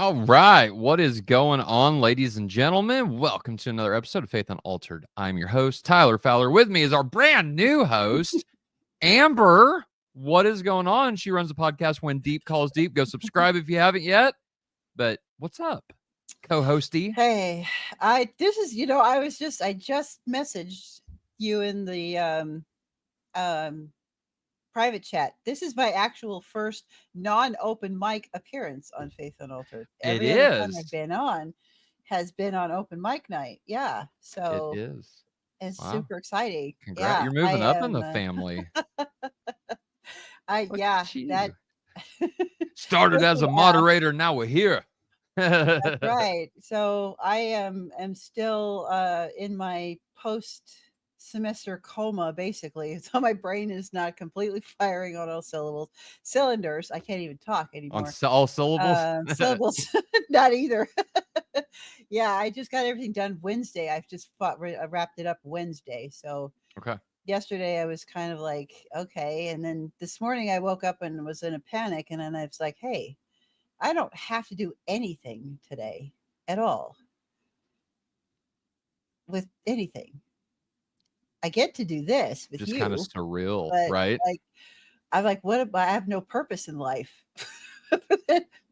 All right. What is going on, ladies and gentlemen? Welcome to another episode of Faith Unaltered. I'm your host, Tyler Fowler. With me is our brand new host, Amber. What is going on? She runs a podcast, When Deep Calls Deep. Go subscribe if you haven't yet. But what's up, co-hosty? Hey, I just messaged you in the private chat. This is my actual first non-open mic appearance on Faith Unaltered. It Every other time I've is. been on has been on open mic night. Yeah. It So is. it's Wow. super exciting. Congrats. Yeah, You're I moving up in am the family. I Look yeah, at that you. Started just as an a app. moderator. Now we're here. That's right. So I am still in my post semester coma basically. So my brain is not completely firing on all cylinders. I can't even talk On anymore. all syllables. Syllables not either. Yeah, I just got everything done Wednesday. I've just wrapped it up Wednesday. So Okay. yesterday I was kind of like, okay, and then this morning I woke up and was in a panic, and then I was like, hey, I don't have to do anything today at all with anything. I get to do this with Just kind of you, surreal, but right? like I'm like, what if I have no purpose in life? For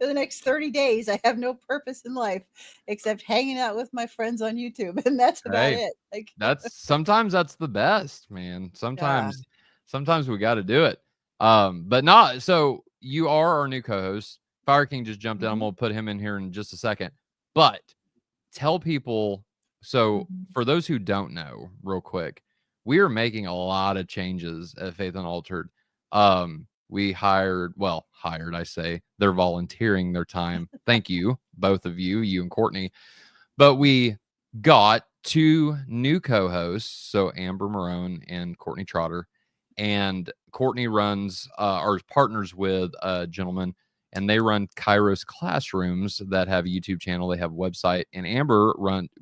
the next 30 days, I have no purpose in life except hanging out with my friends on YouTube, and that's about Hey, it. Like, sometimes that's the best, man. yeah. Sometimes we got to do it. But not so you are our new co-host. Fire King just jumped in. I'm Mhm, gonna put him in here in just a second. But tell people, so mhm. for those who don't know, real quick, we are making a lot of changes at Faith Unaltered. We hired, I say, they're volunteering their time. Thank you, both of you, you and Courtney. But we got two new co-hosts, so Amber Marone and Courtney Trotter. And Courtney runs or partners with a gentleman, and they run Kairos Classrooms that have a YouTube channel. They have a website, and Amber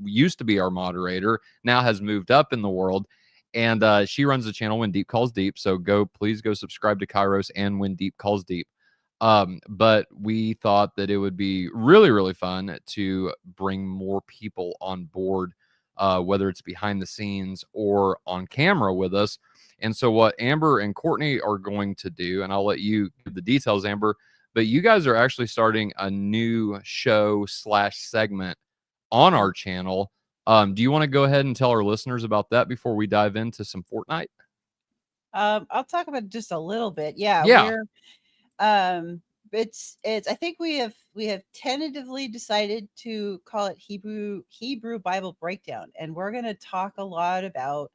used to be our moderator, now has moved up in the world, and she runs the channel When Deep Calls Deep. So please go subscribe to Kairos and When Deep Calls Deep. But we thought that it would be really, really fun to bring more people on board, whether it's behind the scenes or on camera with us. And so, what Amber and Courtney are going to do, and I'll let you give the details, Amber, but you guys are actually starting a new show / segment on Yeah. our channel. Do you want to go ahead and tell our listeners about that before we dive into some Fortnite? I'll talk about it just a little bit. Yeah, Yeah. um it's I think we have tentatively decided to call it Hebrew Bible Breakdown, and we're going to talk a lot about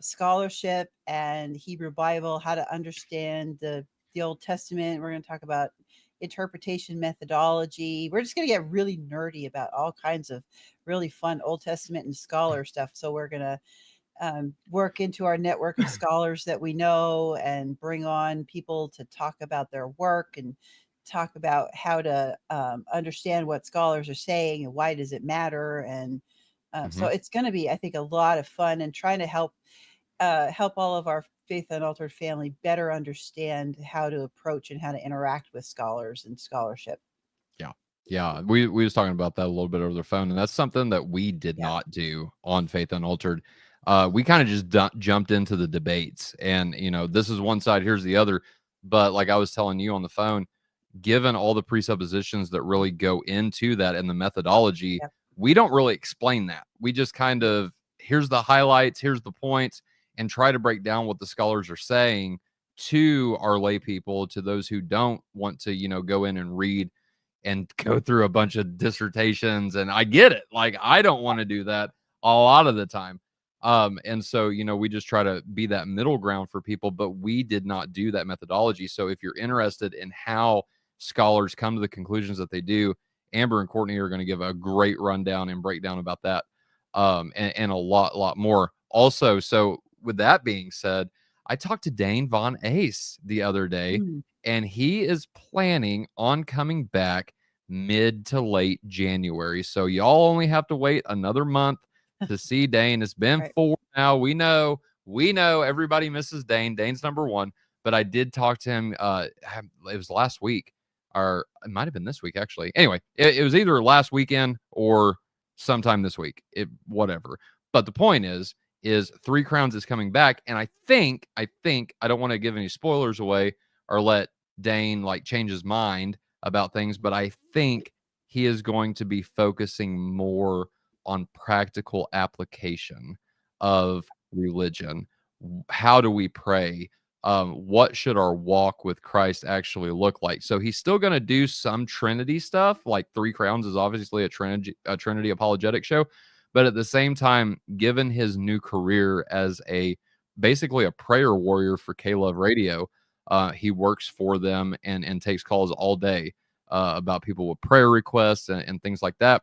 scholarship and Hebrew Bible, how to understand the Old Testament. We're going to talk about interpretation methodology. We're just going to get really nerdy about all kinds of really fun Old Testament and scholar stuff. So we're going to work into our network of scholars that we know and bring on people to talk about their work and talk about how to understand what scholars are saying and why does it matter. And so Hmm. it's going to be, I think, a lot of fun, and trying to help all of our Faith Unaltered family better understand how to approach and how to interact with scholars and scholarship. Yeah. Yeah. We was talking about that a little bit over the phone, and that's something that we did Yeah. not do on Faith Unaltered. We kind of just jumped into the debates, and this is one side, here's the other. But like I was telling you on the phone, given all the presuppositions that really go into that and the methodology, Yep. we don't really explain that. We just kind of, here's the highlights, here's the points, and try to break down what the scholars are saying to our lay people, to those who don't want to, go in and read and go through a bunch of dissertations. And I get it. Like, I don't want to do that a lot of the time. And so, we just try to be that middle ground for people, but we did not do that methodology. So if you're interested in how scholars come to the conclusions that they do, Amber and Courtney are going to give a great rundown and breakdown about that. And a lot more also. So with that being said, I talked to Dane Von Ace the other day, Mm, and he is planning on coming back mid to late January. So y'all only have to wait another month to see Dane. It's been right. 4 now. We know everybody misses Dane. Dane's number one. But I did talk to him. It was last week. it might have been this week actually. Anyway, it was either last weekend or sometime this week. Whatever. But the point is Three Crowns is coming back, and I think I don't want to give any spoilers away or let Dane like change his mind about things, but I think he is going to be focusing more on practical application of religion. How do we pray? What should our walk with Christ actually look like? So he's still going to do some Trinity stuff, like Three Crowns is obviously a Trinity apologetic show, but at the same time, given his new career as basically a prayer warrior for K-Love Radio, he works for them and takes calls all day about people with prayer requests and things like that.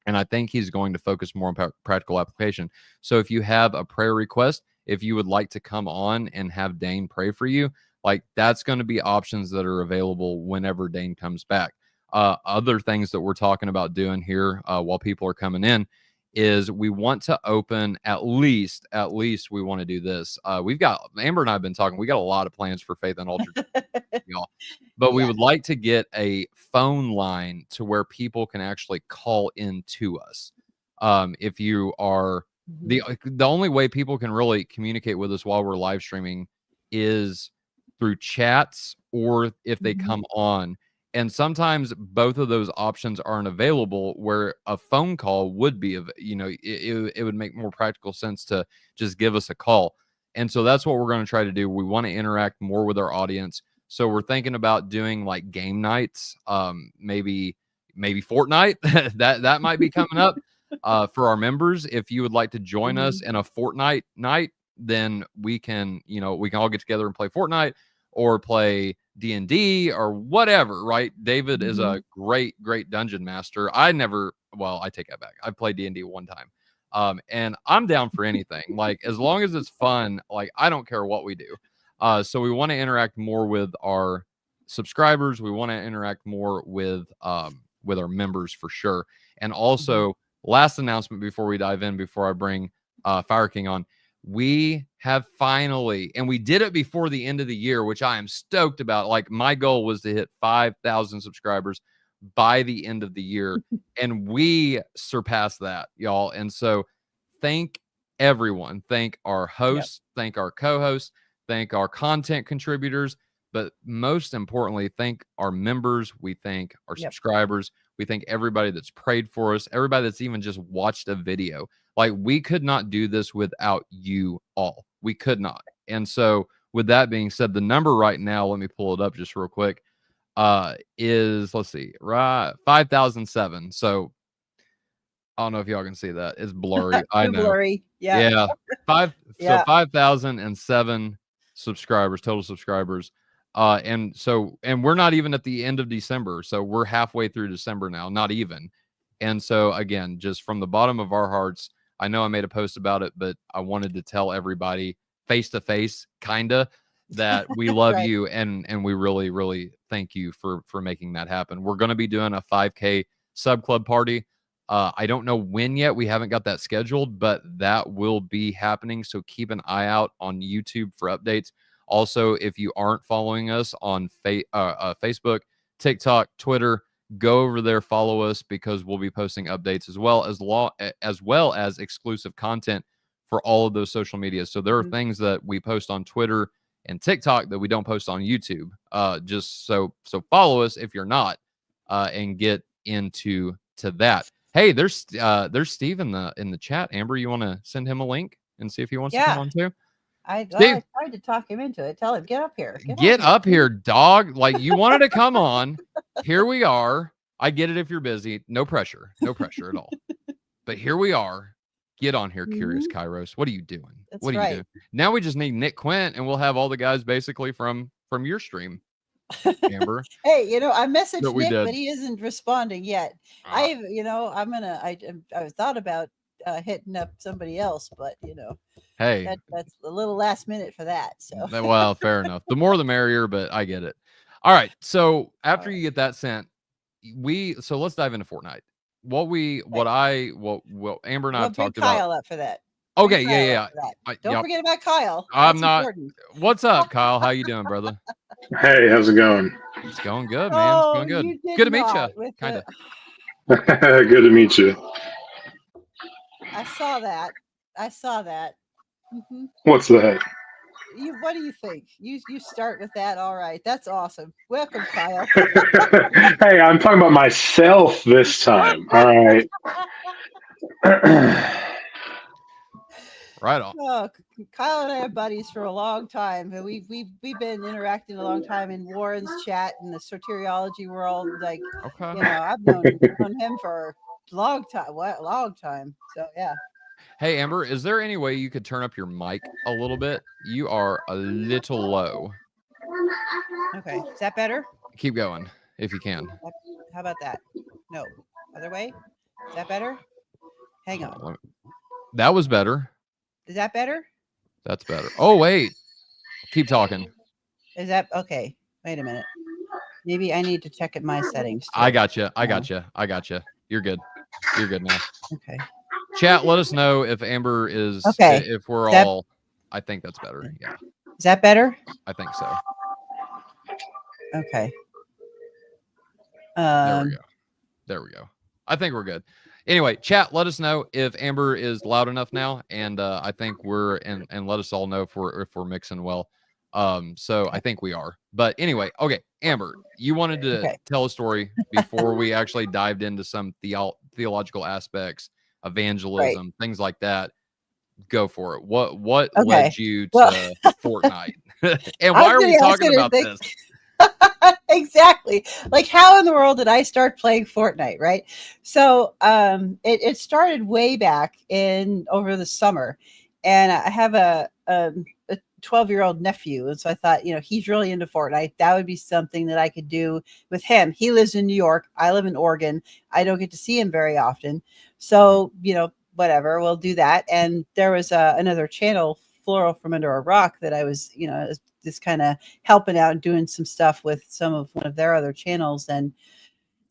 And I think he's going to focus more on practical application. So if you have a prayer request, if you would like to come on and have Dane pray for you, like that's going to be options that are available whenever Dane comes back. Other things that we're talking about doing here while people are coming in is we want to open at least we want to do this. We've got Amber and I have been talking. We got a lot of plans for Faith Unaltered, y'all. But we would like to get a phone line to where people can actually call in to us. If you are the only way people can really communicate with us while we're live streaming is through chats or if they come on. And sometimes both of those options aren't available, where a phone call would be, it would make more practical sense to just give us a call. And so that's what we're going to try to do. We want to interact more with our audience. So we're thinking about doing like game nights, maybe FORTNITE. that might be coming up for our members. If you would like to join us in a FORTNITE night, then we can all get together and play FORTNITE or play D&D or whatever, right? David is a great dungeon master. I take that back. I played D&D one time. And I'm down for anything. Like, as long as it's fun, like, I don't care what we do. So we want to interact more with our subscribers. We want to interact more with our members for sure. And also, last announcement before we dive in, before I bring Fire King on, we have finally, and we did it before the end of the year, which I am stoked about. Like, my goal was to hit 5,000 subscribers by the end of the year, and we surpassed that, y'all. And so thank everyone. Thank our hosts, thank our co-hosts, thank our content contributors, but most importantly, thank our members. We thank our subscribers. We thank everybody that's prayed for us, everybody that's even just watched a video. Like, we could not do this without you all. We could not. And so with that being said, the number right now, let me pull it up just real quick, is, let's see, right, 5,007. So I don't know if y'all can see that. It's blurry. I know. Blurry. Yeah. 5,007 subscribers, total subscribers. And we're not even at the end of December. So we're halfway through December now, not even. And so again, just from the bottom of our hearts, I know I made a post about it, but I wanted to tell everybody face to face, kinda, that we love you and we really, really thank you for making that happen. We're going to be doing a 5K sub club party. I don't know when yet. We haven't got that scheduled, but that will be happening. So keep an eye out on YouTube for updates. Also, if you aren't following us on Facebook, TikTok, Twitter, go over there, follow us, because we'll be posting updates as well as exclusive content for all of those social medias. So there are things that we post on Twitter and TikTok that we don't post on YouTube. Just so follow us if you're not, and get into that. Hey, there's Steve in the chat. Amber, you want to send him a link and see if he wants to come on too? I tried to talk him into it. Tell him, get up here. Get up here, dog. Like, you wanted to come on. Here we are. I get it if you're busy. No pressure at all. But here we are. Get on here, Curious Kairos. What are you doing? What are you doing? Now we just need Nick Quint, and we'll have all the guys basically from your stream, Amber. Hey, I messaged Nick, but he isn't responding yet. I thought about hitting up somebody else, but hey, that's a little last minute for that. So well, fair enough. The more the merrier, but I get it. All right. So after you get that sent, let's dive into FORTNITE. What Amber and I have talked about. Kyle up for that. Okay, yeah. Don't forget about Kyle. I'm not. What's up, Kyle? How you doing, brother? Hey, how's it going? It's going good, man. It's going good. You did Good to meet you. not with Kind the. of. Good to meet you. I saw that. I saw that. Hmm. What's that? What do you think? You start with that. All right, that's awesome. Welcome, Kyle. Hey, I'm talking about myself this time. All right. Right on. Oh, Kyle and I are buddies for a long time, and we've been interacting a long time in Warren's chat in the soteriology world. Like, Okay. I've known him for a long time. What a long time. So yeah. Hey, Amber, is there any way you could turn up your mic a little bit? You are a little low. Okay, is that better? Keep going if you can. How about that? No, other way. Is that better? Hang Hold on. on. That was better. Is that better? That's better. Oh, wait. Keep talking. Is that okay? Wait a minute. Maybe I need to check at my settings too. I got you. I No. got you. I got you. You're good. You're good now. Okay. Chat, let us know if Amber is, Okay. if we're That- all, I think that's better. Yeah, Is that better? I think so. Okay. There we go. There we go. I think we're good. Anyway, chat, let us know if Amber is loud enough now, and I think we're and let us all know if we're mixing well. So I think we are. But anyway, okay, Amber, you wanted to tell a story before we actually dived into some theological aspects, evangelism, things like that. Go for it. What led you to Fortnite? And why are we talking about this? Exactly. Like, how in the world did I start playing Fortnite, right? So it started way back in over the summer, and I have a 12-year-old nephew, and so I thought, he's really into Fortnite. That would be something that I could do with him. He lives in New York. I live in Oregon. I don't get to see him very often, so whatever, we'll do that. And there was another channel, Floral from Under a Rock, that I was just kind of helping out and doing some stuff with one of their other channels. And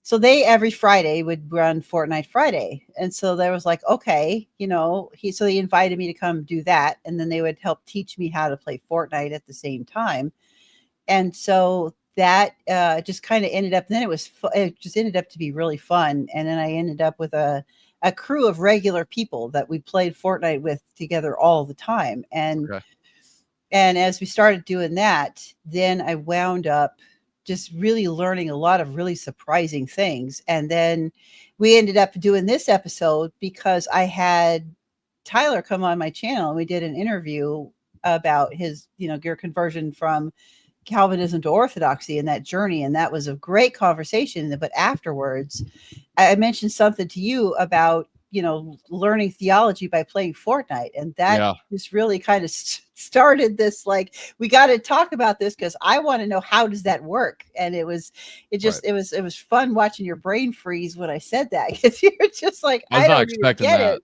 so they every Friday would run Fortnite Friday. And so there was like, okay, so they invited me to come do that. And then they would help teach me how to play Fortnite at the same time. And so that just kind of ended up, then it just ended up to be really fun. And then I ended up with a crew of regular people that we played Fortnite with together all the time. And as we started doing that, then I wound up just really learning a lot of really surprising things. And then we ended up doing this episode because I had Tyler come on my channel, and we did an interview about his, your conversion from Calvinism to Orthodoxy and that journey. And that was a great conversation. But afterwards, I mentioned something to you about, learning theology by playing Fortnite. And that just really kind of started this, like, we got to talk about this because I want to know, how does that work? And it was fun watching your brain freeze when I said that, because you're just like, I was not expecting that.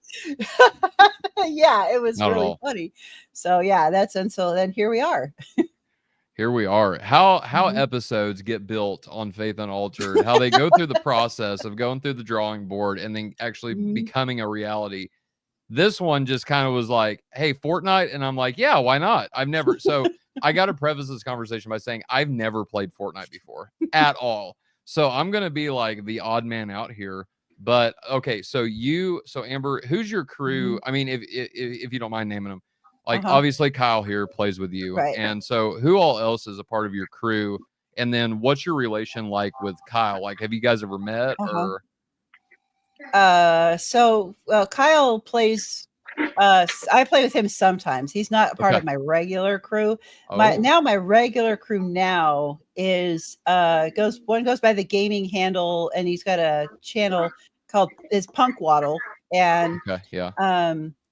Yeah, it was not really funny. So yeah, so then here we are. Here we are. How episodes get built on Faith Unaltered, how they go through the process of going through the drawing board and then actually becoming a reality. This one just kind of was like, hey, Fortnite. And I'm like, yeah, why not? So I got to preface this conversation by saying I've never played Fortnite before at all. So I'm going to be like the odd man out here. But okay, so Amber, who's your crew? I mean, if you don't mind naming them. Like, obviously, Kyle here plays with you. Right. And so who all else is a part of your crew? And then what's your relation like with Kyle? Like, have you guys ever met or? So Kyle plays, I play with him sometimes. He's not part of my regular crew. My regular crew now is, goes by the gaming handle, and he's got a channel called Punk Waddle. And,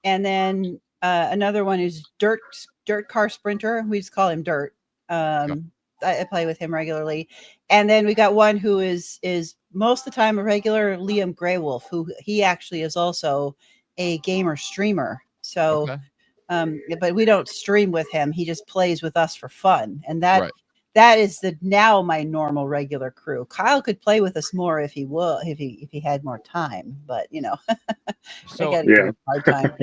and then, another one is Dirt Car Sprinter. We just call him Dirt. I play with him regularly. And then we got one who is most of the time a regular, Liam Greywolf, who he actually is also a gamer streamer. So, but we don't stream with him. He just plays with us for fun. And that is now my normal regular crew. Kyle could play with us more if he had more time, but I got to give him a hard time.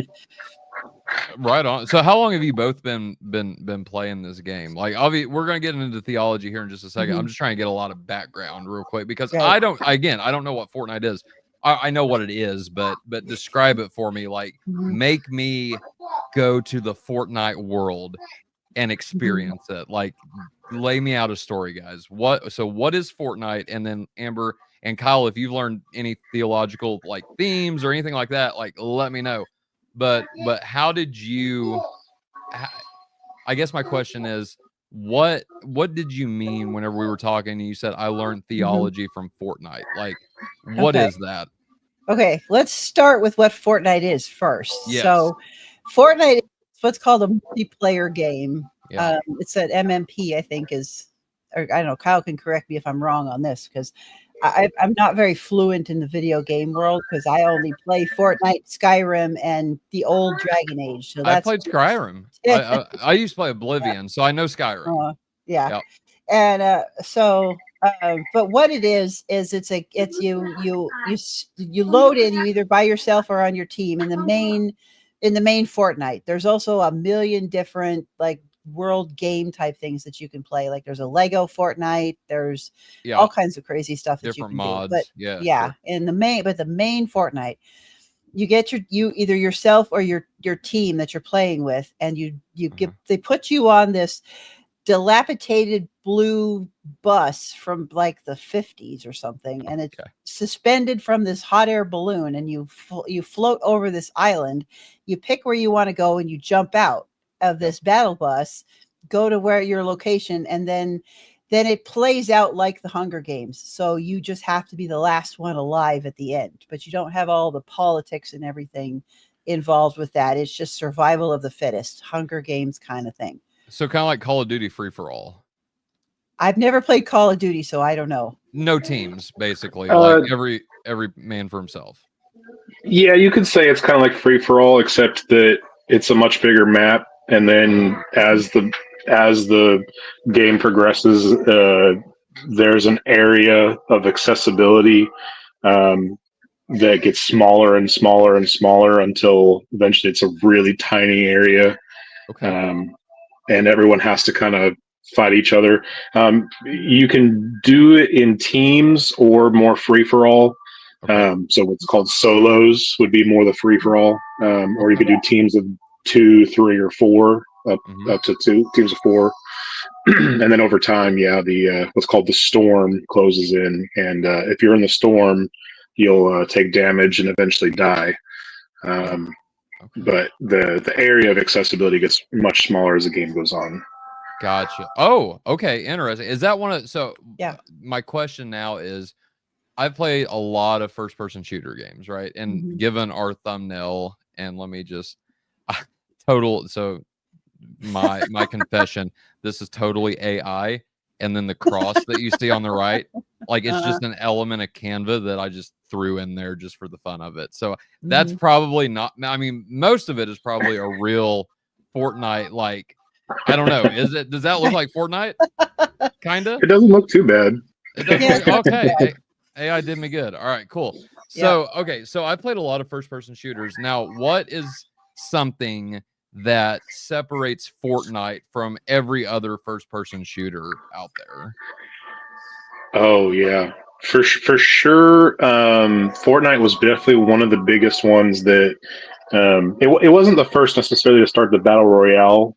Right on. So how long have you both been playing this game? Like, obviously, we're gonna get into theology here in just a 2nd. I'm just trying to get a lot of background real quick because Right. I don't know what Fortnite is. I know what it is, but describe it for me. Like, make me go to the Fortnite world and experience it. Like, lay me out a story, guys. What is Fortnite? And then Amber and Kyle, if you've learned any theological like themes or anything like that, like let me know. But how did you? I guess my question is, what did you mean whenever we were talking and you said I learned theology from Fortnite? Like, what Okay. is that? Okay, let's start with what Fortnite is first. Yes. So, Fortnite is what's called a multiplayer game. Yeah. It's an MMP, I think, or I don't know. Kyle can correct me if I'm wrong on this because I'm not very fluent in the video game world because I only play Fortnite, Skyrim, and the old Dragon Age. So I that's played Skyrim. I used to play Oblivion, so I know Skyrim. yeah. Yep. And but what it is it's you load in, you either by yourself or on your team in the main Fortnite. There's also a million different like world game type things that you can play. Like there's a Lego Fortnite, there's all kinds of crazy stuff that different you can mods. do. But Yeah, sure. in the main Fortnite, you get you either yourself or your team that you're playing with, and they put you on this dilapidated blue bus from like the 50s or something, and it's suspended from this hot air balloon, and you float over this island. You pick where you want to go, and you jump out of this battle bus, go to where your location, and then it plays out like the Hunger Games. So you just have to be the last one alive at the end, but you don't have all the politics and everything involved with that. It's just survival of the fittest, Hunger Games kind of thing. So kind of like Call of Duty free for all. I've never played Call of Duty, so I don't know. No teams, basically. Like every man for himself. Yeah, you could say it's kind of like free for all, except that it's a much bigger map, and then as the game progresses, there's an area of accessibility that gets smaller and smaller and smaller until eventually it's a really tiny area. Okay. And everyone has to kind of fight each other. You can do it in teams or more free for all. Okay. So what's called solos would be more the free for all, or you could do teams of 2, 3, or 4, up to 2 teams of 4. And then over time, the what's called the storm closes in, and if you're in the storm, you'll take damage and eventually die. But the area of accessibility gets much smaller as the game goes on. Gotcha. Oh, okay. Interesting. Is that one of yeah? My question now is, I've played a lot of first-person shooter games, right? And given our thumbnail, and let me just my confession, this is totally AI, and then the cross that you see on the right, like it's just an element of Canva that I just threw in there just for the fun of it. So that's probably not, I mean, most of it is probably a real Fortnite, like, I don't know. Does that look like Fortnite? Kinda? It doesn't look too bad. It doesn't look, okay. AI did me good. All right, cool. So, okay, so I played a lot of first-person shooters. Now, what is something that separates Fortnite from every other first-person shooter out there? Oh yeah, for sure. Fortnite was definitely one of the biggest ones that. It wasn't the first necessarily to start the battle royale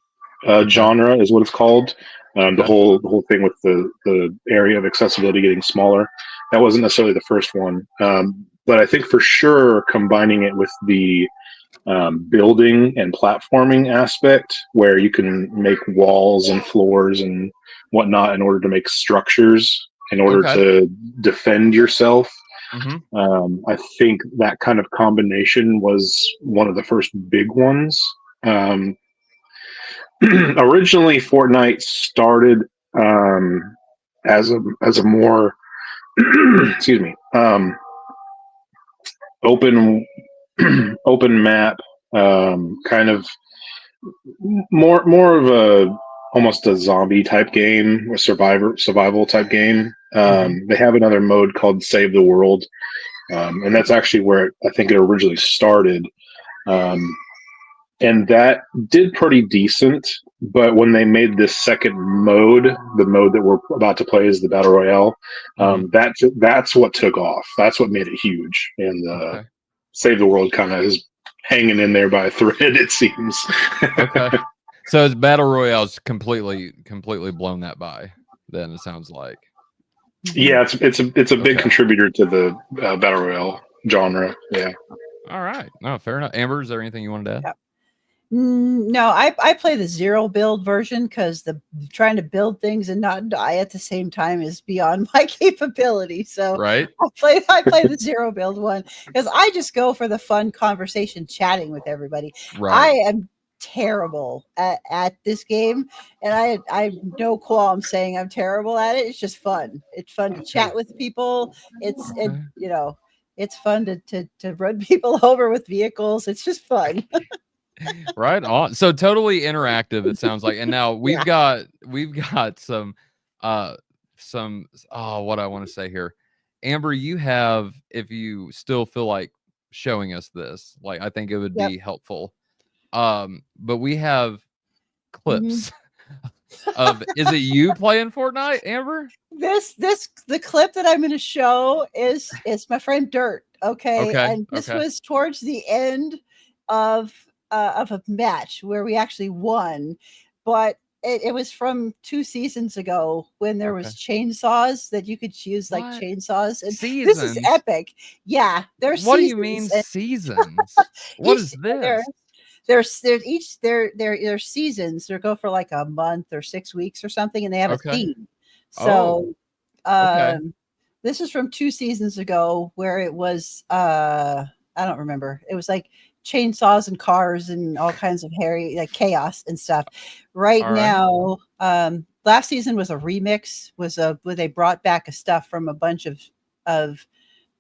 genre, is what it's called. The whole thing with the area of accessibility getting smaller. That wasn't necessarily the first one, but I think for sure combining it with the building and platforming aspect, where you can make walls and floors and whatnot in order to make structures in order to defend yourself. I think that kind of combination was one of the first big ones. Originally, Fortnite started as a more excuse me, open map, kind of more of a almost a zombie type game, a survival type game. They have another mode called Save the World, and that's actually where I think it originally started. And and that did pretty decent. But when they made this second mode, the mode that we're about to play is the battle royale, Mhm. that's what took off. That's what made it huge, and Okay. Save the World kind of is hanging in there by a thread, it seems. Okay. So it's battle royale's completely blown that by. Then it sounds like. Yeah, it's a big Okay. contributor to the battle royale genre. Yeah. All right. No, fair enough. Amber, is there anything you wanted to add? Yeah. No, I play the zero build version because the trying to build things and not die at the same time is beyond my capability. So Right. I play the zero build one because I just go for the fun conversation, chatting with everybody. Right. I am terrible at this game, and I have no qualm saying I'm terrible at it. It's just fun. It's fun to chat with people. Okay. It's fun to run people over with vehicles. It's just fun. Right on. So totally interactive, it sounds like. And now we've Yeah. got some what I want to say here. Amber, you have, if you still feel like showing us this, like I think it would Yep. be helpful. But we have Mhm. clips of, is it you playing Fortnite, Amber? The clip that I'm going to show is my friend Dirt. Okay, Okay. and this Okay. was towards the end of a match where we actually won, but it was from 2 seasons ago when there Okay. was chainsaws that you could use like What? chainsaws, and this is Seasons? epic. Yeah, there's What do you mean seasons, and seasons? What each is this? there's each their seasons. They go for like a month or 6 weeks or something, and they have a Okay. theme. Oh, So okay. this is from 2 seasons ago where it was I don't remember. It was like chainsaws and cars and all kinds of hairy like chaos and stuff. Right All right. now, last season was a remix, was a where they brought back a stuff from a bunch of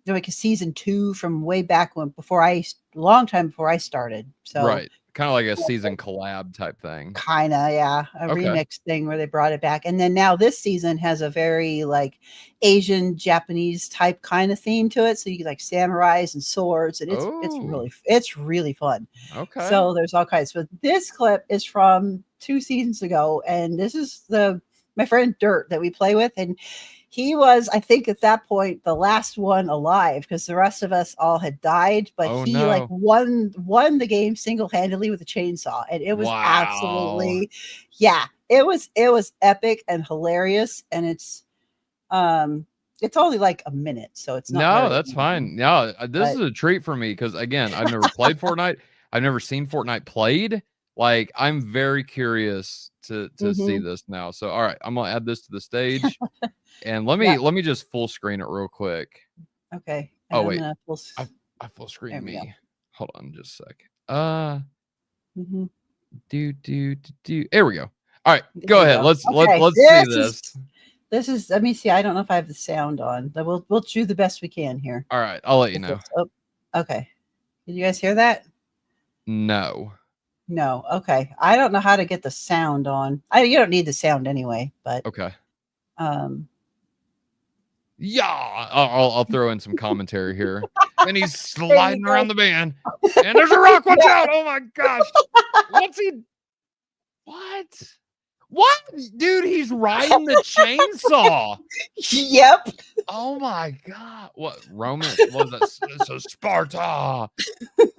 like a season 2 from way back when long time before I started. So Right. Kind of like a season collab type thing. kinda, yeah, a Okay. remix thing where they brought it back, and then now this season has a very, like, Asian, Japanese type kinda theme to it, so you get, like, samurais and swords, and Oh, it's really fun. okay. So there's all kinds, but this clip is from 2 seasons ago, and this is my friend Dirt that we play with, and he was, I think at that point, the last one alive because the rest of us all had died, but Oh he like no. won the game single-handedly with a chainsaw. And it was Wow. absolutely, yeah, it was epic and hilarious. And it's only like a minute, so it's not No, very that's long. fine. No, this But is a treat for me because again, I've never played Fortnite. I've never seen Fortnite played. Like, I'm very curious to see mhm, this now. So, all right, I'm gonna add this to the stage, and let yeah, me just full screen it real quick. okay. And Oh I'm wait, gonna I full there screen we go. me. Hold on, just a sec. Mhm, There we go. All right, there go we ahead. go. Let's Okay, see this. this is, let me see. I don't know if I have the sound on, but we'll do the best we can here. All right, I'll let you With know. this. Oh, okay. Did you guys hear that? No. No. Okay. I don't know how to get the sound on. You don't need the sound anyway, but Okay. um Yeah, I'll throw in some commentary here. And he's there you sliding go. around the van, and there's a rock. Watch Yeah. out! Oh my gosh! What's he? What? What, dude? He's riding the chainsaw. Yep. Oh my god! What Roman was it? So Sparta.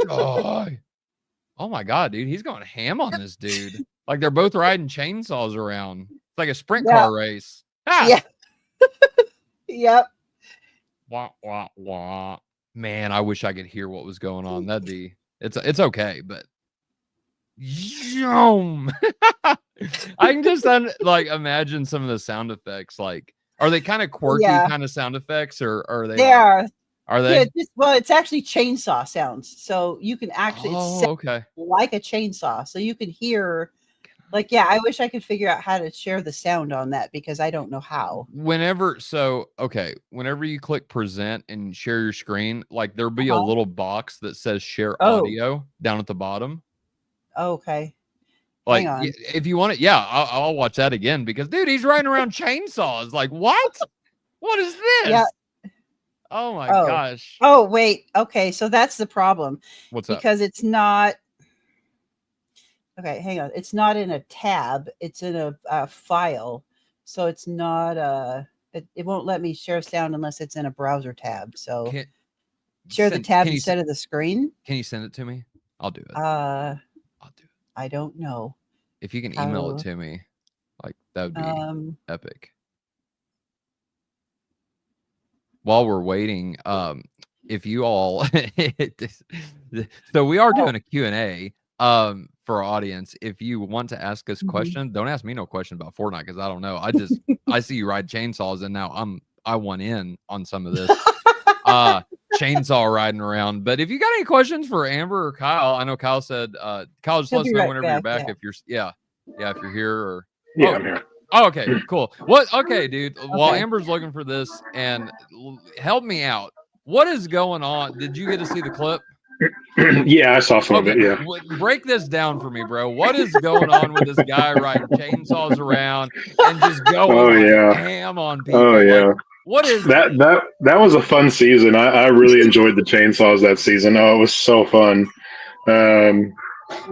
Oh. Oh my god, dude! He's going ham on this dude. Like they're both riding chainsaws around. It's like a sprint Yeah. car race. Ah! Yeah. Yep. Wah, wah, wah. Man, I wish I could hear what was going on. That'd be it's okay, but Zoom. I can just like imagine some of the sound effects. Like, are they kind of quirky Yeah. kind of sound effects, or are they They like, are. are Yeah, they? well, it's actually chainsaw sounds. So you can actually it Oh, sounds okay. like a chainsaw. So you can hear, like, yeah, I wish I could figure out how to share the sound on that because I don't know how. Whenever whenever you click present and share your screen, like there'll be a Uh-huh. little box that says share Oh, audio down at the bottom. okay. Hang Like, on. if you want it, yeah, I'll watch that again because, dude, he's riding around chainsaws. Like, what? What is Yeah. this? Oh my Oh. gosh. Oh, wait. Okay, so that's the problem What's up? because it's not Okay, hang on. It's not in a tab. It's in a file. So it's not it won't let me share sound unless it's in a browser tab. So Can share the send? tab Can you instead of the screen. can you send it to me? I'll do it. Uh, I'll do it. I don't know If you can email it how. to me, like that would be epic. While we're waiting, if you all, so we are doing a Q&A for our audience. If you want to ask us questions, don't ask me no question about Fortnite because I don't know. I see you ride chainsaws and now I want in on some of this chainsaw riding around. But if you got any questions for Amber or Kyle, I know Kyle said Kyle, just He'll let us be know right whenever you're back, back. If you're if you're here or Yeah, I'm here. Oh, okay, cool. What? Okay, dude. While Okay. Amber's looking for this, and help me out. What is going on? Did you get to see the clip? Yeah, I saw some of Okay, it. Yeah. break this down for me, bro. What is going on with this guy riding chainsaws around and just going Oh like yeah. ham on Oh people? Like, yeah. what is That was a fun season. I really enjoyed the chainsaws that season. Oh, it was so fun. Um,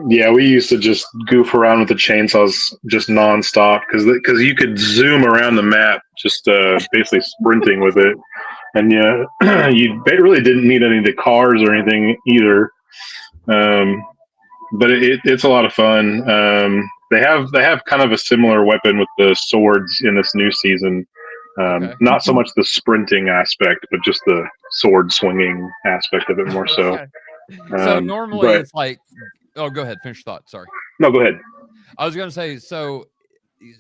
yeah, we used to just goof around with the chainsaws just nonstop because you could zoom around the map just basically sprinting with it, and yeah, you really didn't need any of the cars or anything either. Um, but it's a lot of fun. They have kind of a similar weapon with the swords in this new season. okay? Not so much the sprinting aspect, but just the sword swinging aspect of it more so. Okay. So normally But it's like, oh, go ahead, finish your thought. Sorry. no, go ahead. I was gonna say, so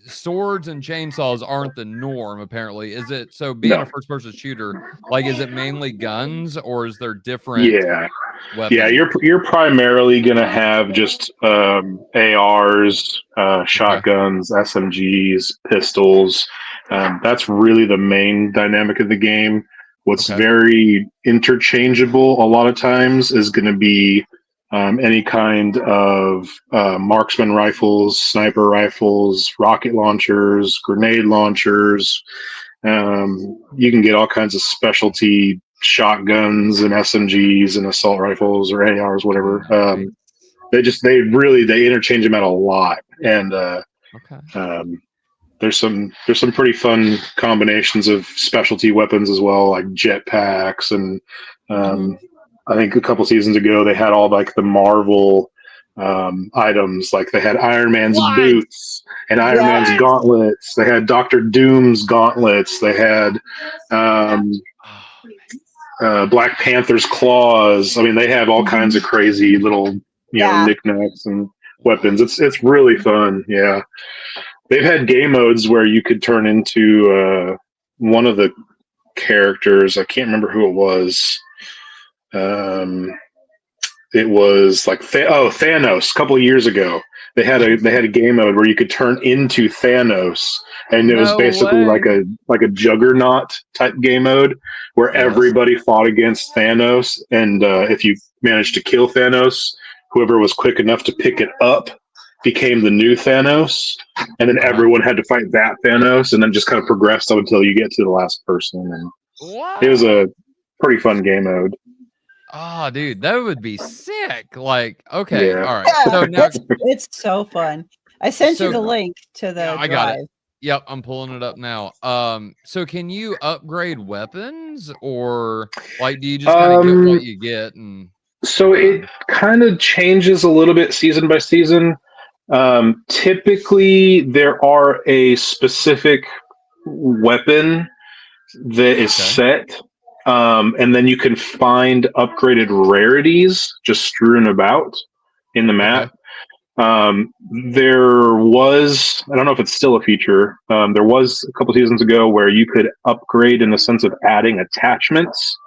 swords and chainsaws aren't the norm, apparently. Is it so being a No. first person shooter, like is it mainly guns or is there different Yeah, yeah. weapons? You're primarily gonna have just ARs, Okay. shotguns, SMGs, pistols. That's really the main dynamic of the game. What's Okay. very interchangeable a lot of times is going to be any kind of marksman rifles, sniper rifles, rocket launchers, grenade launchers. You can get all kinds of specialty shotguns and SMGs and assault rifles or ARs, whatever. Nice. They interchange them out a lot, and Okay. um, there's some pretty fun combinations of specialty weapons as well, like jetpacks, and I think a couple seasons ago they had all like the Marvel items, like they had Iron Man's What? boots and Iron Man's Yes. gauntlets. They had Doctor Doom's gauntlets. They had um, Black Panther's claws. I mean, they have all kinds of crazy little Yeah. knickknacks and weapons. It's really fun. Yeah. They've had game modes where you could turn into one of the characters. I can't remember who it was. Um, it was like Thanos. A couple of years ago, they had a game mode where you could turn into Thanos, and it was No basically way. like a Juggernaut type game mode where Yes. everybody fought against Thanos, and if you managed to kill Thanos, whoever was quick enough to pick it up became the new Thanos, and then Uh-huh. everyone had to fight that Thanos, and then just kind of progressed up until you get to the last person. And it was What? a pretty fun game mode. Oh, dude, that would be sick. Like, okay, Yeah. all right. Yeah. So now, It's so fun. I sent you the so link to yeah, the I got it. drive. Yep, I'm pulling it up now. So can you upgrade weapons or like do you just kind of get what Um, you get and so you're it done? kind of changes a little bit season by season. Typically, there are a specific weapon that is Okay. set, and then you can find upgraded rarities just strewn about in the Okay. map. There was, I don't know if it's still a feature, there was a couple seasons ago where you could upgrade in the sense of adding attachments,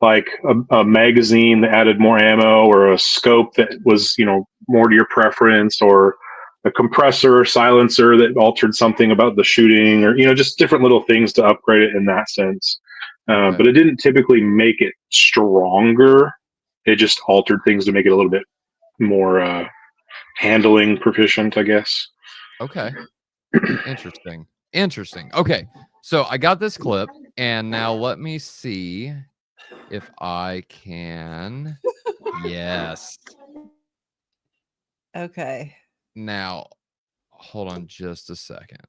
like a magazine that added more ammo, or a scope that was, more to your preference, or a compressor or silencer that altered something about the shooting, or, just different little things to upgrade it in that sense. Okay. But it didn't typically make it stronger. It just altered things to make it a little bit more handling proficient, I guess. Okay. Interesting. Interesting. Okay. So I got this clip and now let me see if I can. Yes. Okay. Now, hold on just a second.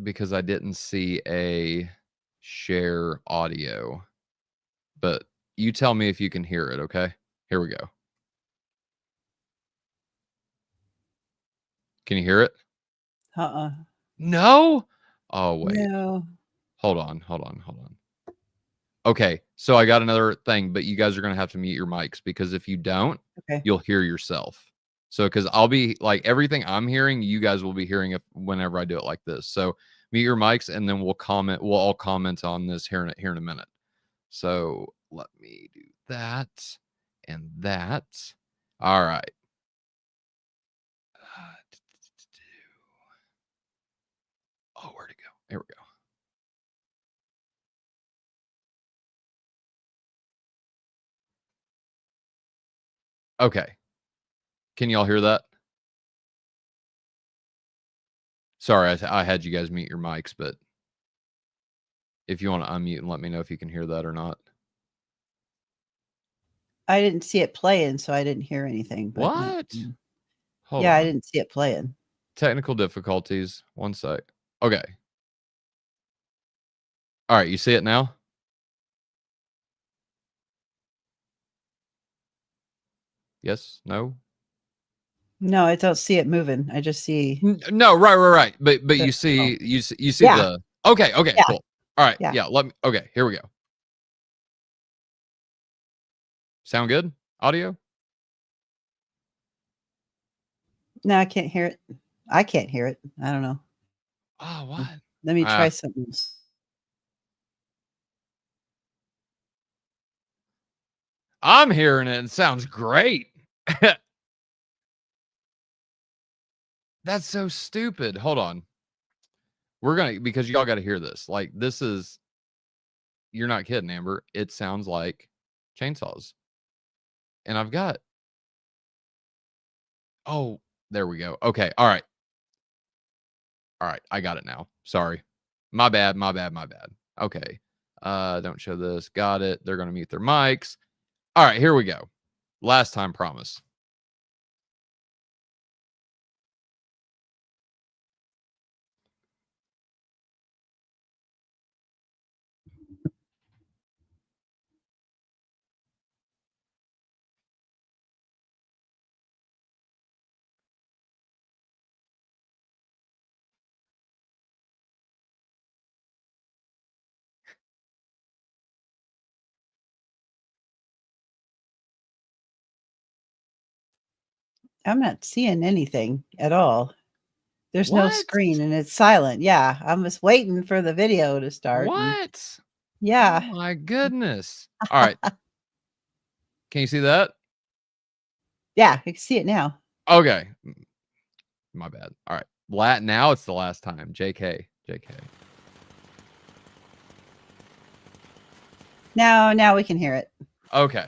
Because I didn't see a share audio. But you tell me if you can hear it, okay? Here we go. Can you hear it? No? Oh, wait. No. Hold on. Okay, so I got another thing, but you guys are going to have to mute your mics because if you don't, Okay. you'll hear yourself. So, because I'll be like everything I'm hearing, you guys will be hearing it whenever I do it like this. So, mute your mics, and then we'll comment. We'll all comment on this here in a minute. So, let me do that and that. All right. Oh, where'd it go? Here we go. Okay. Can y'all hear that? Sorry, I had you guys mute your mics, but if you want to unmute and let me know if you can hear that or not. I didn't see it playing, so I didn't hear anything. But What? Hold yeah, on. I didn't see it playing. Technical difficulties. One sec. Okay. All right, you see it now? Yes? No? No, I don't see it moving. I just see. No, right. But you see Yeah. the Okay, Yeah. cool. All right. Yeah. Yeah, okay, here we go. Sound good? Audio? No, I can't hear it. I can't hear it. I don't know. Oh, what? Let me try something else. I'm hearing it. It sounds great. That's so stupid. Hold on. Because y'all got to hear this. Like, this is, you're not kidding, Amber. It sounds like chainsaws. And I've got, oh, there we go. Okay. All right. I got it now. Sorry. My bad. Okay. Don't show this. Got it. They're going to mute their mics. All right. Here we go. Last time promise. I'm not seeing anything at all. There's no What? screen and it's silent. Yeah, I'm just waiting for the video to start. What? Yeah. Oh my goodness. All right. Can you see that? Yeah, I can see it now. Okay. My bad. All right. Now it's the last time. JK. Now we can hear it. Okay.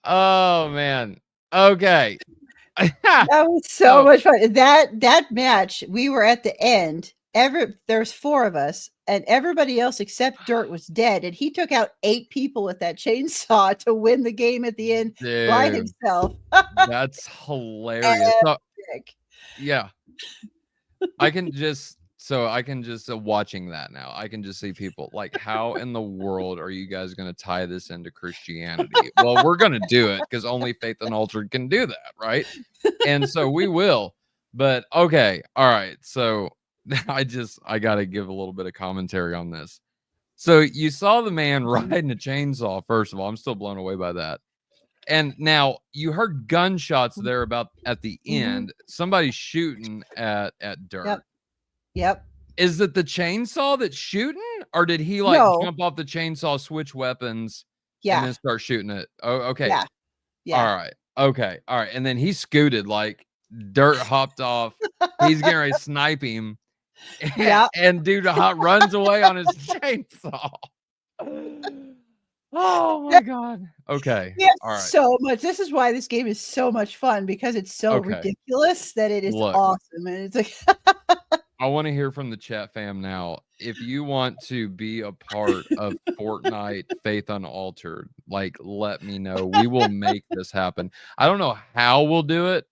Oh man. Okay. That was so much fun. That match, we were at the end. There's 4 of us, and everybody else except Dirt was dead. And he took out 8 people with that chainsaw to win the game at the end by Dude, himself. that's hilarious. Yeah. I can just watching that now. I can just see people like, how in the world are you guys going to tie this into Christianity? Well, we're going to do it because only Faith Unaltered can do that, right? And so we will. But okay, all right. So I got to give a little bit of commentary on this. So you saw the man riding a chainsaw. First of all, I'm still blown away by that. And now you heard gunshots there about at the end. Somebody's shooting at dirt. Yep. Is it the chainsaw that's shooting, or did he like No. jump off the chainsaw, switch weapons, and Yeah. then start shooting it? Oh, okay. Yeah. Yeah. All right. Okay. All right. And then he scooted, like dirt hopped off. He's getting ready to snipe him. Yeah. And dude runs away on his chainsaw. Oh my god. Okay. Yeah, All right. so much. This is why this game is so much fun, because it's so Okay. ridiculous that it is Look. awesome. And it's like I want to hear from the chat fam now. If you want to be a part of Fortnite Faith Unaltered, like let me know. We will make this happen. I don't know how we'll do it,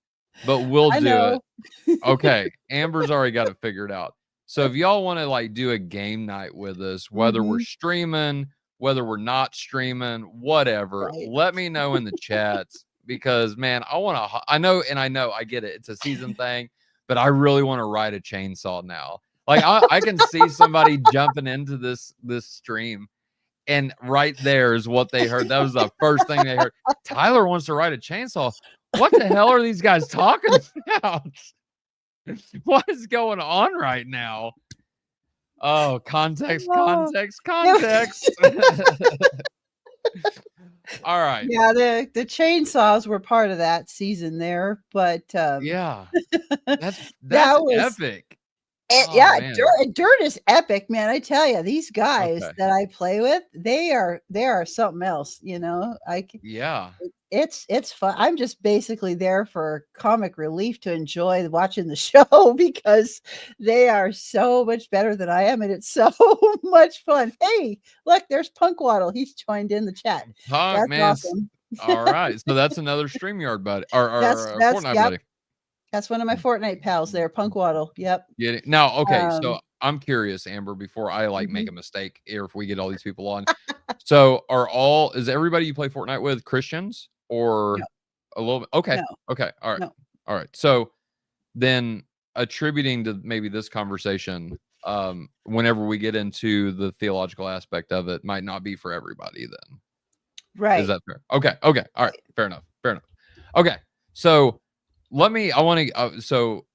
but we'll do it. Okay. Amber's already got it figured out. So if y'all want to like do a game night with us, whether we're streaming, whether we're not streaming, whatever, let me know in the chats, because man, I know, I get it. It's a season thing. But I really want to ride a chainsaw now. Like I can see somebody jumping into this stream, and right there is what they heard. That was the first thing they heard. Tyler wants to ride a chainsaw. What the hell are these guys talking about? What is going on right now? Oh, context. All right. Yeah, the chainsaws were part of that season there, but yeah, that's epic. Dirt is epic, man. I tell you, these guys that I play with, they are something else. You know, it's fun. I'm just basically there for comic relief to enjoy watching the show, because they are so much better than I am, and it's so much fun. Hey, look, there's Punkwaddle. He's joined in the chat. That's awesome. All right, so that's another StreamYard buddy, or Fortnite buddy. That's one of my Fortnite pals there, Punkwaddle. Yep. Now, okay, so I'm curious, Amber, before I like make a mistake here, if we get all these people on. So is everybody you play Fortnite with Christians, or a little bit? Okay. No. Okay. All right. No. All right. So then attributing to maybe this conversation, whenever we get into the theological aspect of it, might not be for everybody then. Right. Is that fair? Okay. All right. Fair enough. Okay. So so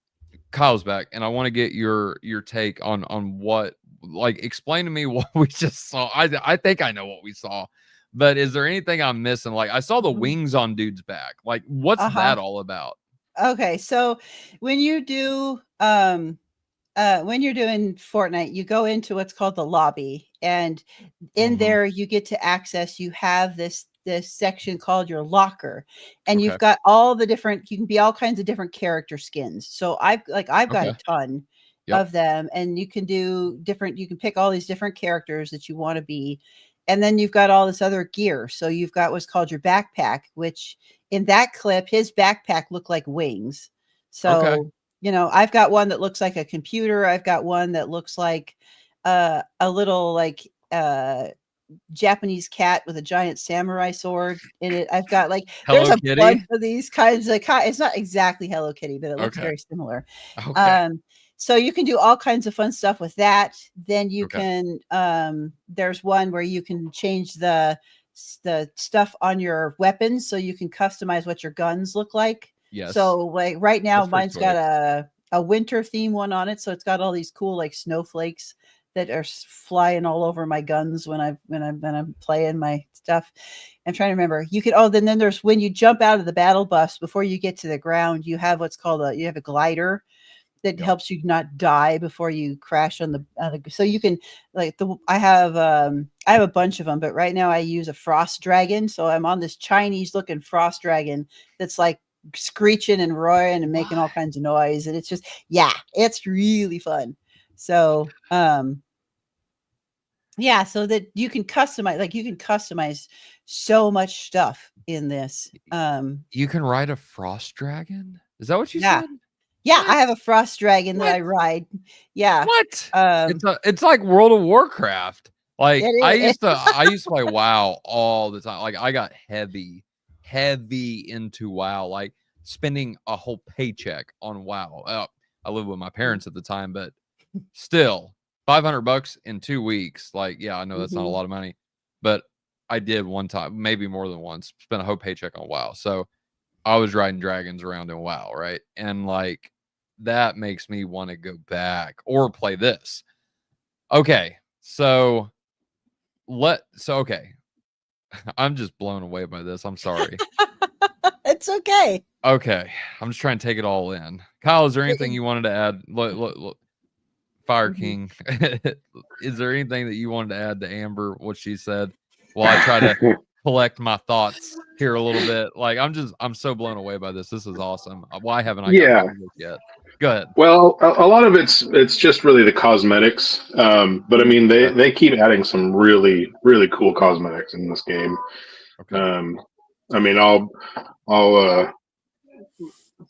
Kyle's back, and I want to get your take on what, like, explain to me what we just saw. I think I know what we saw, but is there anything I'm missing? Like, I saw the wings on dude's back. Like, what's that all about? Okay, so when you do when you're doing Fortnite, you go into what's called the lobby, and in there you get to access. You have this section called your locker, and you've got all the different. You can be all kinds of different character skins. So I've got a ton of them, and you can do different. You can pick all these different characters that you want to be, and then you've got all this other gear. So you've got what's called your backpack, which in that clip, his backpack looked like wings. So you know, I've got one that looks like a computer. I've got one that looks like a little like Japanese cat with a giant samurai sword in it. I've got like there's a bunch of these kinds of it's not exactly Hello Kitty, but it looks very similar. So you can do all kinds of fun stuff with that. Then you can there's one where you can change the stuff on your weapons, so you can customize what your guns look like. Yes. So like right now mine's got a winter theme one on it, so it's got all these cool like snowflakes that are flying all over my guns when I'm playing my stuff. I'm trying to remember. You could then there's when you jump out of the battle bus before you get to the ground, you have what's called a glider that helps you not die before you crash on the so you can like I have a bunch of them, but right now I use a frost dragon. So I'm on this Chinese looking frost dragon that's like screeching and roaring and making all kinds of noise, and it's just it's really fun. So so that you can customize so much stuff in this. You can ride a frost dragon? Is that what you said? Yeah, I have a frost dragon that I ride. Yeah. What? It's like World of Warcraft. Like I used to play WoW all the time. Like I got heavy into WoW. Like spending a whole paycheck on WoW. I lived with my parents at the time, but still $500 in 2 weeks. Like, yeah, I know that's not a lot of money, but I did one time, maybe more than once, spent a whole paycheck on WoW. So I was riding dragons around in WoW, right? And like that makes me want to go back or play this. Okay, so okay. I'm just blown away by this. I'm sorry. It's okay. Okay, I'm just trying to take it all in. Kyle, is there anything you wanted to add? Look, Fire King, is there anything that you wanted to add to Amber, what she said, while I try to collect my thoughts here a little bit? Like, I'm so blown away by this. This is awesome. Why haven't I gotten to this yet? Go ahead. Well, a lot of it's just really the cosmetics, but I mean they keep adding some really cool cosmetics in this game. Okay. I mean I'll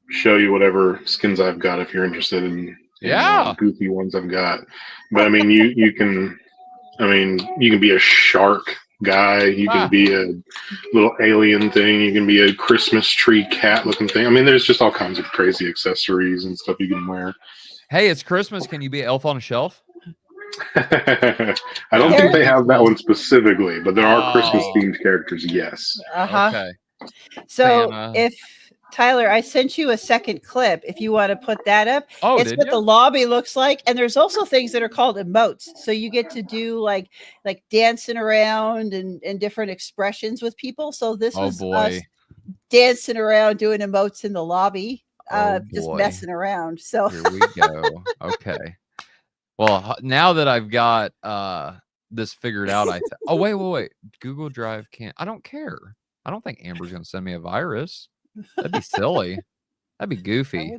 show you whatever skins I've got if you're interested in goofy ones I've got. But I mean you can be a shark guy, you can be a little alien thing, you can be a Christmas tree cat looking thing. I mean there's just all kinds of crazy accessories and stuff you can wear. Hey, it's Christmas. Can you be an elf on a shelf? I don't think they have that one specifically, but there are Christmas themed characters, yes. Okay. So if Tyler, I sent you a second clip if you want to put that up. Oh, it's what the lobby looks like. And there's also things that are called emotes. So you get to do like dancing around and different expressions with people. So this was us dancing around doing emotes in the lobby, just messing around. So here we go. Okay. Well, now that I've got this figured out, oh wait. Google Drive can't. I don't care. I don't think Amber's gonna send me a virus. That'd be silly. That'd be goofy.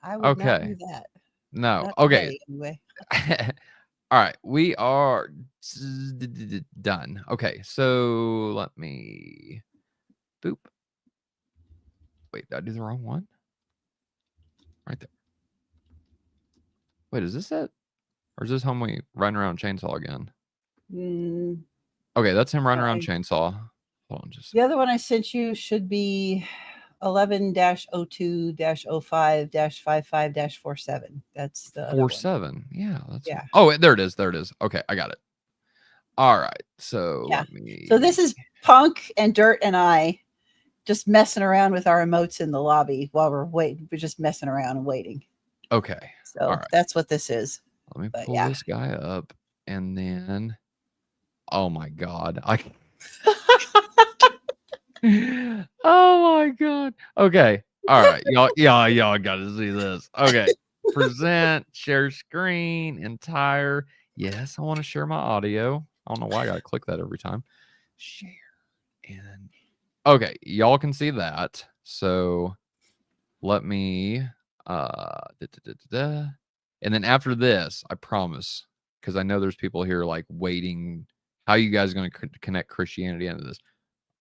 I would not do that. No. Not okay. today, anyway. All right. We are done. Okay. So let me boop. Wait, did I do the wrong one? Right there. Wait, is this it? Or is this homie running around chainsaw again? Okay, that's him running around chainsaw. Hold on just. The other one I sent you should be 11-02-05-55-47. That's the 47. Yeah, that's yeah. Oh, there it is. There it is. Okay, I got it. All right. So let me. So this is Punk and Dirt and I just messing around with our emotes in the lobby while we're waiting. We're just messing around and waiting. Okay. So that's what this is. Let me pull this guy up, and then, oh my God, oh my God. Okay. All right, y'all got to see this. Okay. Present, share screen, entire. Yes, I want to share my audio. I don't know why I got to click that every time. Share. And okay, y'all can see that. So let me and then after this, I promise, because I know there's people here like waiting. How you guys going to connect Christianity into this?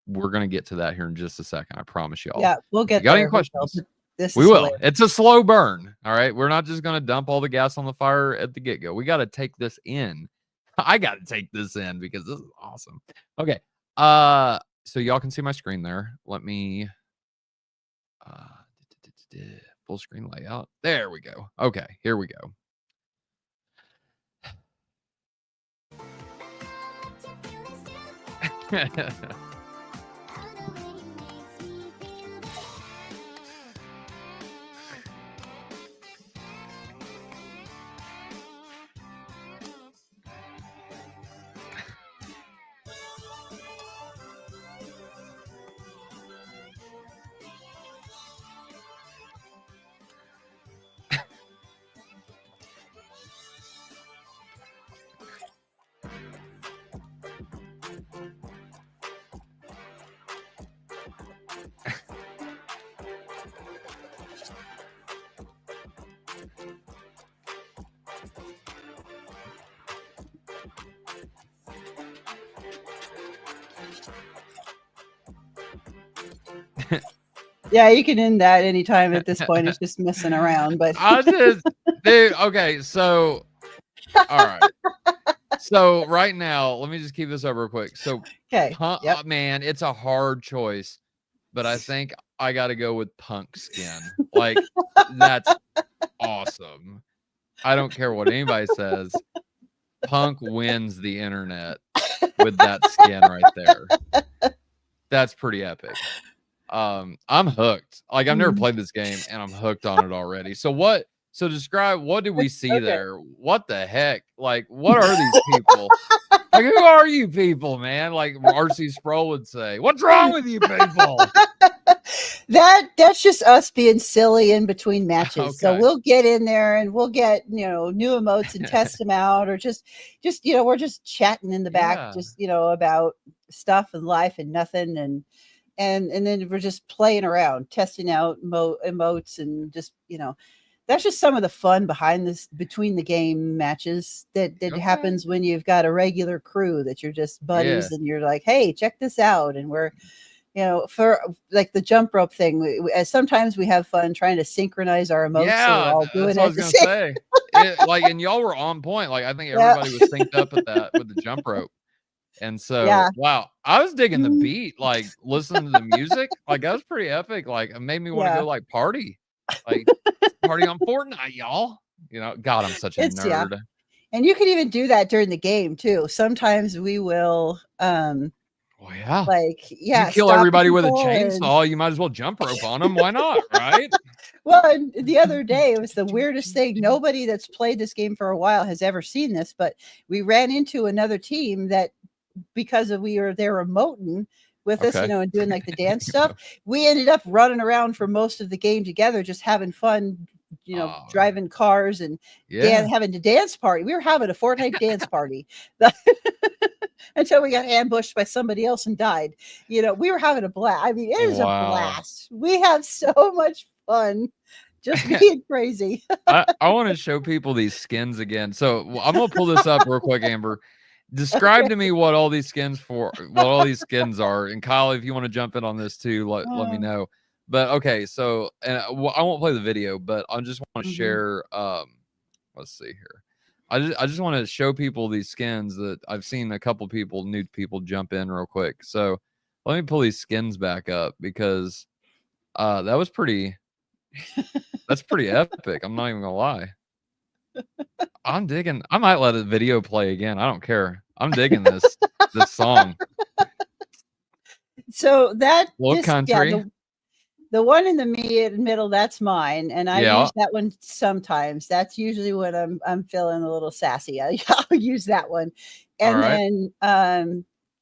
We're going to get to that here in just a second. I promise y'all. Yeah, we'll get there. Got any questions? We will. Hilarious. It's a slow burn. All right. We're not just going to dump all the gas on the fire at the get-go. We got to take this in. I got to take this in because this is awesome. Okay. So y'all can see my screen there. Let me full screen layout. There we go. Okay, here we go. Yeah, you can end that anytime at this point. It's just messing around, but dude, okay, so all right. So right now, let me just keep this up real quick. So okay, man, it's a hard choice but I think I got to go with Punk skin. Like, that's awesome. I don't care what anybody says. Punk wins the internet with that skin right there. That's pretty epic. I'm hooked. Like, I've never played this game and I'm hooked on it already. So describe, what did we see there? What the heck? Like, what are these people? Like, who are you people, man? Like RC Sproul would say, what's wrong with you people? That's just us being silly in between matches. Okay. So we'll get in there and we'll get, new emotes and test them out, or just we're just chatting in the back, just about stuff and life and nothing, and then we're just playing around, testing out emotes, and just that's just some of the fun between the game matches that happens when you've got a regular crew that you're just buddies, and you're like, hey, check this out, and we're for like the jump rope thing, sometimes we have fun trying to synchronize our emotes. Yeah, so we're all doing that's what I was gonna say. And y'all were on point. Like, I think everybody was synced up at that with the jump rope. And so, wow, I was digging the beat, like listening to the music. Like, that was pretty epic. Like, it made me want to go like party on Fortnite, y'all. God, I'm such a nerd. Yeah. And you can even do that during the game too. Sometimes we will oh yeah, you kill everybody with a chainsaw, you might as well jump rope on them. Why not? Right? Well, and the other day, it was the weirdest thing. Nobody that's played this game for a while has ever seen this, but we ran into another team that, because they were emoting with us, and doing like the dance stuff, we ended up running around for most of the game together, just having fun, driving cars and having a dance party. We were having a Fortnite dance party until we got ambushed by somebody else and died. We were having a blast. I mean, it is a blast. We have so much fun just being crazy. I want to show people these skins again. So I'm going to pull this up real quick, Amber. Describe to me what all these skins are. And Kyle, if you want to jump in on this too, let me know. But okay, so, and I won't play the video, but I just want to share. Let's see here. I just want to show people these skins that I've seen a couple people, new people, jump in real quick. So let me pull these skins back up, because that was that's pretty epic. I'm not even gonna lie. I'm digging. I might let a video play again. I don't care. I'm digging this song. So that Country. The one in the middle, that's mine, and I use that one sometimes. That's usually when I'm feeling a little sassy. I'll use that one, and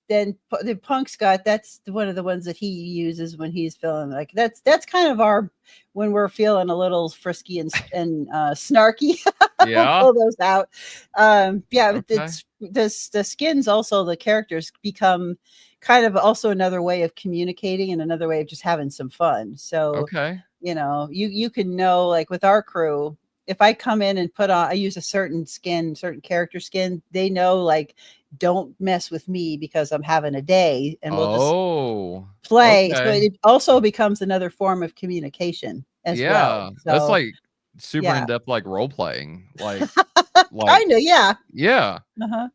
then the Punk Scott, that's one of the ones that he uses when he's feeling like that's kind of when we're feeling a little frisky and snarky. We'll pull those out. But the skins, also the characters, become kind of also another way of communicating and another way of just having some fun. So you can know, like with our crew, if I come in and I use a certain character skin, they know, like, don't mess with me because I'm having a day, and we'll just play. So it also becomes another form of communication as well. So, that's like super in depth, like role playing, like kind of, yeah.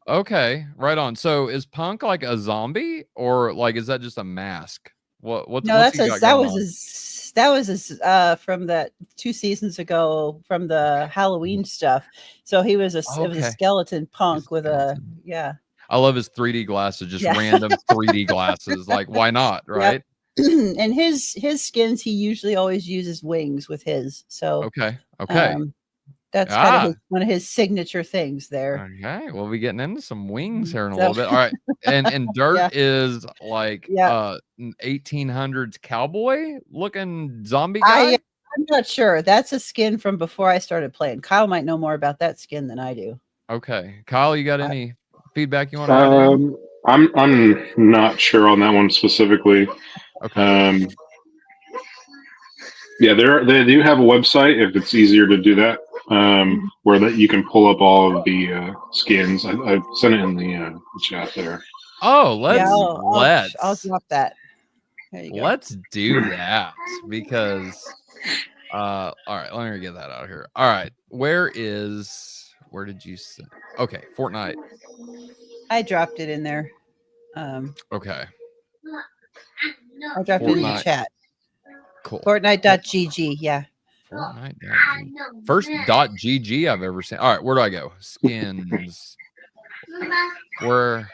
Okay, right on. So is Punk like a zombie, or like is that just a mask? That was from that 2 seasons ago, from the Halloween stuff. So he was it was a skeleton Punk with I love his 3D glasses, just random 3D glasses. Like, why not, right? Yep. And his skins, he usually always uses wings with his. So okay. That's kind of one of his signature things there. Okay, we'll be getting into some wings here in a little bit. All right, and Dirt is like 1800s cowboy looking zombie guy. I'm not sure. That's a skin from before I started playing. Kyle might know more about that skin than I do. Okay, Kyle, you got any feedback you want to add? I'm not sure on that one specifically. Okay. Yeah, they do have a website if it's easier to do that, where that you can pull up all of the skins. I sent it in the chat there. Oh, I'll drop that. There you go. Let's do that, because all right, let me get that out here. All right, where did you say? Okay, Fortnite. I dropped it in there. Okay. I dropped it in the Fortnite. chat. Cool. Fortnite.gg. Yeah. Fortnite.gg. First .gg I've ever seen. All right, where do I go? Skins. Where?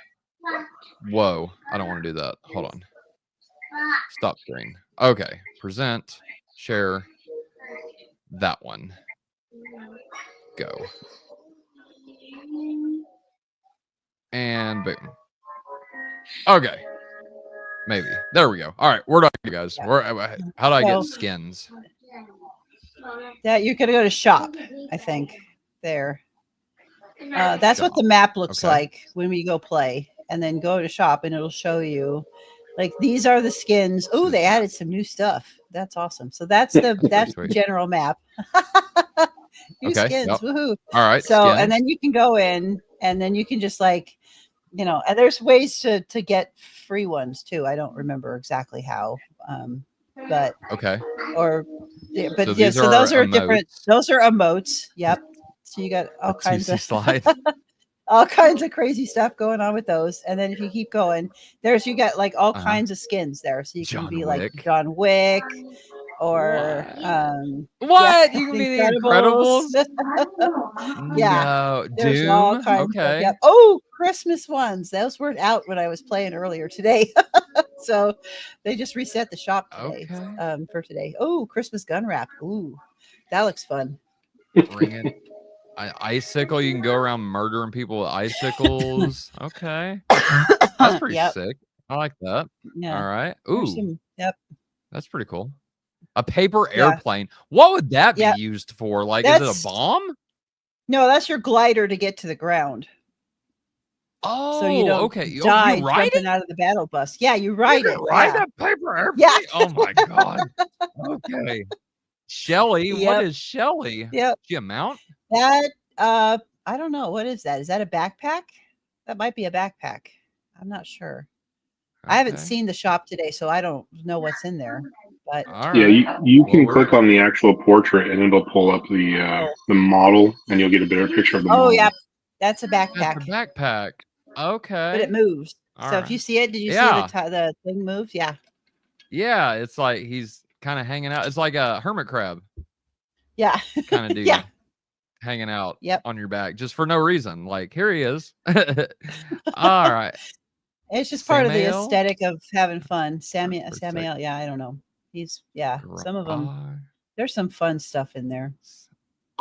Whoa, I don't want to do that. Hold on. Stop screen. Okay, present, share, that one. Go. And boom. Okay. Maybe. There we go. All right, where do I go, guys? Yeah. How do I get So- skins? Yeah, you're gonna go to shop, I think. There. That's what the map looks Okay. like when we go play. And then go to shop and it'll show you like these are the skins. Oh, they added some new stuff. That's awesome. So that's the sweet. general map. New Okay, skins. yep. Woohoo. All right. So skins. and then you can go in and then you can just like, and there's ways to get free ones too. I don't remember exactly how. But okay. or yeah, but So yeah, these so are those are different. emotes. Those are emotes. Yep. So you got all The kinds 2C of slide. all kinds of crazy stuff going on with those. And then if you keep going, you got like all kinds of skins there. So you can John be Wick. like John Wick or What? Yeah, You can be the Incredibles. Incredibles? Yeah. No. There's Doom. all kinds of Okay. yep. Oh, Christmas ones. Those weren't out when I was playing earlier today. So they just reset the shop today. Okay. For today. Oh, Christmas gun wrap. Ooh, that looks fun. Bring it. Icicle. You can go around murdering people with icicles. Okay. That's pretty Yep. sick. I like that. Yeah. All right. There's Ooh, some, yep. that's pretty cool. A paper Yeah. airplane. What would that be Yep. used for? Like, is it a bomb? No, that's your glider to get to the ground. Oh, So you don't okay. die You ride jumping it? out of the battle bus. Yeah, you ride You it. can ride Yeah. that paper airplane? Yeah. Oh my god. Okay. Shelly. What Yep. is Shelly? Yep. She a mount? That I don't know. What is that? Is that a backpack? That might be a backpack. I'm not sure. I haven't Okay. seen the shop today, so I don't know what's in there. But All Yeah, right. you can Well, click on the actual portrait and it'll pull up the model and you'll get a better picture of the model. yeah, that's a That's backpack. a backpack. Okay. But it moves. All So if you right. see it, did you see Yeah. the thing move? Yeah. Yeah, it's like he's kind of hanging out. It's like a hermit crab Yeah. kind of dude. Yeah. Hanging out Yep. on your back just for no reason. Like, here he is. All right. It's just part of the Samael? aesthetic of having fun. Pretty sick. Samuel, yeah, I don't know. He's some of them. Garage. There's some fun stuff in there.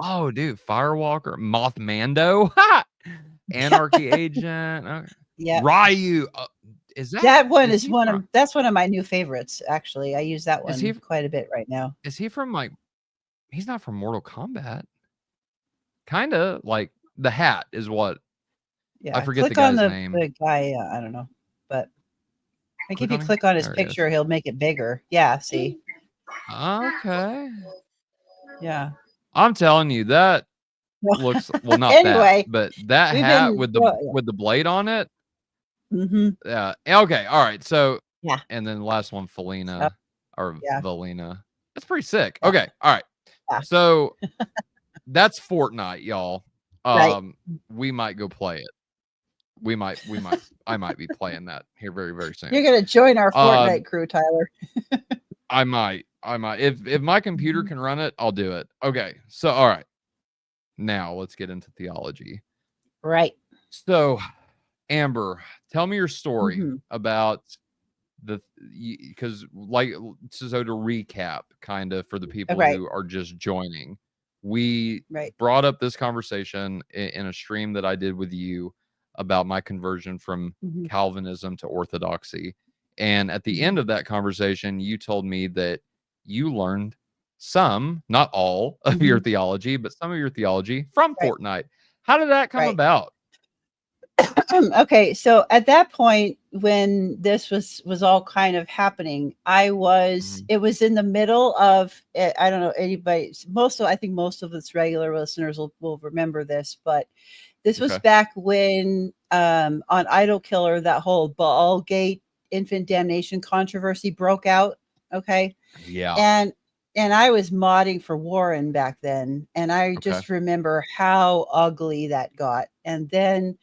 Oh, dude, Firewalker, Mothmando, Anarchy Agent, Yeah. Ryu. Is That one is is he one from- of that's one of my new favorites, actually. I use that Is one he- quite a bit right now. Is he from like? He's not from Mortal Kombat. Kind of like the hat is what. Yeah. I forget click the on guy's the, name. the guy, I don't know. But I think Click if you on him? click on his There he is. picture, he'll make it bigger. Yeah, see. Okay. Yeah. I'm telling you that looks well not Anyway, that, but that we've hat been- with well, yeah. the blade on it. Mm-hmm. Yeah. Okay. All right. So Yeah. And then the last one, Felina Yep. or Yeah. Valina. That's pretty sick. Yeah. Okay. All right. Yeah. So that's Fortnite, y'all. Right. We might go play it. I might be playing that here very, very soon. You're gonna join our Fortnite crew, Tyler. I might. If my computer can run it, I'll do it. Okay. So all right. Now let's get into theology. Right. So Amber, tell me your story Mhm. about because like so to recap kind of for the people Right. who are just joining, we Right. brought up this conversation in a stream that I did with you about my conversion from Mhm. Calvinism to Orthodoxy, and at the end of that conversation you told me that you learned some, not all of your theology, but some of your theology from Right. Fortnite. How did that come Right. about? Okay, so at that point when this was all kind of happening, it was in the middle of I don't know anybody, I think most of its regular listeners will remember this, but this was Okay. back when on Idol Killer that whole Baalgate infant damnation controversy broke out. Okay. Yeah. And I was modding for Warren back then, and I just remember how ugly that got. And then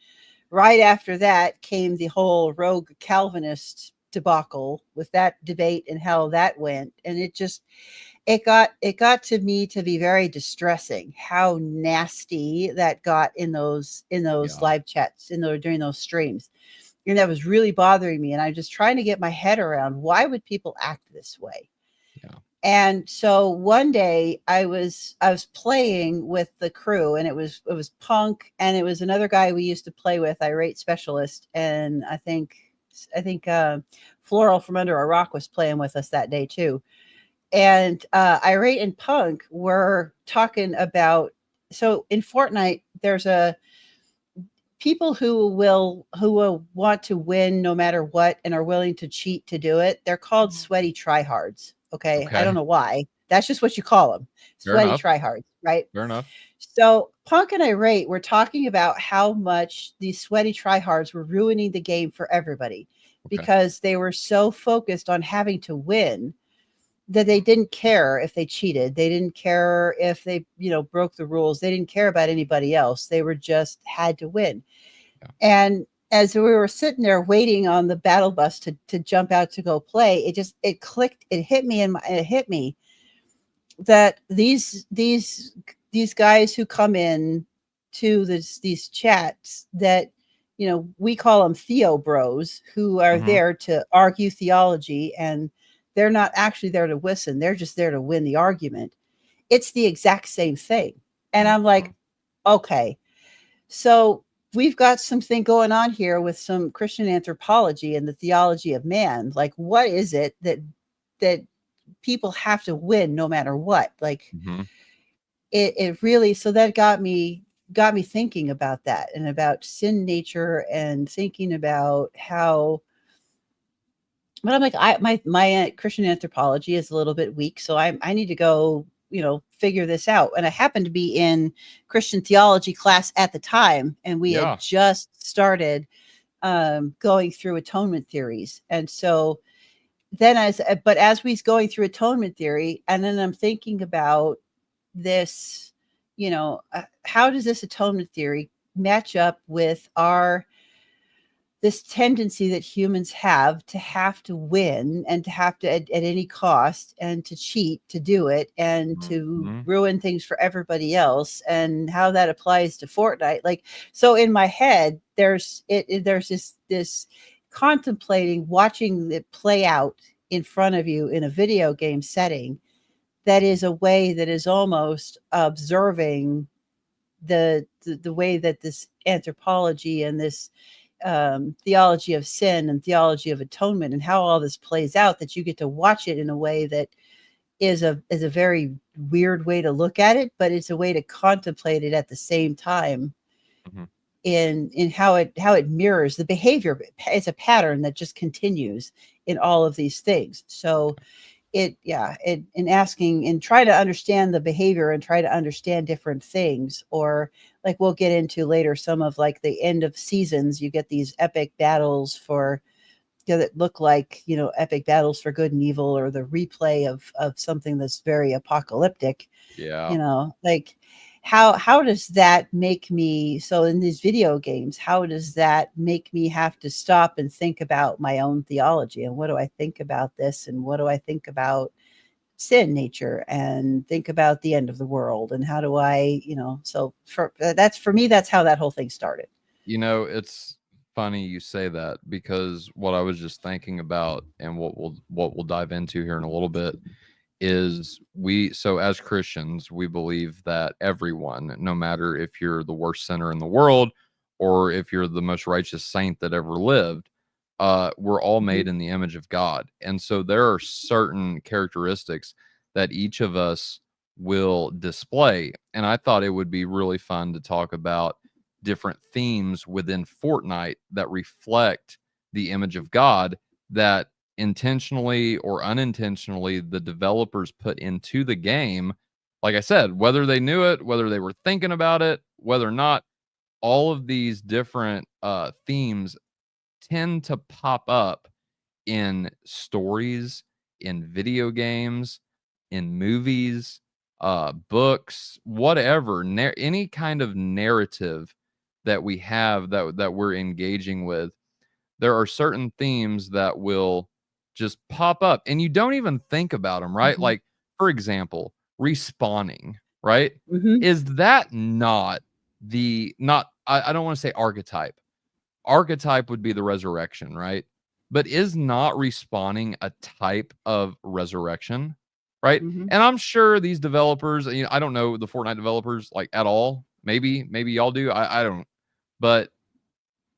right after that came the whole rogue Calvinist debacle, with that debate and how that went. And it got to me to be very distressing how nasty that got in those Yeah. live chats, during those streams. And that was really bothering me. And I'm just trying to get my head around, why would people act this way? Yeah. And so one day I was playing with the crew, and it was Punk, and it was another guy we used to play with, Irate Specialist, and I think Floral from Under a Rock was playing with us that day too. And Irate and Punk were talking about, so in Fortnite there's a people who will want to win no matter what and are willing to cheat to do it. They're called sweaty tryhards. Okay, I don't Okay. know why. That's just what you call them, Fair sweaty enough. tryhards, right? Fair enough. So Punk and Irate were talking about how much these sweaty tryhards were ruining the game for everybody Okay. because they were so focused on having to win that they didn't care if they cheated. They didn't care if they, broke the rules. They didn't care about anybody else. They were just had to win. Yeah. And as we were sitting there waiting on the battle bus to jump out to go play, it clicked. It hit me that these guys who come in to these chats, that we call them Theo bros, who are Mhm. there to argue theology, and they're not actually there to listen. They're just there to win the argument. It's the exact same thing. And I'm like, Mhm. okay, so we've got something going on here with some Christian anthropology and the theology of man. Like, what is it that people have to win no matter what? Like, Mhm. it really, so that got me thinking about that, and about sin nature, and thinking about how, but I'm like, my Christian anthropology is a little bit weak, so I need to go, figure this out. And I happened to be in Christian theology class at the time, and we had Yeah. just started going through atonement theories. And so then, as we going through atonement theory, and then I'm thinking about this, how does this atonement theory match up with our this tendency that humans have to win, and to have to at any cost, and to cheat to do it, and to Mhm. ruin things for everybody else, and how that applies to Fortnite. Like, so in my head, there's this contemplating, watching it play out in front of you in a video game setting, that is a way that is almost observing the way that this anthropology and this theology of sin and theology of atonement and how all this plays out, that you get to watch it in a way that is a very weird way to look at it, but it's a way to contemplate it at the same time, Mhm. in how it mirrors the behavior. It's a pattern that just continues in all of these things. So in asking and try to understand the behavior, and try to understand different things, or like we'll get into later, some of like the end of seasons, you get these epic battles for, that look like, epic battles for good and evil, or the replay of something that's very apocalyptic. Yeah. Like, how does that make me, so in these video games, how does that make me have to stop and think about my own theology, and what do I think about this, and what do I think about sin nature, and think about the end of the world, and how do I, so for me, that's how that whole thing started. It's funny you say that, because what I was just thinking about, and what we'll dive into here in a little bit, is so as Christians, we believe that everyone, no matter if you're the worst sinner in the world or if you're the most righteous saint that ever lived, we're all Mhm. made in the image of God. And so there are certain characteristics that each of us will display. And I thought it would be really fun to talk about different themes within Fortnite that reflect the image of God, that intentionally or unintentionally the developers put into the game. Like I said, whether they knew it, whether they were thinking about it, whether or not, all of these different themes tend to pop up in stories, in video games, in movies, books, whatever, any kind of narrative that we have, that we're engaging with. there are certain themes that will just pop up and you don't even think about them, right? Mhm. Like, for example, respawning, right? Mhm. Is that not I don't want to say archetype. Archetype would be the resurrection, right? But is not respawning a type of resurrection, right? Mhm. And I'm sure these developers, I don't know the Fortnite developers like at all. Maybe y'all do. I don't. But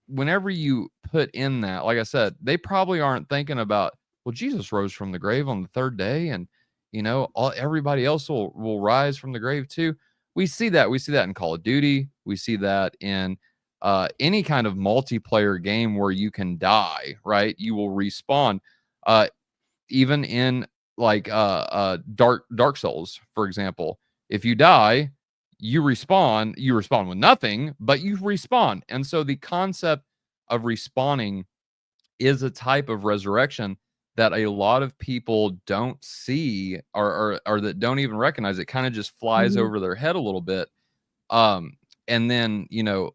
whenever you put in that, like I said, they probably aren't thinking about, well, Jesus rose from the grave on the third day, and everybody else will rise from the grave too. We see that. We see that in Call of Duty. We see that in any kind of multiplayer game where you can die, right? You will respawn. Uh, Even in like Dark Souls, for example, if you die, you respawn with nothing, but you respawn. And so the concept of respawning is a type of resurrection that a lot of people don't see, or that don't even recognize. It kind of just flies Mhm. over their head a little bit. um and then,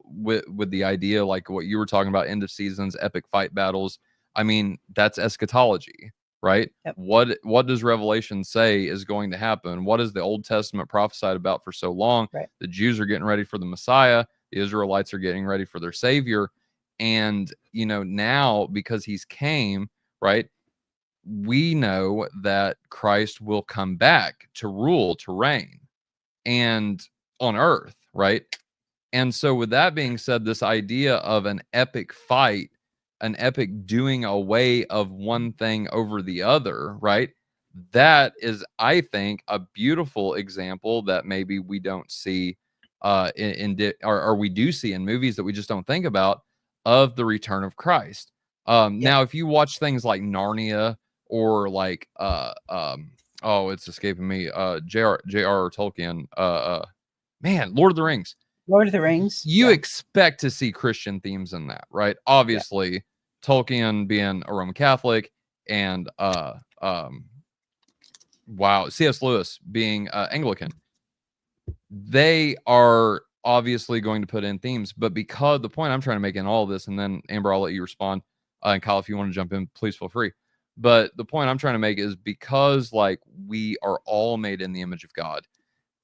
with the idea like what you were talking about, end of seasons, epic fight battles, I mean, that's eschatology, right? Yep. What does Revelation say is going to happen? What is the Old Testament prophesied about for so long? Right. The Jews are getting ready for the Messiah, the Israelites are getting ready for their Savior. And now, because he's came, right, we know that Christ will come back to rule, to reign, and on earth, right? And so, with that being said, this idea of an epic fight, an epic doing away of one thing over the other, right? That is, I think, a beautiful example that maybe we don't see or we do see in movies that we just don't think about, of the return of Christ. Yep. Now, if you watch things like Narnia, or like oh, it's escaping me, J.R.R. Tolkien, man, Lord of the Rings, Lord of the Rings. you Yeah. expect to see Christian themes in that, right? Yeah. Obviously, Tolkien being a Roman Catholic, and C.S. Lewis being Anglican, they are obviously going to put in themes. But because the point I'm trying to make in all of this, and then Amber, I'll let you respond, and Kyle, if you want to jump in, please feel free. But the point I'm trying to make is, because like we are all made in the image of God,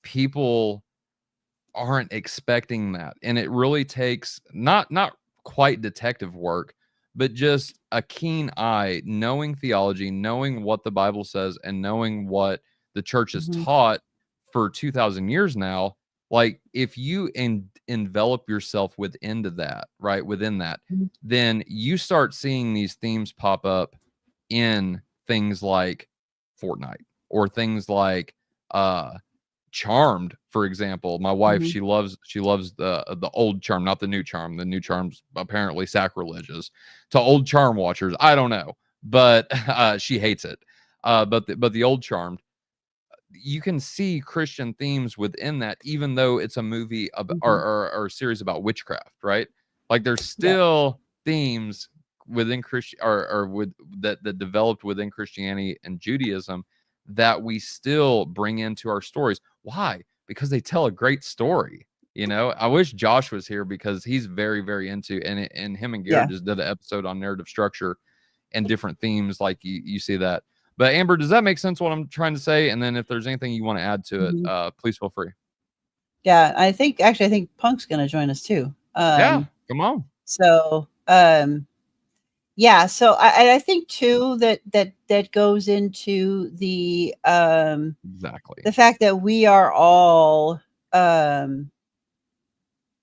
people aren't expecting that, and it really takes not quite detective work, but just a keen eye, knowing theology, knowing what the Bible says, and knowing what the church has Mhm. taught for 2,000 years now. Like, if you envelop yourself within that, right, within that, Mhm. then you start seeing these themes pop up in things like Fortnite, or things like Charmed, for example. My wife, Mhm. she loves the old Charm, not the new Charm. The new Charm's apparently sacrilegious to old Charm watchers. I don't know, but she hates it. But the old Charmed, you can see Christian themes within that, even though it's a movie Mhm. or a series about witchcraft, right? Like, there's Yeah. still themes within Christian, or with that developed within Christianity and Judaism, that we still bring into our stories. Why? Because they tell a great story. I wish Josh was here, because he's very, very into, and him and Garrett Yeah. just did an episode on narrative structure and different themes. Like, you see that. But Amber, does that make sense what I'm trying to say? And then if there's anything you want to add to it, Mhm. please feel free. Yeah. I think Punk's going to join us too. Yeah, come on. So, yeah. So I think too that goes into Exactly. the fact that we are all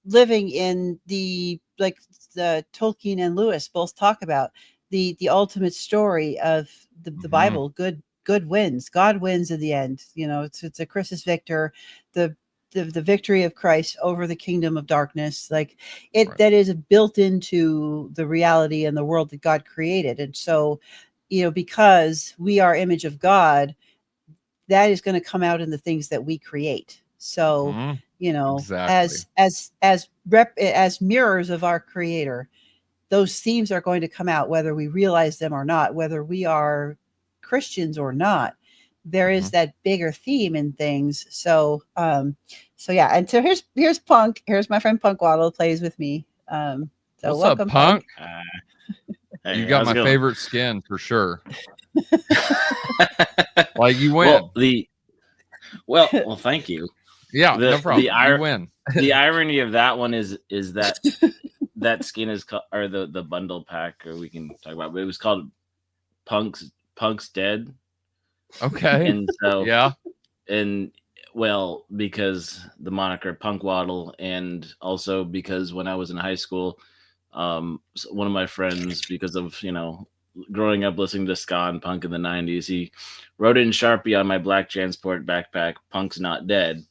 living in the Tolkien and Lewis both talk about the ultimate story of the Mhm. Bible. Good wins. God wins in the end. It's a Christus Victor, the the victory of Christ over the kingdom of darkness. Like it Right. that is built into the reality and the world that God created. And so, because we are image of God, that is going to come out in the things that we create. So, Mhm. Exactly. as mirrors of our creator, those themes are going to come out whether we realize them or not, whether we are Christians or not. There is Mhm. that bigger theme in things. So yeah. And so here's Punk. Here's my friend Punk Waddle plays with me. So What's up, welcome, Punk. punk? Hey, You got how's my it going? favorite skin for sure. Like you win. Well, thank you. Yeah, no problem. You The win. the irony of that one is that that skin is called, or the bundle pack, or we can talk about, but it was called Punk's Dead. Okay. And so Yeah. and well, because the moniker Punk Waddle, and also because when I was in high school, one of my friends, because of growing up listening to ska and punk in the 90s, he wrote in Sharpie on my black Jansport backpack, "Punk's not dead."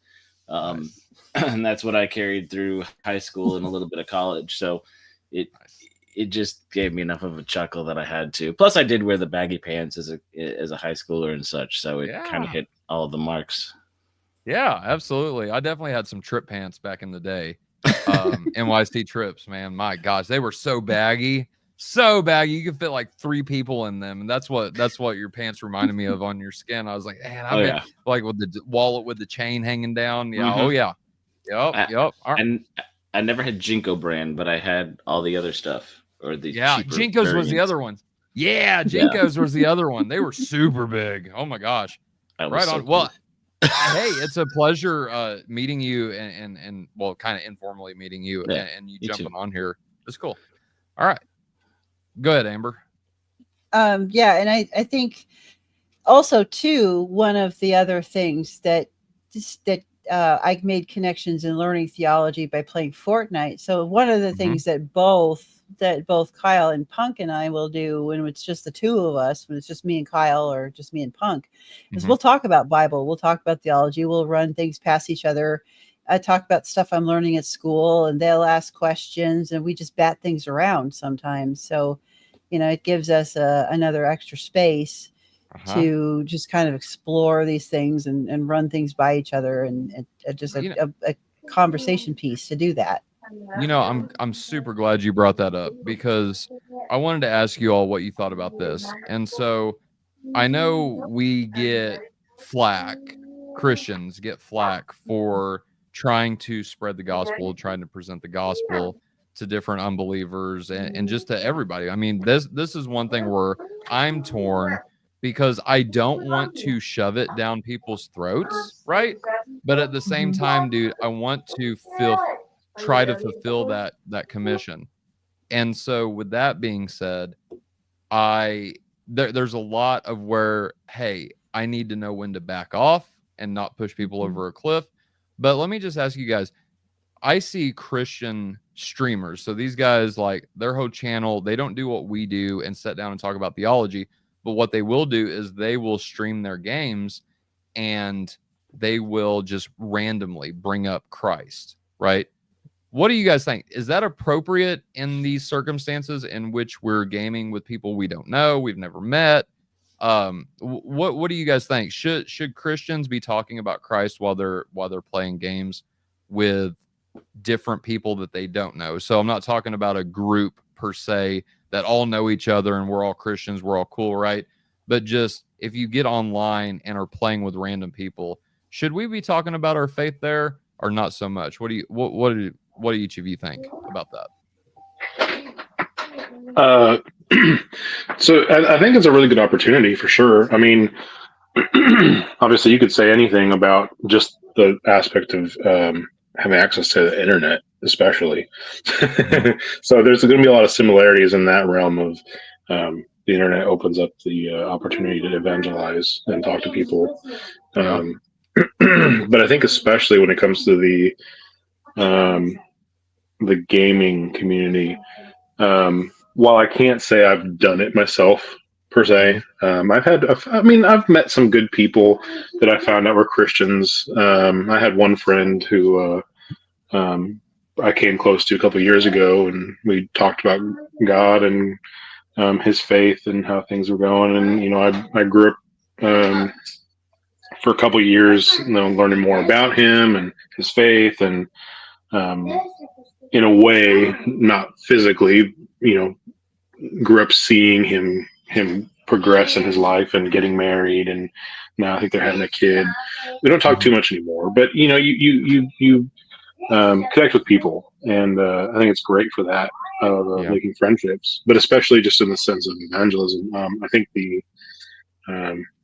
Nice. And that's what I carried through high school and a little bit of college. So it Nice. it just gave me enough of a chuckle that I had to. Plus, I did wear the baggy pants as a high schooler and such, so it kind of Yeah. hit all the marks. Yeah, absolutely. I definitely had some trip pants back in the day. NYC trips, man. My gosh, they were so baggy. So baggy. You could fit like 3 people in them. And that's what your pants reminded me of on your skin. I was like, man, Oh I've been yeah. like with the wallet with the chain hanging down. Yeah. Oh Mhm. yeah. Yep. I, Yep. All right. and I never had Jinko brand, but I had all the other stuff, or the Yeah. cheaper Jinkos was the variants. other one. Yeah, Yeah, Jinkos was the other one. They were super big. Oh my gosh. I was Right so on. cool. Well, hey, it's a pleasure meeting you and well, kind of informally meeting you Yeah, and you you too. jumping on here. It's cool. All right. Go ahead, Amber. Yeah, and I think also too, one of the other things that I made connections in learning theology by playing Fortnite. So one of the Mhm. things that both Kyle and Punk and I will do when it's just the two of us, when it's just me and Kyle or just me and Punk, is Mhm. we'll talk about Bible, we'll talk about theology, we'll run things past each other. I talk about stuff I'm learning at school, and they'll ask questions, and we just bat things around sometimes. So, it gives us another extra space Uh-huh. to just kind of explore these things and run things by each other, and just You know, a conversation piece to do that. I'm super glad you brought that up because I wanted to ask you all what you thought about this. And so I know we get flack, Christians get flack for trying to spread the gospel, trying to present the gospel to different unbelievers and just to everybody. I mean, this is one thing where I'm torn because I don't want to shove it down people's throats, right? But at the same time, dude, I want to try to fulfill that commission. And so with that being said, there's a lot of where, hey, I need to know when to back off and not push people over a cliff. But let me just ask you guys, I see Christian streamers. So these guys, like their whole channel, they don't do what we do and sit down and talk about theology. But what they will do is they will stream their games and they will just randomly bring up Christ, right? What do you guys think? Is that appropriate in these circumstances in which we're gaming with people we don't know, we've never met? What do you guys think? Should Christians be talking about Christ while they're playing games with different people that they don't know? So I'm not talking about a group per se that all know each other and we're all Christians, we're all cool, right? But just if you get online and are playing with random people, should we be talking about our faith there or not so much? What do each of you think about that? So I think it's a really good opportunity for sure. I mean, obviously, you could say anything about just the aspect of having access to the internet, especially. So there's going to be a lot of similarities in that realm of the internet opens up the opportunity to evangelize and talk to people. Yeah. But I think especially when it comes to the gaming community, while I can't say I've done it myself per se, I've met some good people that I found out were Christians. I had one friend who I came close to a couple of years ago, and we talked about God and his faith and how things were going. And I grew up for a couple of years, learning more about him and his faith, and um, in a way, not physically, grew up seeing him progress in his life and getting married, and now I think they're having a kid. We don't talk too much anymore, but you connect with people, and I think it's great for that. of Yeah. making friendships, but especially just in the sense of evangelism. I think the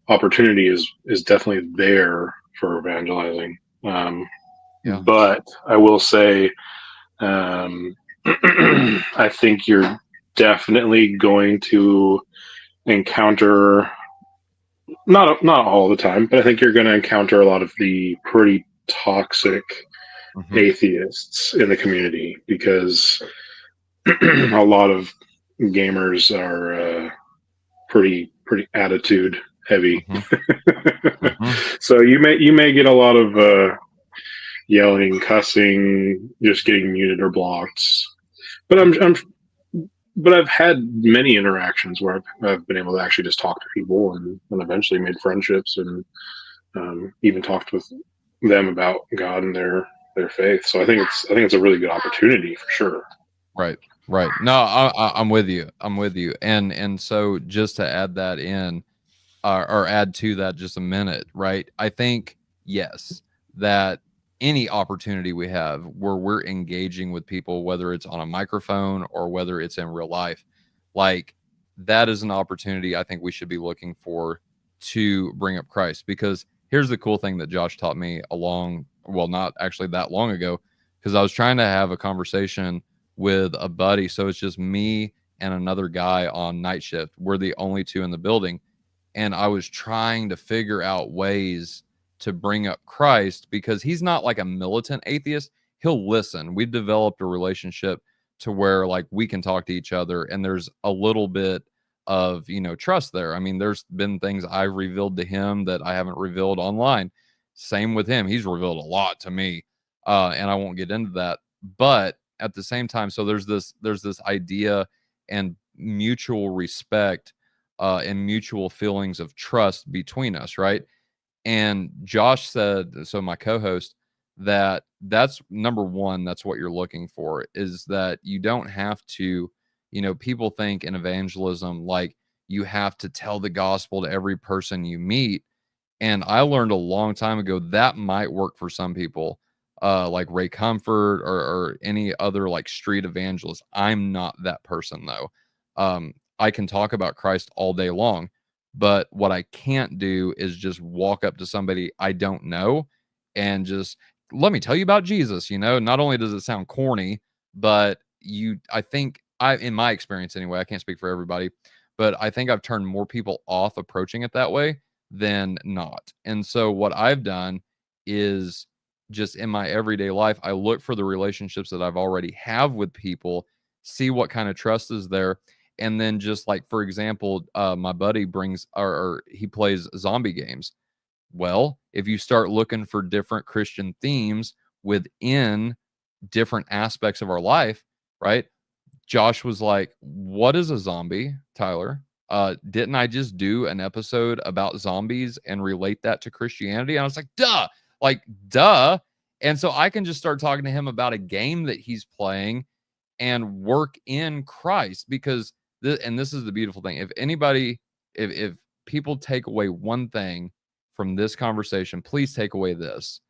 opportunity is definitely there for evangelizing. Yeah. But I will say, I think you're definitely going to encounter not all the time, but I think you're going to encounter a lot of the pretty toxic Mhm. atheists in the community because a lot of gamers are pretty attitude heavy. Mhm. Mhm. So you may get a lot of yelling, cussing, just getting muted or blocked. But but I've had many interactions where I've been able to actually just talk to people and eventually made friendships and even talked with them about God and their faith. So I think it's a really good opportunity for sure. Right. Right. No, I'm with you. I'm with you. And so just to add that in, or add to that just a minute, right? I think yes, that any opportunity we have where we're engaging with people, whether it's on a microphone or whether it's in real life, like that is an opportunity I think we should be looking for to bring up Christ. Because here's the cool thing that Josh taught me not actually that long ago, because I was trying to have a conversation with a buddy. So it's just me and another guy on night shift. We're the only two in the building. And I was trying to figure out ways to bring up Christ because he's not like a militant atheist. He'll listen. We've developed a relationship to where like we can talk to each other and there's a little bit of, trust there. I mean, there's been things I've revealed to him that I haven't revealed online. Same with him. He's revealed a lot to me. And I won't get into that. But at the same time, so there's this idea and mutual respect and mutual feelings of trust between us, right? And Josh said, so my co-host, that's number one, that's what you're looking for, is that you don't have to, people think in evangelism, like you have to tell the gospel to every person you meet. And I learned a long time ago that might work for some people, like Ray Comfort or any other like street evangelist. I'm not that person though. I can talk about Christ all day long, but what I can't do is just walk up to somebody I don't know and just let me tell you about Jesus. Not only does it sound corny, but I think in my experience anyway, I can't speak for everybody, but I think I've turned more people off approaching it that way than not. And so what I've done is just in my everyday life, I look for the relationships that I've already have with people, see what kind of trust is there. And then just like, for example, my buddy brings or he plays zombie games. Well, if you start looking for different Christian themes within different aspects of our life, right? Josh was like, "What is a zombie, Tyler? Didn't I just do an episode about zombies and relate that to Christianity?" And I was like, duh. And so I can just start talking to him about a game that he's playing and work in Christ because this is the beautiful thing. If people take away one thing from this conversation, please take away this,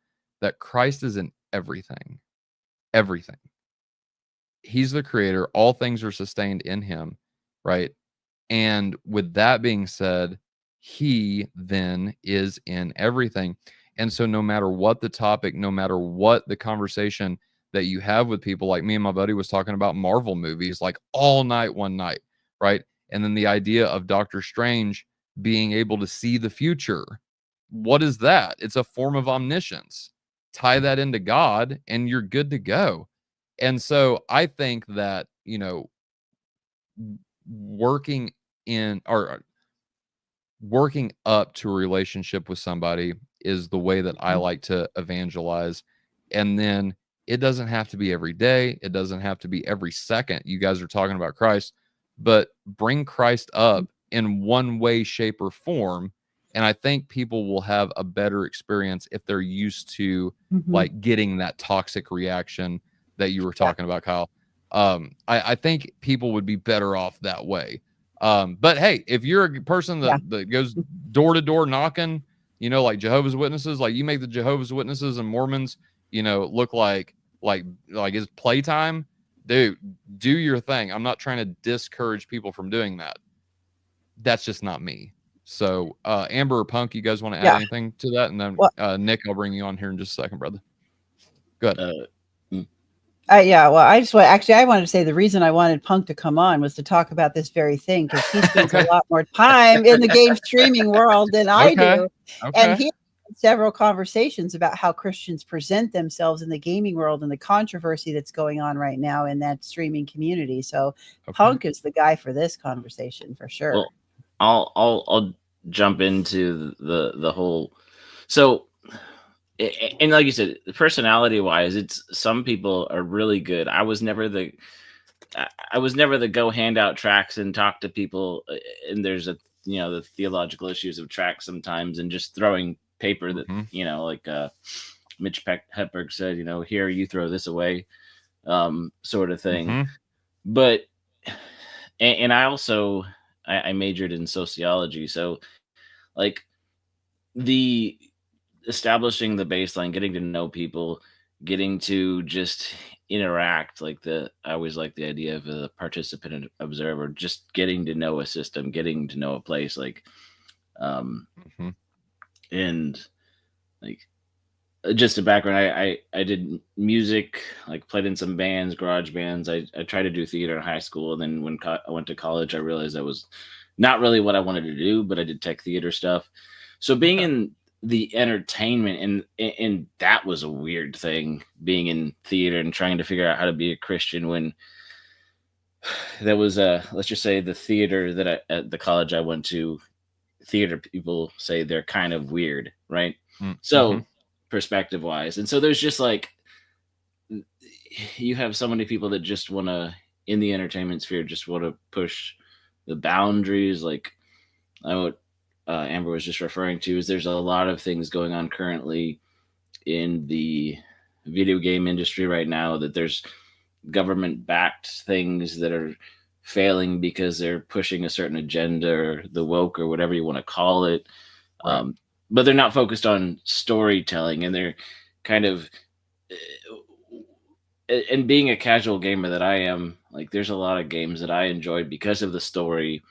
that Christ is in everything. Everything. He's the creator. All things are sustained in him, right? And with that being said, he then is in everything. And so no matter what the topic, no matter what the conversation that you have with people, like me and my buddy was talking about Marvel movies like all night one night, right? And then the idea of Doctor Strange being able to see the future. What is that? It's a form of omniscience. Tie that into God and you're good to go. And so I think that, working in or working up to a relationship with somebody is the way that I like to evangelize. And then it doesn't have to be every day. It doesn't have to be every second. You guys are talking about Christ, but bring Christ up in one way, shape, or form. And I think people will have a better experience if they're used to like getting that toxic reaction that you were talking about, Kyle. I think people would be better off that way. But hey, if you're a person that goes door to door knocking, like Jehovah's Witnesses, like you make the Jehovah's Witnesses and Mormons, look like it's playtime, dude, do your thing. I'm not trying to discourage people from doing that. That's just not me. So, Amber or Punk, you guys want to add Yeah. anything to that? And then, Well- Nick, I'll bring you on here in just a second, brother. Good. Yeah, well, I wanted to say the reason I wanted Punk to come on was to talk about this very thing, because he spends a lot more time in the game streaming world than I do. And he had several conversations about how Christians present themselves in the gaming world and the controversy that's going on right now in that streaming community. So Punk is the guy for this conversation for sure. Well, I'll jump into the whole. So, and like you said, personality wise, it's some people are really good. I was never the go hand out tracks and talk to people. And there's the theological issues of tracks sometimes, and just throwing paper that like Mitch Hepburn said, here, you throw this away, sort of thing. But and I also I majored in sociology, so like the establishing the baseline, getting to know people, getting to just interact, I always like the idea of a participant and observer, just getting to know a system, getting to know a place, and like just a background, I did music, played in some bands, garage bands. I tried to do theater in high school, and then when I went to college, I realized that was not really what I wanted to do, but I did tech theater stuff. So being in the entertainment, and that was a weird thing, being in theater and trying to figure out how to be a Christian when that was let's just say the theater that at the college I went to, theater people say they're kind of weird, right? So perspective wise, and so there's just you have so many people that just want to, in the entertainment sphere, just want to push the boundaries. What Amber was just referring to is there's a lot of things going on currently in the video game industry right now, that there's government backed things that are failing because they're pushing a certain agenda, or the woke, or whatever you want to call it. Right. But they're not focused on storytelling, and they're kind of, and being a casual gamer that I am, there's a lot of games that I enjoyed because of the story,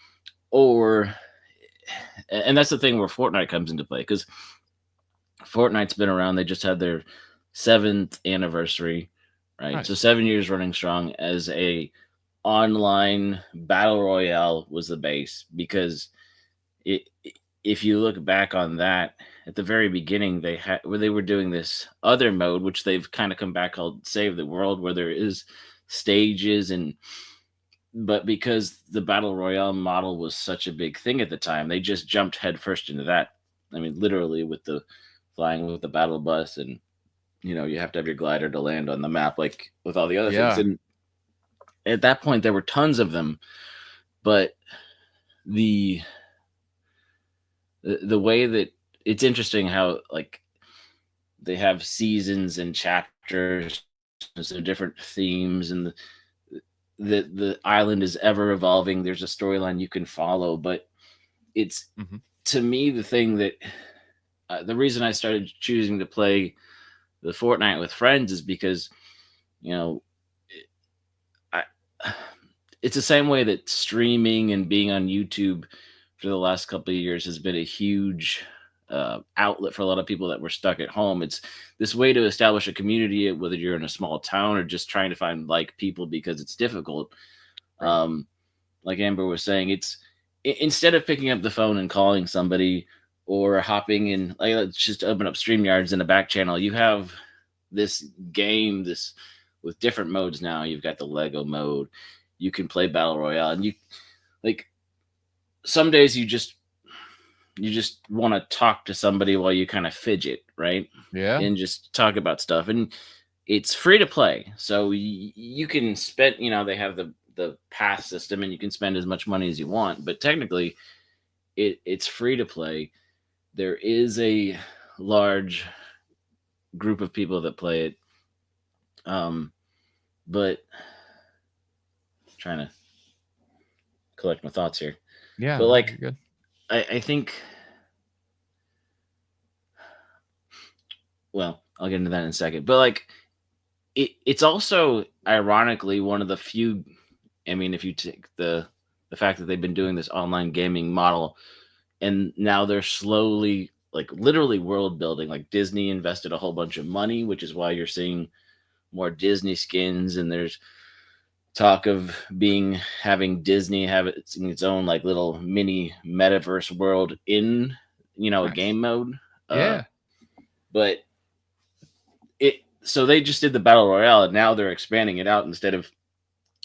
and that's the thing where Fortnite comes into play, because Fortnite's been around. They just had their 7th anniversary, right? Nice. So 7 years running strong as a online battle royale was the base, because if you look back on that, at the very beginning, they were doing this other mode, which they've kind of come back, called Save the World, where there is stages, but because the battle royale model was such a big thing at the time, they just jumped headfirst into that. I mean, literally, with the flying with the battle bus, and you have to have your glider to land on the map, like with all the other things. And at that point, there were tons of them, but the way that it's interesting how they have seasons and chapters, so different themes, and the island is ever evolving. There's a storyline you can follow, but it's to me the thing that the reason I started choosing to play the Fortnite with friends is because it's the same way that streaming and being on YouTube for the last couple of years has been a huge outlet for a lot of people that were stuck at home. It's this way to establish a community, whether you're in a small town or just trying to find people, because it's difficult. Like Amber was saying, it's instead of picking up the phone and calling somebody, or hopping in, let's just open up StreamYards in a back channel. You have this game, with different modes now. You've got the Lego mode. You can play Battle Royale, and you some days you just want to talk to somebody while you kind of fidget, right? Yeah. And just talk about stuff. And it's free to play. So you can spend, they have the pass system, and you can spend as much money as you want, but technically it's free to play. There is a large group of people that play it. But trying to collect my thoughts here. Yeah. But good. I think, well, I'll get into that in a second. But it's also ironically one of the few. I mean, if you take the fact that they've been doing this online gaming model, and now they're slowly, like literally world building. Like Disney invested a whole bunch of money, which is why you're seeing more Disney skins, and there's talk of having Disney have its own like little mini metaverse world in a Nice. game mode. Yeah. But so they just did the battle royale, and now they're expanding it out. Instead of,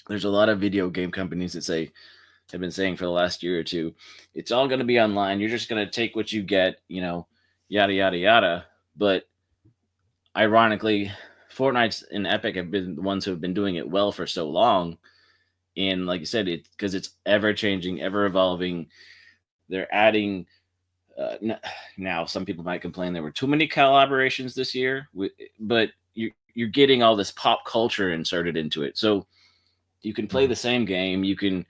there's a lot of video game companies that have been saying for the last year or two, it's all going to be online. You're just going to take what you get, yada yada yada. But ironically, Fortnite and Epic have been the ones who have been doing it well for so long. And like you said, because it's ever changing, ever evolving. They're adding. Now, some people might complain there were too many collaborations this year, but you're getting all this pop culture inserted into it. So you can play the same game, you can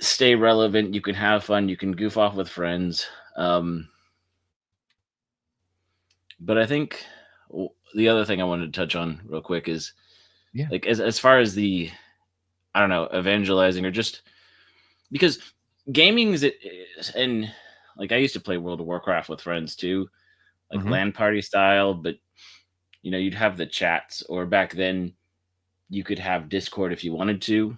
stay relevant, you can have fun, you can goof off with friends. But I think the other thing I wanted to touch on real quick is, like, as far as the, I don't know, evangelizing, or just because gaming is, and like I used to play World of Warcraft with friends too, like LAN party style, but you'd have the chats, or back then you could have Discord if you wanted to.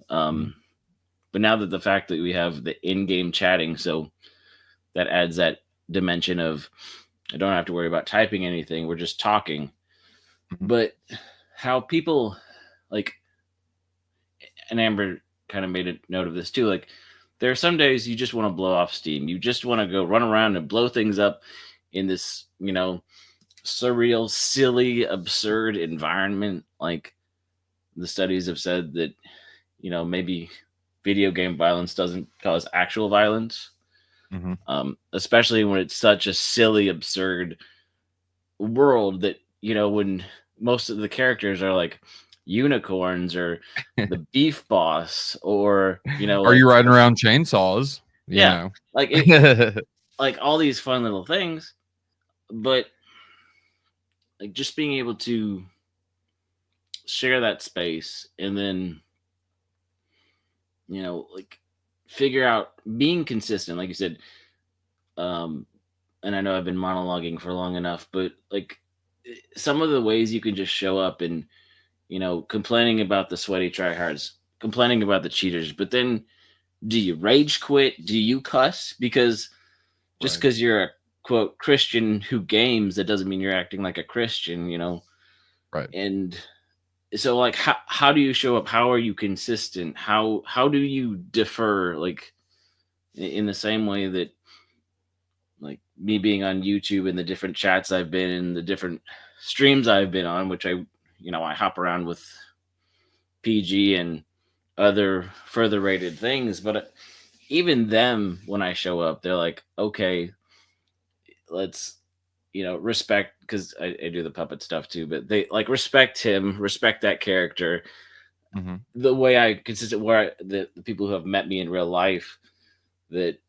But now that the fact that we have the in-game chatting, so that adds that dimension of, I don't have to worry about typing anything. We're just talking. But how people, like, and Amber kind of made a note of this too. Like, there are some days you just want to blow off steam. You just want to go run around and blow things up in this, surreal, silly, absurd environment. Like, the studies have said that, maybe video game violence doesn't cause actual violence. Especially when it's such a silly, absurd world that, when most of the characters are like unicorns or the beef boss, or, are you riding around chainsaws? Yeah. Like, like all these fun little things, but like just being able to share that space, and then, like figure out being consistent, like you said. And I know I've been monologuing for long enough, but like some of the ways you can just show up and, complaining about the sweaty tryhards, complaining about the cheaters, but then do you rage quit? Do you cuss? Because just because you're a quote Christian who games, that doesn't mean you're acting like a Christian, Right. And so, like, how do you show up? How are you consistent? How do you defer? Like, in the same way that, like, me being on YouTube and the different chats I've been in, the different streams I've been on, which I hop around with PG and other further rated things, but even them, when I show up, they're like, okay, let's, respect, because I do the puppet stuff too, but they like respect him, respect that character. The way I consistent, where the people who have met me in real life, that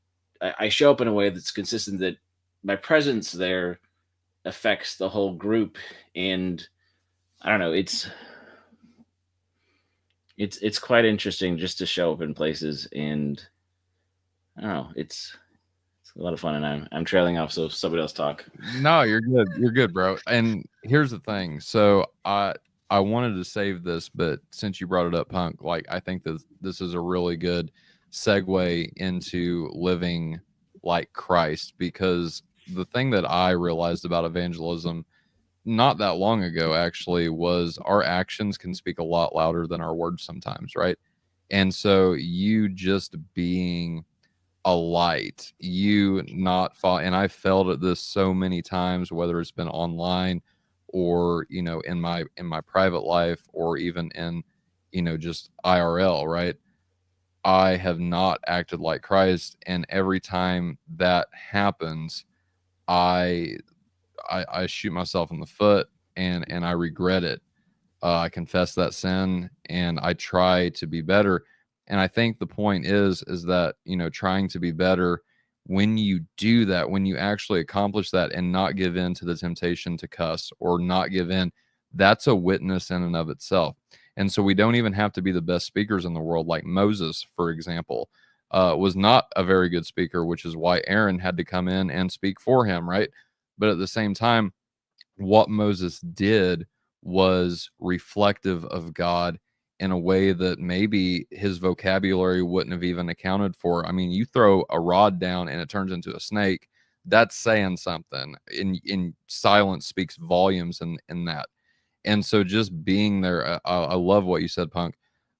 I show up in a way that's consistent, that my presence there affects the whole group. And I don't know, it's quite interesting just to show up in places, and I don't know, it's a lot of fun. And I'm trailing off, so somebody else talk. No, you're good. You're good, bro. And here's the thing. So I wanted to save this, but since you brought it up, Punk, like, I think that this is a really good segue into living like Christ, because the thing that I realized about evangelism not that long ago actually was our actions can speak a lot louder than our words sometimes, right? And so you just being a light, you not fall, and I felt at this so many times, whether it's been online or in my private life, or even in just IRL, right? I have not acted like Christ, and every time that happens, I shoot myself in the foot, and I regret it. I confess that sin, and I try to be better. And I think the point is that, trying to be better, when you do that, when you actually accomplish that and not give in to the temptation to cuss, or not give in, that's a witness in and of itself. And so we don't even have to be the best speakers in the world. Like Moses, for example, was not a very good speaker, which is why Aaron had to come in and speak for him, right? But at the same time, what Moses did was reflective of God in a way that maybe his vocabulary wouldn't have even accounted for. I mean, you throw a rod down and it turns into a snake. That's saying something. In silence speaks volumes in that. And so just being there, I love what you said, Punk,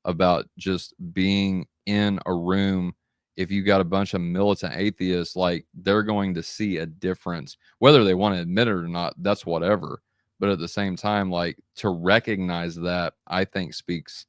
about just being in a room. If you got a bunch of militant atheists, like they're going to see a difference, whether they want to admit it or not, that's whatever. But at the same time, like to recognize that, I think speaks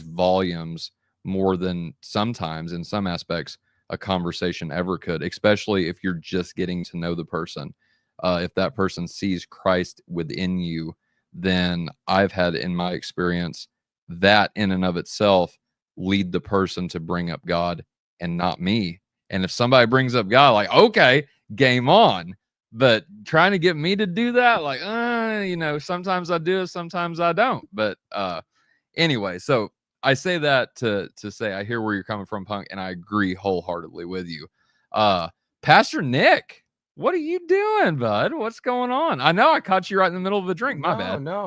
volumes more than sometimes in some aspects a conversation ever could, especially if you're just getting to know the person. If that person sees Christ within you, then I've had in my experience that in and of itself lead the person to bring up God and not me. And if somebody brings up God, like, okay, game on. But trying to get me to do that, like, sometimes I do, sometimes I don't. But anyway, so I say that to say I hear where you're coming from, Punk, and I agree wholeheartedly with you. Pastor Nick, what are you doing, bud? What's going on? I know I caught you right in the middle of a drink. My bad. No.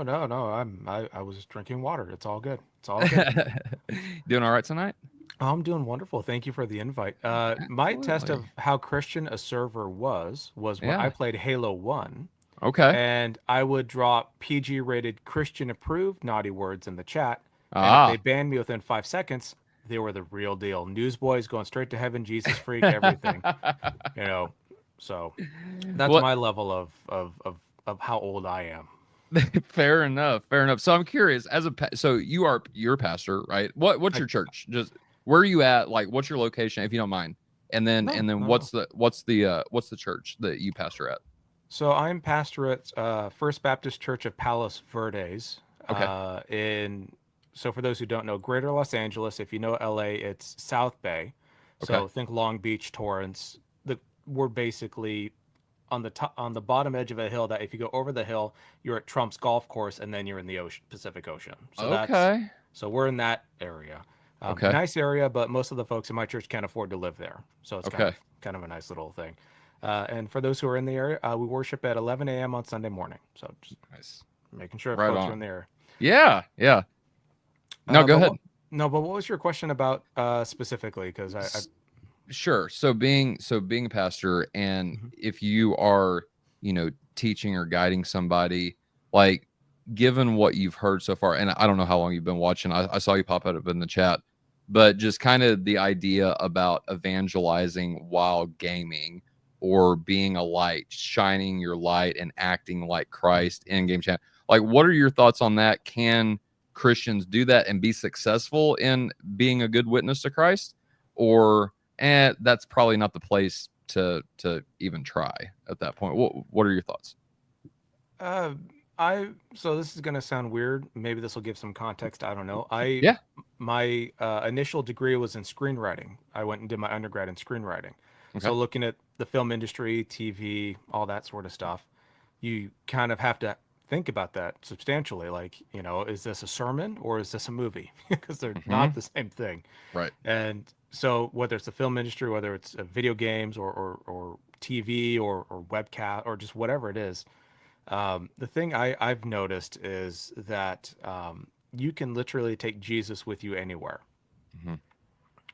I was drinking water. It's all good. It's all good. Doing all right tonight? I'm doing wonderful. Thank you for the invite. My test of how Christian a server was when I played Halo 1. Okay. And I would drop PG rated Christian approved naughty words in the chat. And if they banned me within 5 seconds, they were the real deal. Newsboys going straight to heaven, Jesus freak, everything. So that's my level of how old I am. Fair enough. So I'm curious, so you're a pastor, right? What's your church? Just where are you at? Like, what's your location, if you don't mind? And then what's the church that you pastor at? So I'm pastor at First Baptist Church of Palos Verdes. Okay. So for those who don't know, Greater Los Angeles. If you know LA, it's South Bay. So Okay. think Long Beach, Torrance. We're basically on the bottom edge of a hill that if you go over the hill, you're at Trump's golf course, and then you're in the Pacific Ocean. So so we're in that area. Nice area, but most of the folks in my church can't afford to live there. So it's kind of a nice little thing. And for those who are in the area, we worship at 11 a.m. on Sunday morning. So just making sure folks are in the area. Yeah. No, go ahead. But what was your question about specifically? Because I Sure. So being a pastor, and if you are, teaching or guiding somebody, like given what you've heard so far, and I don't know how long you've been watching, I saw you pop up in the chat, but just kind of the idea about evangelizing while gaming or being a light, shining your light and acting like Christ in game chat. Like, what are your thoughts on that? Can Christians do that and be successful in being a good witness to Christ? Or that's probably not the place to even try at that point. What are your thoughts? So this is going to sound weird. Maybe this will give some context. I don't know. My initial degree was in screenwriting. I went and did my undergrad in screenwriting. Okay. So looking at the film industry, TV, all that sort of stuff, you kind of have to think about that substantially. Like, is this a sermon or is this a movie? Because they're not the same thing. Right. And so whether it's the film industry, whether it's video games or TV or webcast or just whatever it is, the thing I've noticed is that you can literally take Jesus with you anywhere.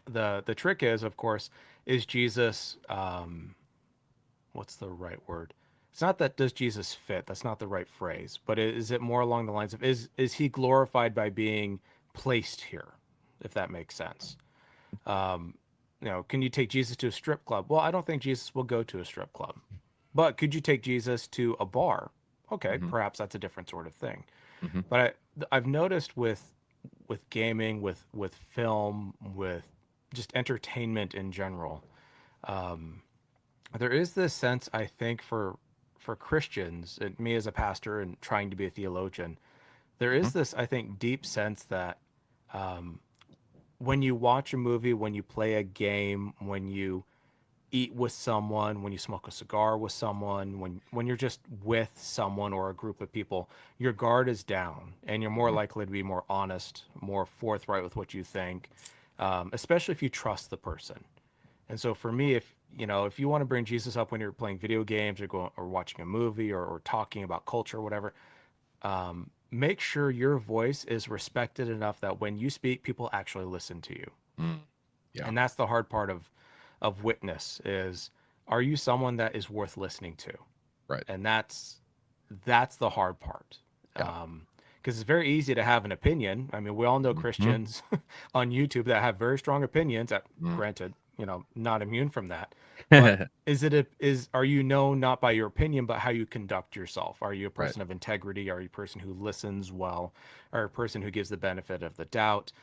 The trick is, of course, is Jesus, what's the right word? It's not that does Jesus fit? That's not the right phrase. But is it more along the lines of is he glorified by being placed here, if that makes sense? Can you take Jesus to a strip club? Well, I don't think Jesus will go to a strip club. But could you take Jesus to a bar? Okay, perhaps that's a different sort of thing. But I've noticed with gaming, with film, with just entertainment in general, there is this sense, I think, for Christians, and me as a pastor and trying to be a theologian, there is this, I think, deep sense that when you watch a movie, when you play a game, when you eat with someone, when you smoke a cigar with someone, when you're just with someone or a group of people, your guard is down and you're more likely to be more honest, more forthright with what you think, especially if you trust the person. And so for me, if you want to bring Jesus up when you're playing video games or going or watching a movie or talking about culture or whatever, make sure your voice is respected enough that when you speak, people actually listen to you. Yeah. And that's the hard part of witness is, are you someone that is worth listening to? Right. And that's the hard part. Yeah. Because it's very easy to have an opinion. I mean, we all know Christians on YouTube that have very strong opinions. Granted, not immune from that. But are you known not by your opinion, but how you conduct yourself? Are you a person of integrity? Are you a person who listens well? Are you a person who gives the benefit of the doubt?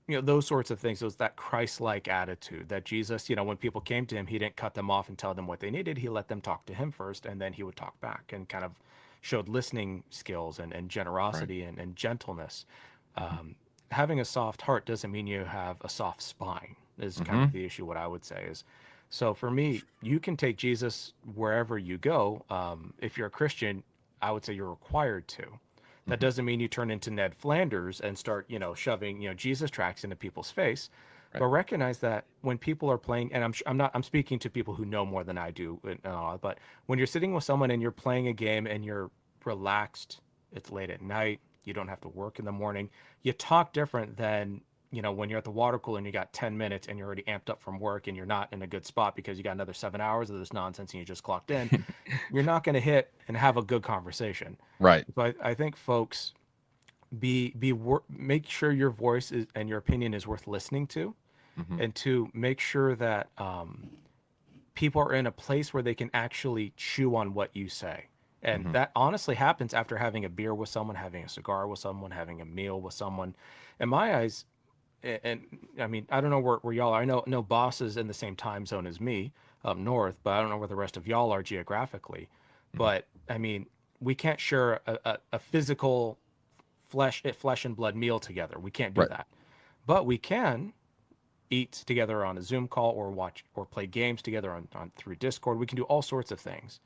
Those sorts of things. That Christ-like attitude that Jesus, when people came to him, he didn't cut them off and tell them what they needed. He let them talk to him first, and then he would talk back and kind of showed listening skills and generosity and gentleness. Having a soft heart doesn't mean you have a soft spine is kind of the issue. What I would say is, so for me, you can take Jesus wherever you go. If you're a Christian, I would say you're required to. That doesn't mean you turn into Ned Flanders and start, shoving, Jesus tracks into people's face. Right. But recognize that when people are playing, and I'm speaking to people who know more than I do, but when you're sitting with someone and you're playing a game and you're relaxed, it's late at night, you don't have to work in the morning, you talk different than, when you're at the water cooler and you got 10 minutes and you're already amped up from work and you're not in a good spot because you got another 7 hours of this nonsense and you just clocked in. You're not going to hit and have a good conversation. Right. So I think folks make sure your voice is, and your opinion is worth listening to, and to make sure that people are in a place where they can actually chew on what you say. And that honestly happens after having a beer with someone, having a cigar with someone, having a meal with someone. In my eyes, and I mean, I don't know where y'all are. I know Boss is in the same time zone as me up north, but I don't know where the rest of y'all are geographically. But I mean, we can't share a physical flesh and blood meal together. We can't do that. But we can eat together on a Zoom call or watch or play games together on through Discord. We can do all sorts of things.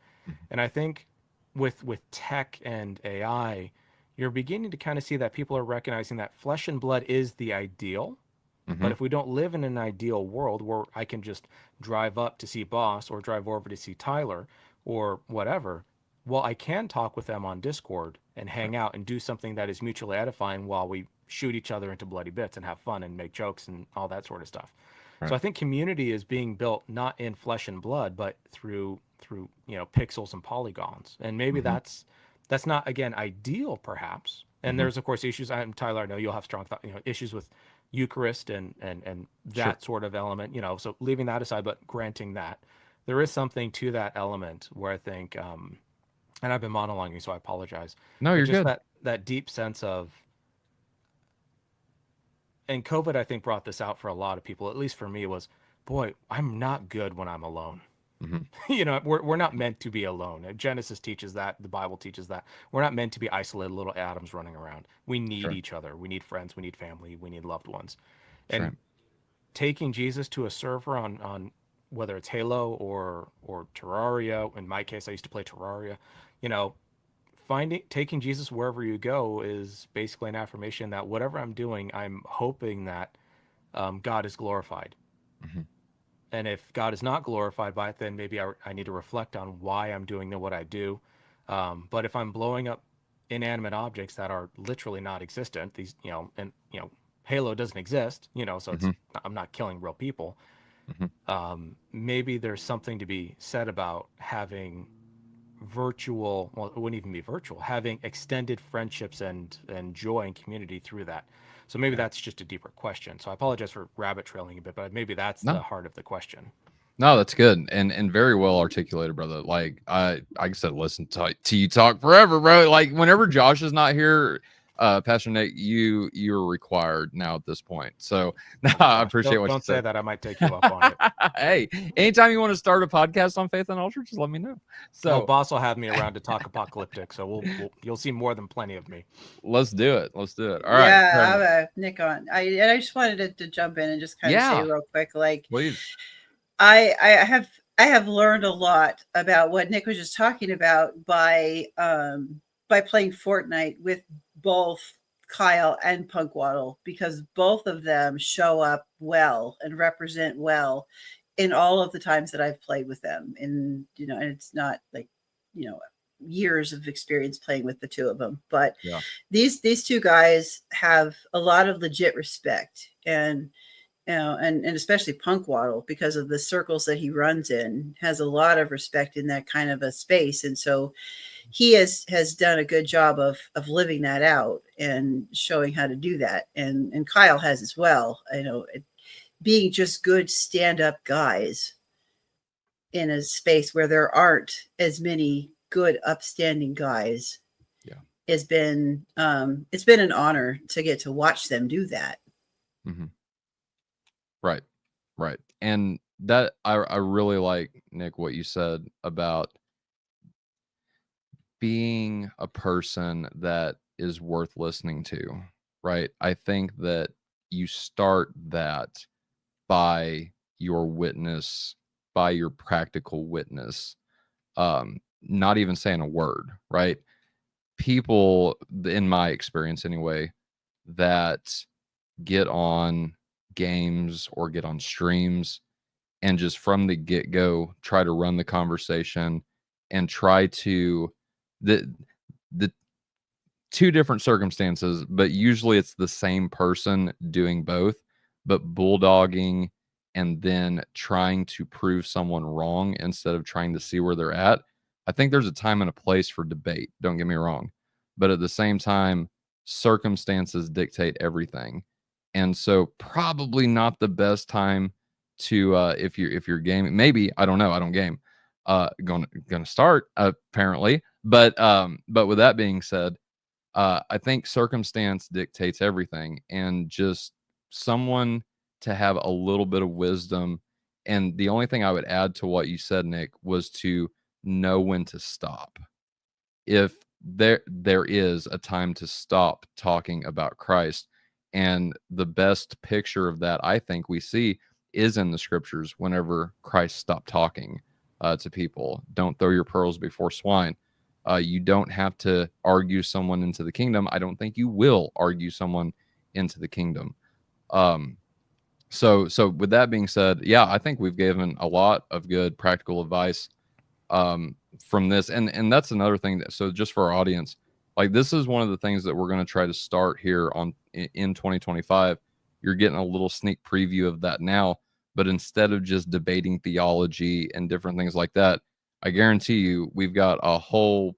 And I think with tech and AI, you're beginning to kind of see that people are recognizing that flesh and blood is the ideal. But if we don't live in an ideal world where I can just drive up to see Boss or drive over to see Tyler or whatever, well, I can talk with them on Discord and hang out and do something that is mutually edifying while we shoot each other into bloody bits and have fun and make jokes and all that sort of stuff. So I think community is being built not in flesh and blood, but through pixels and polygons. And maybe that's not, again, ideal perhaps. And there's of course issues. Tyler, I know you'll have strong issues with Eucharist and that sort of element, so leaving that aside, but granting that there is something to that element where I think, and I've been monologuing, so I apologize. No, you're just good. That deep sense of, and COVID, I think, brought this out for a lot of people, at least for me, was, boy, I'm not good when I'm alone. We're not meant to be alone. Genesis teaches that. The Bible teaches that. We're not meant to be isolated little atoms running around. We need each other. We need friends. We need family. We need loved ones. And taking Jesus to a server on whether it's Halo or Terraria. In my case, I used to play Terraria. Taking Jesus wherever you go is basically an affirmation that whatever I'm doing, I'm hoping that God is glorified. And if God is not glorified by it, then maybe I need to reflect on why I'm doing what I do. But if I'm blowing up inanimate objects that are literally not existent, these, Halo doesn't exist, so it's, I'm not killing real people. Maybe there's something to be said about having virtual, well, it wouldn't even be virtual, having extended friendships and joy and community through that. So maybe that's just a deeper question. So I apologize for rabbit trailing a bit, but maybe that's the heart of the question. No, that's good and very well articulated, brother. Like I said, listen to you talk forever, bro. Like whenever Josh is not here, Pastor Nate, you're required now at this point. So I appreciate what you said. Don't say that. I might take you up on it. Hey, anytime you want to start a podcast on Faith Unaltered, just let me know. So Boss will have me around to talk apocalyptic. So you'll see more than plenty of me. Let's do it. All right. Yeah, I have Nick on. I just wanted to jump in and just kind of say real quick, like, please. I have learned a lot about what Nick was just talking about by playing Fortnite with both Kyle and Punkwaddle, because both of them show up well and represent well in all of the times that I've played with them. And and it's not like, years of experience playing with the two of them, but Yeah. these two guys have a lot of legit respect, and and especially Punkwaddle, because of the circles that he runs in, has a lot of respect in that kind of a space. And so he has done a good job of living that out and showing how to do that. And Kyle has as well, being just good stand-up guys in a space where there aren't as many good upstanding guys. Yeah. It's been an honor to get to watch them do that. Mm-hmm. Right. And that I really like, Nick, what you said about being a person that is worth listening to, right? I think that you start that by your witness, by your practical witness, not even saying a word, right? People, in my experience anyway, that get on games or get on streams and just from the get-go try to run the conversation and try to the two different circumstances, but usually it's the same person doing both, but bulldogging and then trying to prove someone wrong instead of trying to see where they're at. I think there's a time and a place for debate, don't get me wrong, but at the same time, circumstances dictate everything. And so probably not the best time to if you're gaming, maybe, I don't know, I don't game, gonna start apparently, but with that being said, I think circumstance dictates everything, and just someone to have a little bit of wisdom. And the only thing I would add to what you said, Nick, was to know when to stop. If there is a time to stop talking about Christ, and the best picture of that I think we see is in the scriptures. Whenever Christ stopped talking to people, don't throw your pearls before swine. You don't have to argue someone into the kingdom. I don't think you will argue someone into the kingdom. So with that being said, yeah, I think we've given a lot of good practical advice from this, and that's another thing so just for our audience, like, this is one of the things that we're going to try to start here in 2025. You're getting a little sneak preview of that now, but instead of just debating theology and different things like that, I guarantee you we've got a whole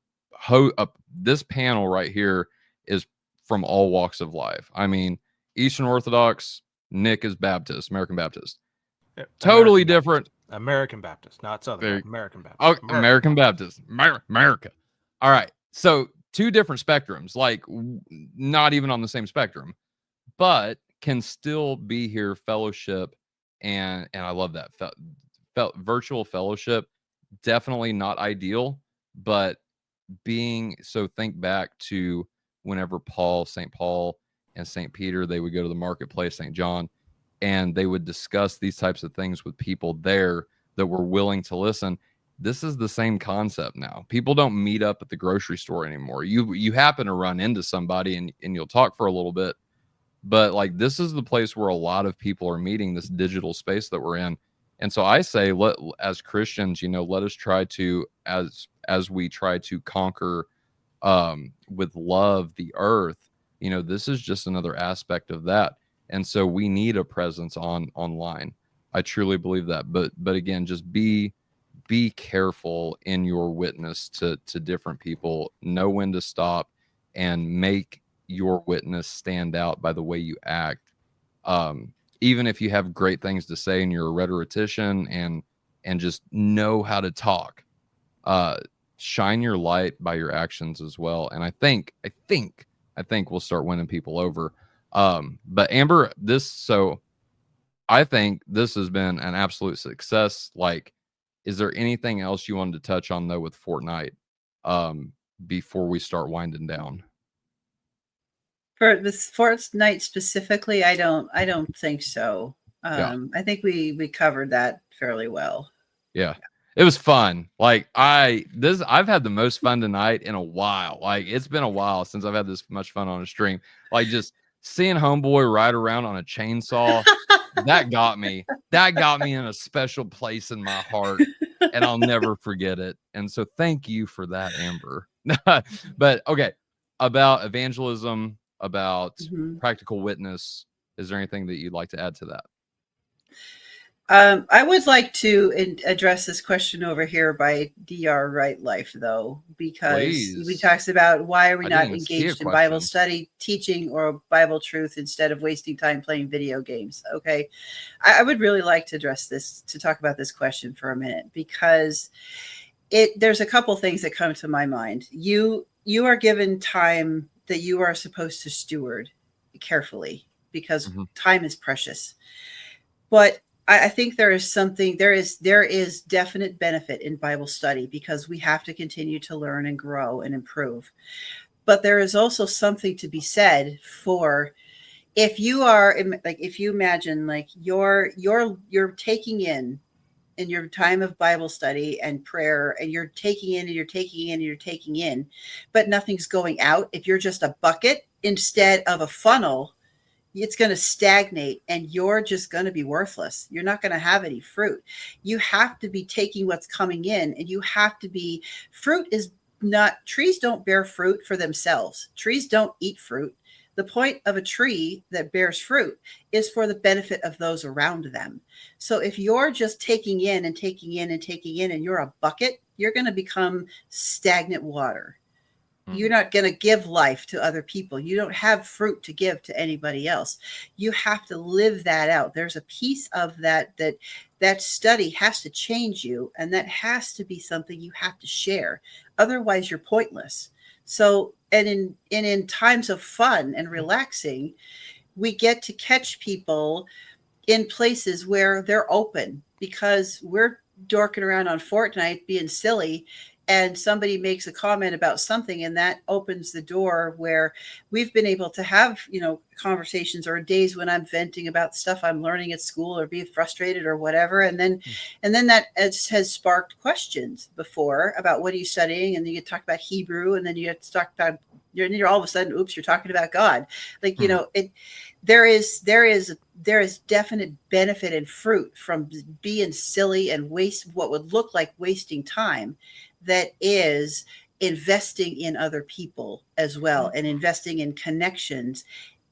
this panel right here is from all walks of life. I mean, Eastern Orthodox, Nick is Baptist, American Baptist. Yeah, Totally American different. Baptist. American Baptist, not Southern. American Baptist. Oh, American Baptist. America. All right. So two different spectrums, like not even on the same spectrum, but can still be here, fellowship, and I love that. Virtual fellowship, definitely not ideal, but think back to whenever St. Paul and St. Peter, they would go to the marketplace, St. John, and they would discuss these types of things with people there that were willing to listen. This is the same concept now. People don't meet up at the grocery store anymore. You happen to run into somebody and you'll talk for a little bit, but like, this is the place where a lot of people are meeting, this digital space that we're in. And so I say, as Christians, let us try to, as we try to conquer with love the earth, this is just another aspect of that. And so we need a presence online. I truly believe that. But again, just be careful in your witness to different people. Know when to stop and make your witness stand out by the way you act. Even if you have great things to say and you're a rhetorician and just know how to talk, shine your light by your actions as well. And I think we'll start winning people over. But Amber, I think this has been an absolute success. Like, is there anything else you wanted to touch on though with Fortnite before we start winding down? For this Fortnite specifically, I don't think so. Yeah. I think we covered that fairly well. Yeah. It was fun. Like I've had the most fun tonight in a while. Like it's been a while since I've had this much fun on a stream. Like just seeing homeboy ride around on a chainsaw, that got me. That got me in a special place in my heart, and I'll never forget it. And so thank you for that, Amber. But okay, about evangelism, about Mhm. practical witness, is there anything that you'd like to add to that? I would like to address this question over here by Dr. Right Life, though, because we Please. talks about why are we I didn't not even see a engaged in Bible question. study, teaching, or Bible truth instead of wasting time playing video games. Okay, I would really like to address this, to talk about this question for a minute, because there's a couple things that come to my mind. You are given time that you are supposed to steward carefully, because Mhm. time is precious. But I think there is definite benefit in Bible study, because we have to continue to learn and grow and improve. But there is also something to be said for, if you are like, if you imagine like you're taking in your time of Bible study and prayer, and you're taking in and you're taking in and you're taking in, but nothing's going out. If you're just a bucket instead of a funnel, it's going to stagnate and you're just going to be worthless. You're not going to have any fruit. You have to be taking what's coming in, and you have to be, fruit is not, trees don't bear fruit for themselves. Trees don't eat fruit. The point of a tree that bears fruit is for the benefit of those around them. So if you're just taking in and taking in and taking in, and you're a bucket, you're going to become stagnant water. You're not going to give life to other people. You don't have fruit to give to anybody else. You have to live that out. There's a piece of that study has to change you, and that has to be something you have to share. Otherwise, you're pointless. So, and in times of fun and relaxing, we get to catch people in places where they're open, because we're dorking around on Fortnite being silly, and somebody makes a comment about something, and that opens the door where we've been able to have, conversations, or days when I'm venting about stuff I'm learning at school, or being frustrated or whatever, and then that has sparked questions before about what are you studying, and then you talk about Hebrew, and then you have to talk about, you're all of a sudden, oops, you're talking about God. Like, there is definite benefit and fruit from being silly and waste what would look like wasting time, that is investing in other people as well, and investing in connections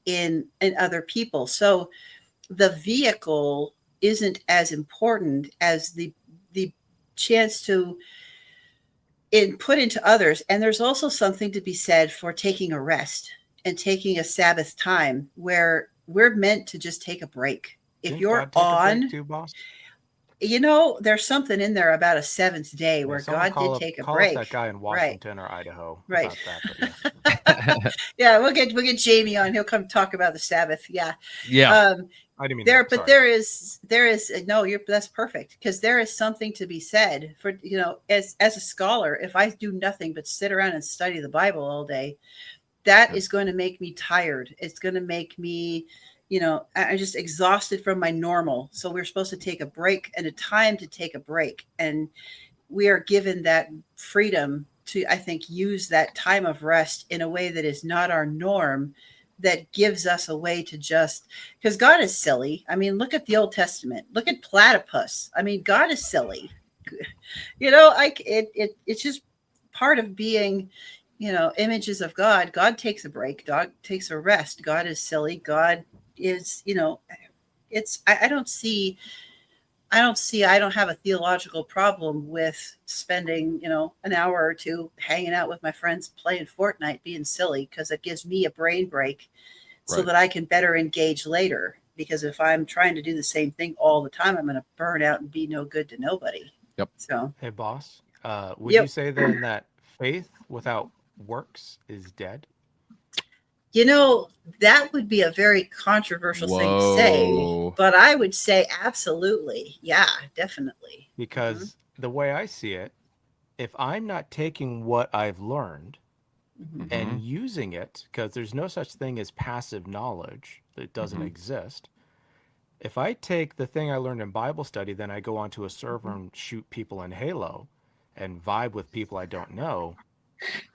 in other people. So the vehicle isn't as important as the chance to input into others. And there's also something to be said for taking a rest and taking a Sabbath time, where we're meant to just take a break. If Didn't you're God take a on, break too, boss? there's something in there about a seventh day where Someone God did take a call break. up that guy in Washington or Idaho Right. about that. But yeah. Yeah, we'll get Jamie on. He'll come talk about the Sabbath. Yeah. Yeah. I didn't mean There, that. but Sorry. that's perfect, because there is something to be said for, as a scholar, if I do nothing but sit around and study the Bible all day, that is going to make me tired. It's going to make me, I'm just exhausted from my normal. So we're supposed to take a break, and a time to take a break. And we are given that freedom to, I think, use that time of rest in a way that is not our norm, that gives us a way to just, because God is silly. I mean, look at the Old Testament. Look at platypus. I mean, God is silly. It's just part of being, images of God. God takes a break. God takes a rest. God is silly. God is, I don't have a theological problem with spending, an hour or two hanging out with my friends playing Fortnite, being silly, because it gives me a brain break so Right. that I can better engage later. Because if I'm trying to do the same thing all the time, I'm going to burn out and be no good to nobody. Yep. So, Hey, boss, would Yep. you say then that faith without works is dead? That would be a very controversial thing to say, Whoa. but I would say absolutely. Yeah, definitely. Because the way I see it, if I'm not taking what I've learned Mhm. and using it, because there's no such thing as passive knowledge that doesn't Mhm. exist, If I take the thing I learned in Bible study, then I go onto a server and shoot people in Halo and vibe with people I don't know,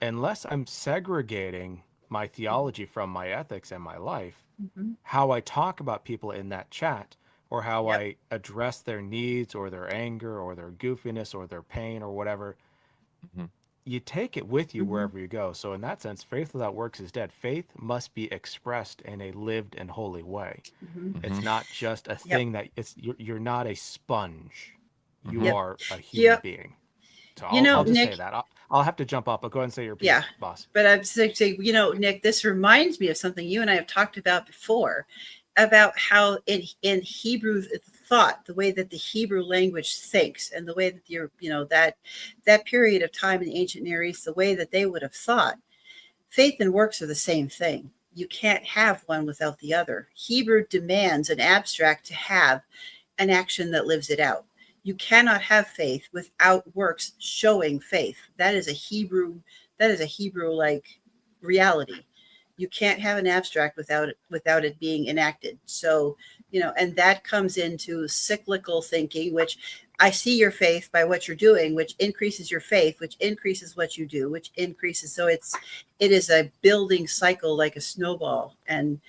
unless I'm segregating my theology from my ethics and my life, Mhm. how I talk about people in that chat, or how Yep. I address their needs or their anger or their goofiness or their pain or whatever, Mhm. you take it with you Mhm. wherever you go. So in that sense, faith without works is dead. Faith must be expressed in a lived and holy way. Mhm. It's Mhm. not just a Yep. thing that you're not a sponge. You Mhm. Yep. are a human Yep. being. So You know, I'll just say Nick, that. I'll have to jump up, but go ahead and say your piece, yeah, boss. but I'm saying, Nick, this reminds me of something you and I have talked about before, about how in Hebrew thought, the way that the Hebrew language thinks, and the way that that period of time in the ancient Near East, the way that they would have thought, faith and works are the same thing. You can't have one without the other. Hebrew demands an abstract to have an action that lives it out. You cannot have faith without works showing faith. That is a Hebrew like reality. You can't have an abstract without it being enacted. So, and that comes into cyclical thinking, which I see your faith by what you're doing, which increases your faith, which increases what you do, which increases. So it is a building cycle like a snowball. And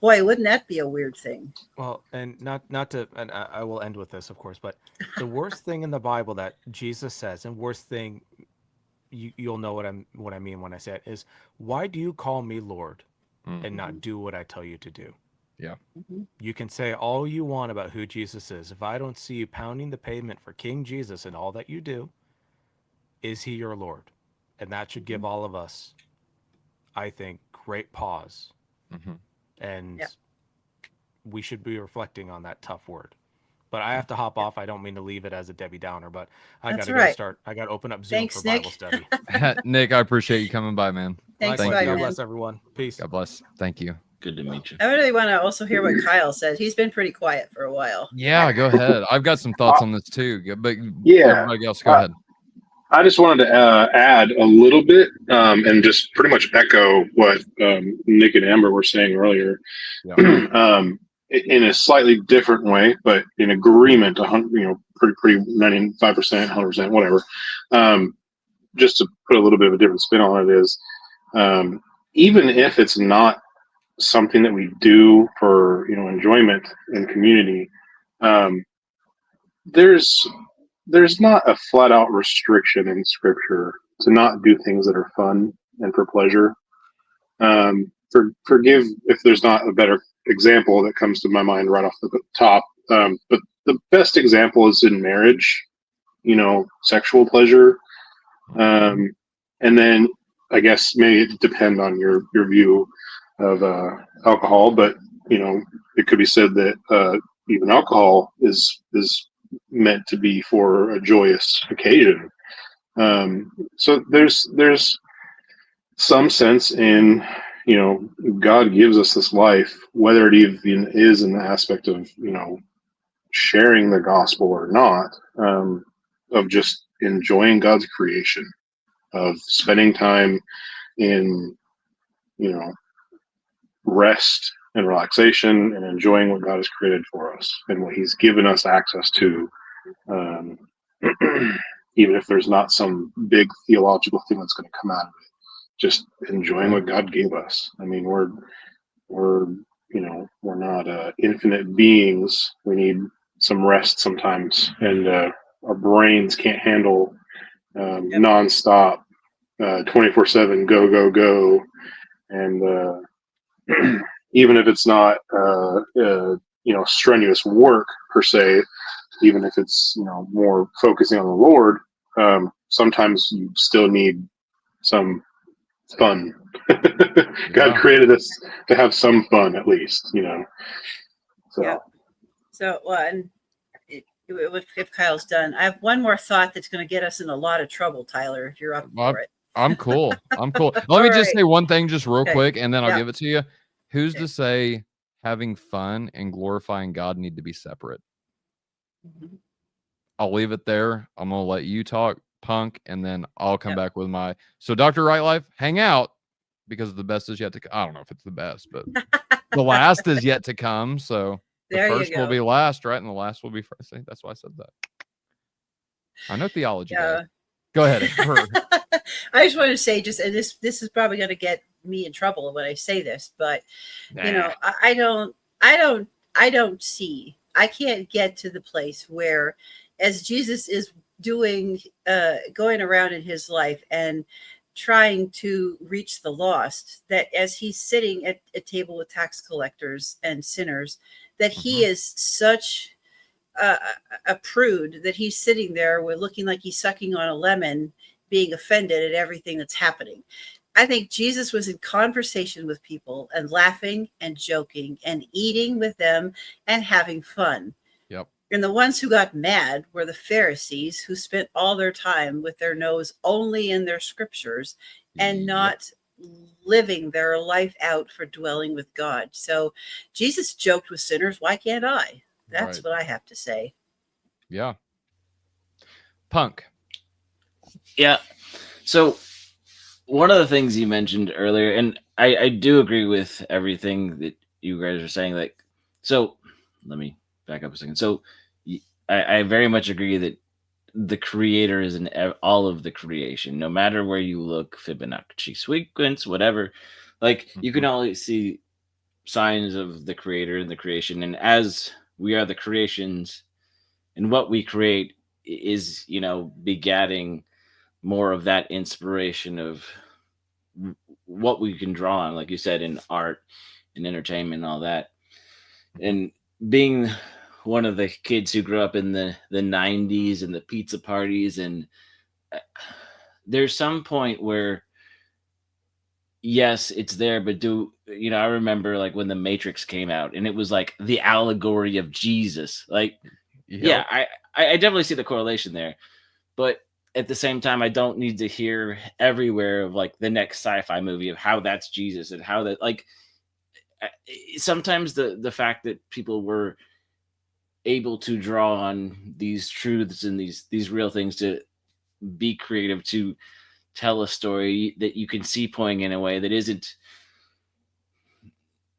boy, wouldn't that be a weird thing? Well, and not to, and I will end with this, of course, but the worst thing in the Bible that Jesus says, and worst thing, you'll know what I mean when I say it, is, why do you call me Lord Mm. and not do what I tell you to do? Yeah. Mhm. You can say all you want about who Jesus is. If I don't see you pounding the pavement for King Jesus in all that you do, is he your Lord? And that should give Mhm. all of us, I think, great pause. Mhm. And Yeah. we should be reflecting on that tough word. But I have to hop Yeah. off. I don't mean to leave it as a Debbie Downer, but I got That's to all go right. start. I got to open up Zoom for Thanks, Bible Nick. study. Nick, I appreciate you coming by, man. Thanks, Thank Likewise. bye, God you. man. bless everyone. Peace. God bless. Thank you. Good to meet you. I really want to also hear what Kyle says. He's been pretty quiet for a while. Yeah, go ahead. I've got some thoughts on this too, but Yeah. everybody else, go ahead. I just wanted to add a little bit and just pretty much echo what Nick and Amber were saying earlier. Yeah. In a slightly different way, but in agreement, pretty 95%, 100%, whatever. Just to put a little bit of a different spin on it is, even if it's not something that we do for enjoyment and community, um, there's not a flat out restriction in Scripture to not do things that are fun and for pleasure. Forgive if there's not a better example that comes to my mind right off the top. But the best example is in marriage, sexual pleasure. And then I guess maybe it depend on your view of alcohol, but it could be said that even alcohol is meant to be for a joyous occasion. So there's some sense in God gives us this life, whether it even is in the aspect of sharing the gospel or not, of just enjoying God's creation, of spending time in rest and relaxation and enjoying what God has created for us and what He's given us access to. Um, even if there's not some big theological thing that's going to come out of it, just enjoying what God gave us. I mean, we're we're not infinite beings. We need some rest sometimes, and our brains can't handle Yep. nonstop 24/7 go go go, and even if it's not strenuous work per se, even if it's more focusing on the Lord, sometimes you still need some fun. God created us to have some fun, at least, So. Yep. So, well, and if Kyle's done, I have one more thought that's going to get us in a lot of trouble, Tyler, if you're up for it. I'm cool. Let me just say one thing just real quick, and then I'll give it to you. Who's to say having fun and glorifying God need to be separate? Mm-hmm. I'll leave it there. I'm going to let you talk, Punk, and then I'll come back with my... So, Dr. Right Life, hang out, because the best is yet to come. I don't know if it's the best, but the last is yet to come, so... The There you first will go. be last, right? And the last will be first. See, that's why I said that. I know theology, guys. Yeah. Go ahead, Amber. I just want to say, and this is probably going to get me in trouble when I say this, but Nah. I don't see, I can't get to the place where, as Jesus is doing, going around in his life and trying to reach the lost, that as he's sitting at a table with tax collectors and sinners, that he is such a, a prude, that he's sitting there with looking like he's sucking on a lemon, being offended at everything that's happening. I think Jesus was in conversation with people and laughing and joking and eating with them and having fun. Yep. And the ones who got mad were the Pharisees, who spent all their time with their nose only in their scriptures and not living their life out for dwelling with God. So Jesus joked with sinners. Why can't I? That's what I have to say. Yeah. Punk. Yeah. So one of the things you mentioned earlier, and I do agree with everything that you guys are saying. Like, so let me back up a second. So I very much agree that the creator is in all of the creation, no matter where you look, Fibonacci sequence, whatever. Like, you can always see signs of the creator in the creation. And as we are the creations, and what we create is, begatting more of that inspiration of what we can draw on, like you said, in art and entertainment and all that. And being one of the kids who grew up in the 90s and the pizza parties, and there's some point where, yes, it's there, but I remember like when the Matrix came out and it was like the allegory of Jesus. Like, yeah, I definitely see the correlation there. But at the same time, I don't need to hear everywhere of like the next sci-fi movie of how that's Jesus and how that, like, sometimes the fact that people were able to draw on these truths and these real things to be creative, to tell a story that you can see pointing in a way that isn't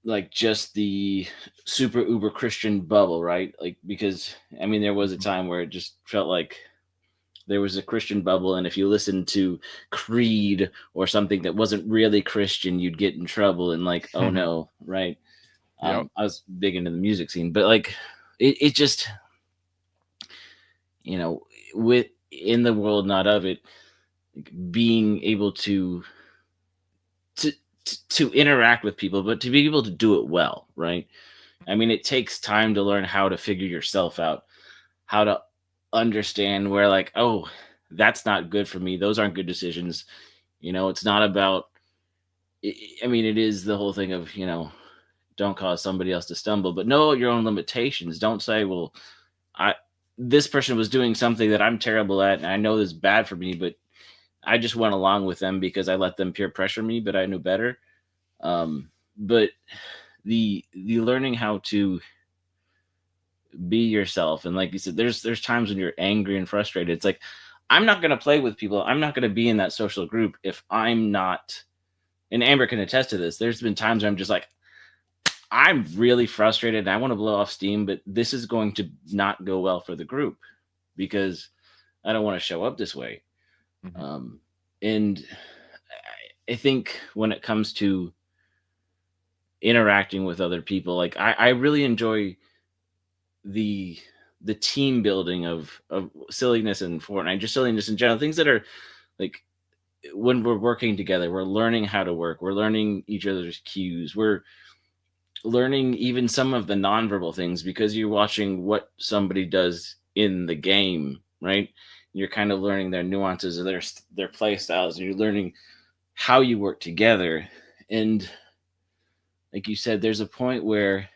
like just the super uber Christian bubble, right? Like, because I mean, there was a time where it just felt like there was a Christian bubble, and if you listened to Creed or something that wasn't really Christian, you'd get in trouble, and like, oh no, right? I was big into the music scene, but like, it just, with in the world, not of it, being able to interact with people, but to be able to do it well, right? I mean, it takes time to learn how to figure yourself out, how to understand where, like, oh, that's not good for me. Those aren't good decisions. It's not about, I mean, it is the whole thing of, don't cause somebody else to stumble, but know your own limitations. Don't say, well, this person was doing something that I'm terrible at, and I know this is bad for me, but I just went along with them because I let them peer pressure me, but I knew better. But the learning how to be yourself, and like you said, there's times when you're angry and frustrated. It's like, I'm not going to play with people. I'm not going to be in that social group if I'm not. And Amber can attest to this. There's been times where I'm just like, I'm really frustrated and I want to blow off steam, but this is going to not go well for the group because I don't want to show up this way. And I think when it comes to interacting with other people, like I really enjoy the team building of silliness in Fortnite, just silliness in general, things that are like, when we're working together, we're learning how to work, we're learning each other's cues, we're learning even some of the nonverbal things, because you're watching what somebody does in the game, right? You're kind of learning their nuances of their play styles, and you're learning how you work together. And like you said, there's a point where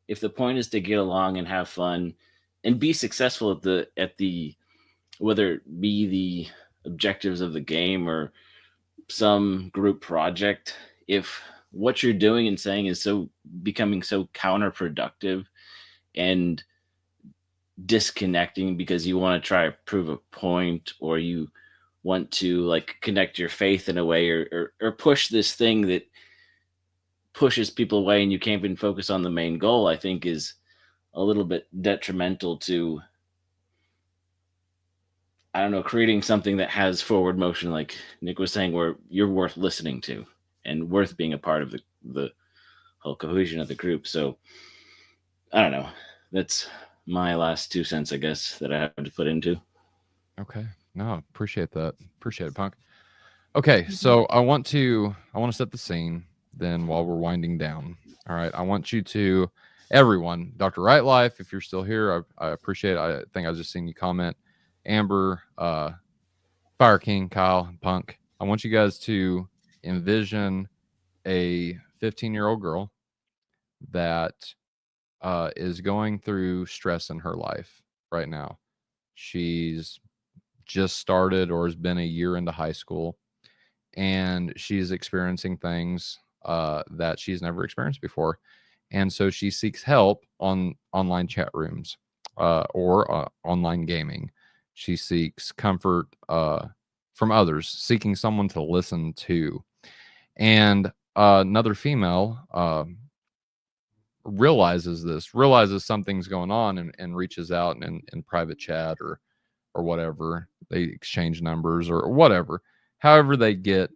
if the point is to get along and have fun and be successful at the whether it be the objectives of the game or some group project, if what you're doing and saying is becoming so counterproductive and disconnecting because you want to try to prove a point, or you want to like connect your faith in a way, or push this thing that pushes people away and you can't even focus on the main goal, I think is a little bit detrimental to, I don't know, creating something that has forward motion, like Nick was saying, where you're worth listening to and worth being a part of the whole cohesion of the group. So I don't know. That's my last 2 cents, I guess, that I have to put into. Okay. No, appreciate that. Appreciate it, Punk. Okay, so I want to set the scene then while we're winding down. All right. I want you to, everyone, Dr. Right Life, if you're still here, I appreciate it. I think I just seen you comment. Amber, Fire King, Kyle, Punk. I want you guys to envision a 15-year-old girl that is going through stress in her life right now. She's just started or has been a year into high school, and she's experiencing things that she's never experienced before. And so she seeks help on online chat rooms or online gaming. She seeks comfort from others, seeking someone to listen to. And another female realizes something's going on, and reaches out in private chat or whatever. They exchange numbers or whatever. However they get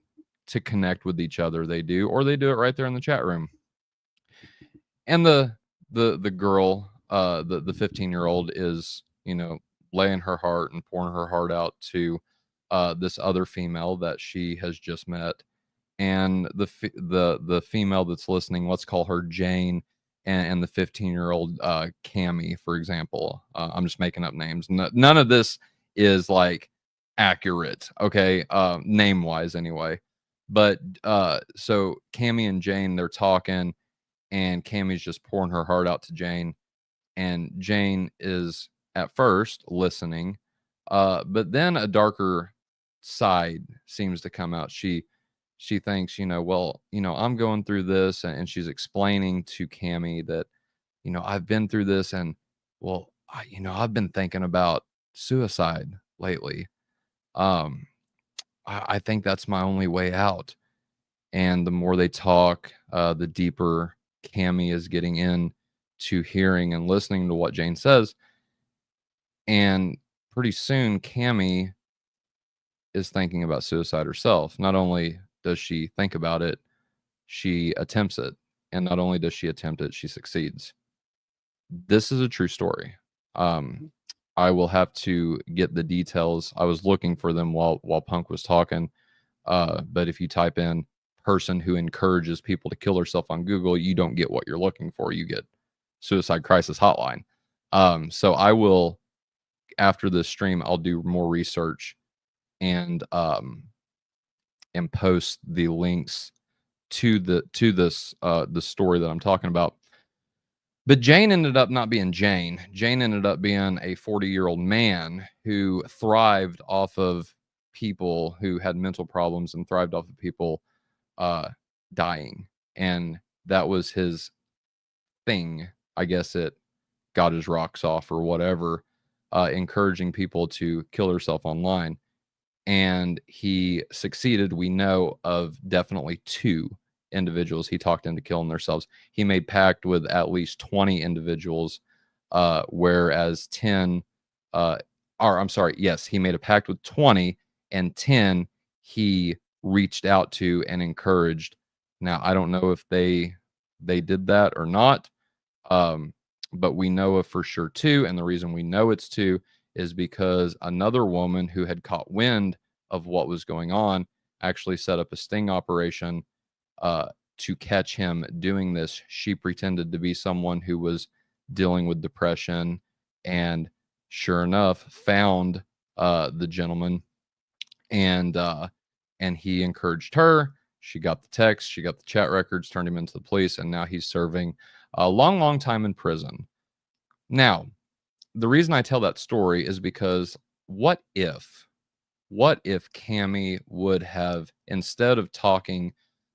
to connect with each other, they do, or they do it right there in the chat room. And the girl, the 15-year-old is, laying her heart and pouring her heart out to this other female that she has just met. And the female that's listening, let's call her Jane, and the 15-year-old Cammy, for example. I'm just making up names. None of this is like accurate, okay, name wise anyway. But so Cammy and Jane, they're talking, and Cammy's just pouring her heart out to Jane, and Jane is at first listening, but then a darker side seems to come out. She thinks, well, I'm going through this, and she's explaining to Cammy that, I've been through this, and well, I've been thinking about suicide lately. I think that's my only way out. And the more they talk, the deeper Cammy is getting in to hearing and listening to what Jane says. And pretty soon, Cammy is thinking about suicide herself. Not only does she think about it, she attempts it. And not only does she attempt it, she succeeds. This is a true story. I will have to get the details. I was looking for them while Punk was talking. But if you type in person who encourages people to kill herself on Google, you don't get what you're looking for. You get suicide crisis hotline. So I will, after this stream, I'll do more research and post the links to this the story that I'm talking about. But Jane ended up not being Jane. Jane ended up being a 40-year-old man who thrived off of people who had mental problems and thrived off of people dying. And that was his thing. I guess it got his rocks off or whatever, encouraging people to kill herself online. And he succeeded. We know of definitely 2 individuals he talked into killing themselves. He made pact with at least 20 individuals, whereas 10, he made a pact with 20, and 10 he reached out to and encouraged. Now, I don't know if they did that or not, but we know of for sure 2, and the reason we know it's 2 is because another woman who had caught wind of what was going on actually set up a sting operation to catch him doing this. She pretended to be someone who was dealing with depression, and sure enough, found the gentleman, and he encouraged her. She got the text, she got the chat records, turned him into the police, and now he's serving a long time in prison. Now, the reason I tell that story is because what if Cammy would have, instead of talking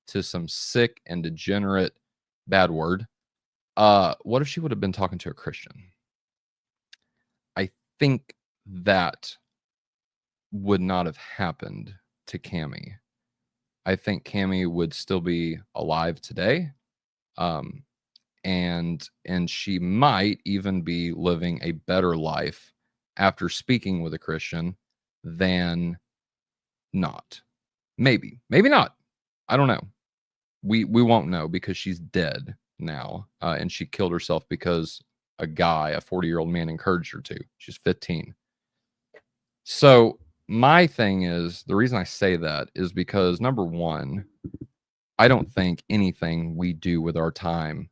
to some sick and degenerate, bad word, what if she would have been talking to a Christian? I think that would not have happened to Cammy. I think Cammy would still be alive today. Um, and she might even be living a better life after speaking with a Christian than not. Maybe not. I don't know. We won't know because she's dead now, and she killed herself because a 40-year-old man, encouraged her to. She's 15. So my thing is, the reason I say that is because, number one, I don't think anything we do with our time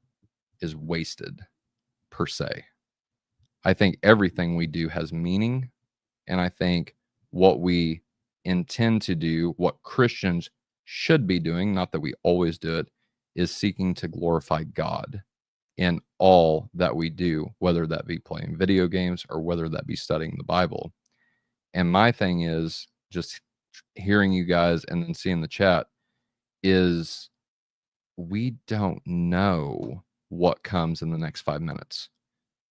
is wasted per se. I think everything we do has meaning, and I think what we intend to do, what Christians should be doing, not that we always do it, is seeking to glorify God in all that we do, whether that be playing video games or whether that be studying the Bible. And my thing is, just hearing you guys and then seeing the chat, is we don't know what comes in the next 5 minutes.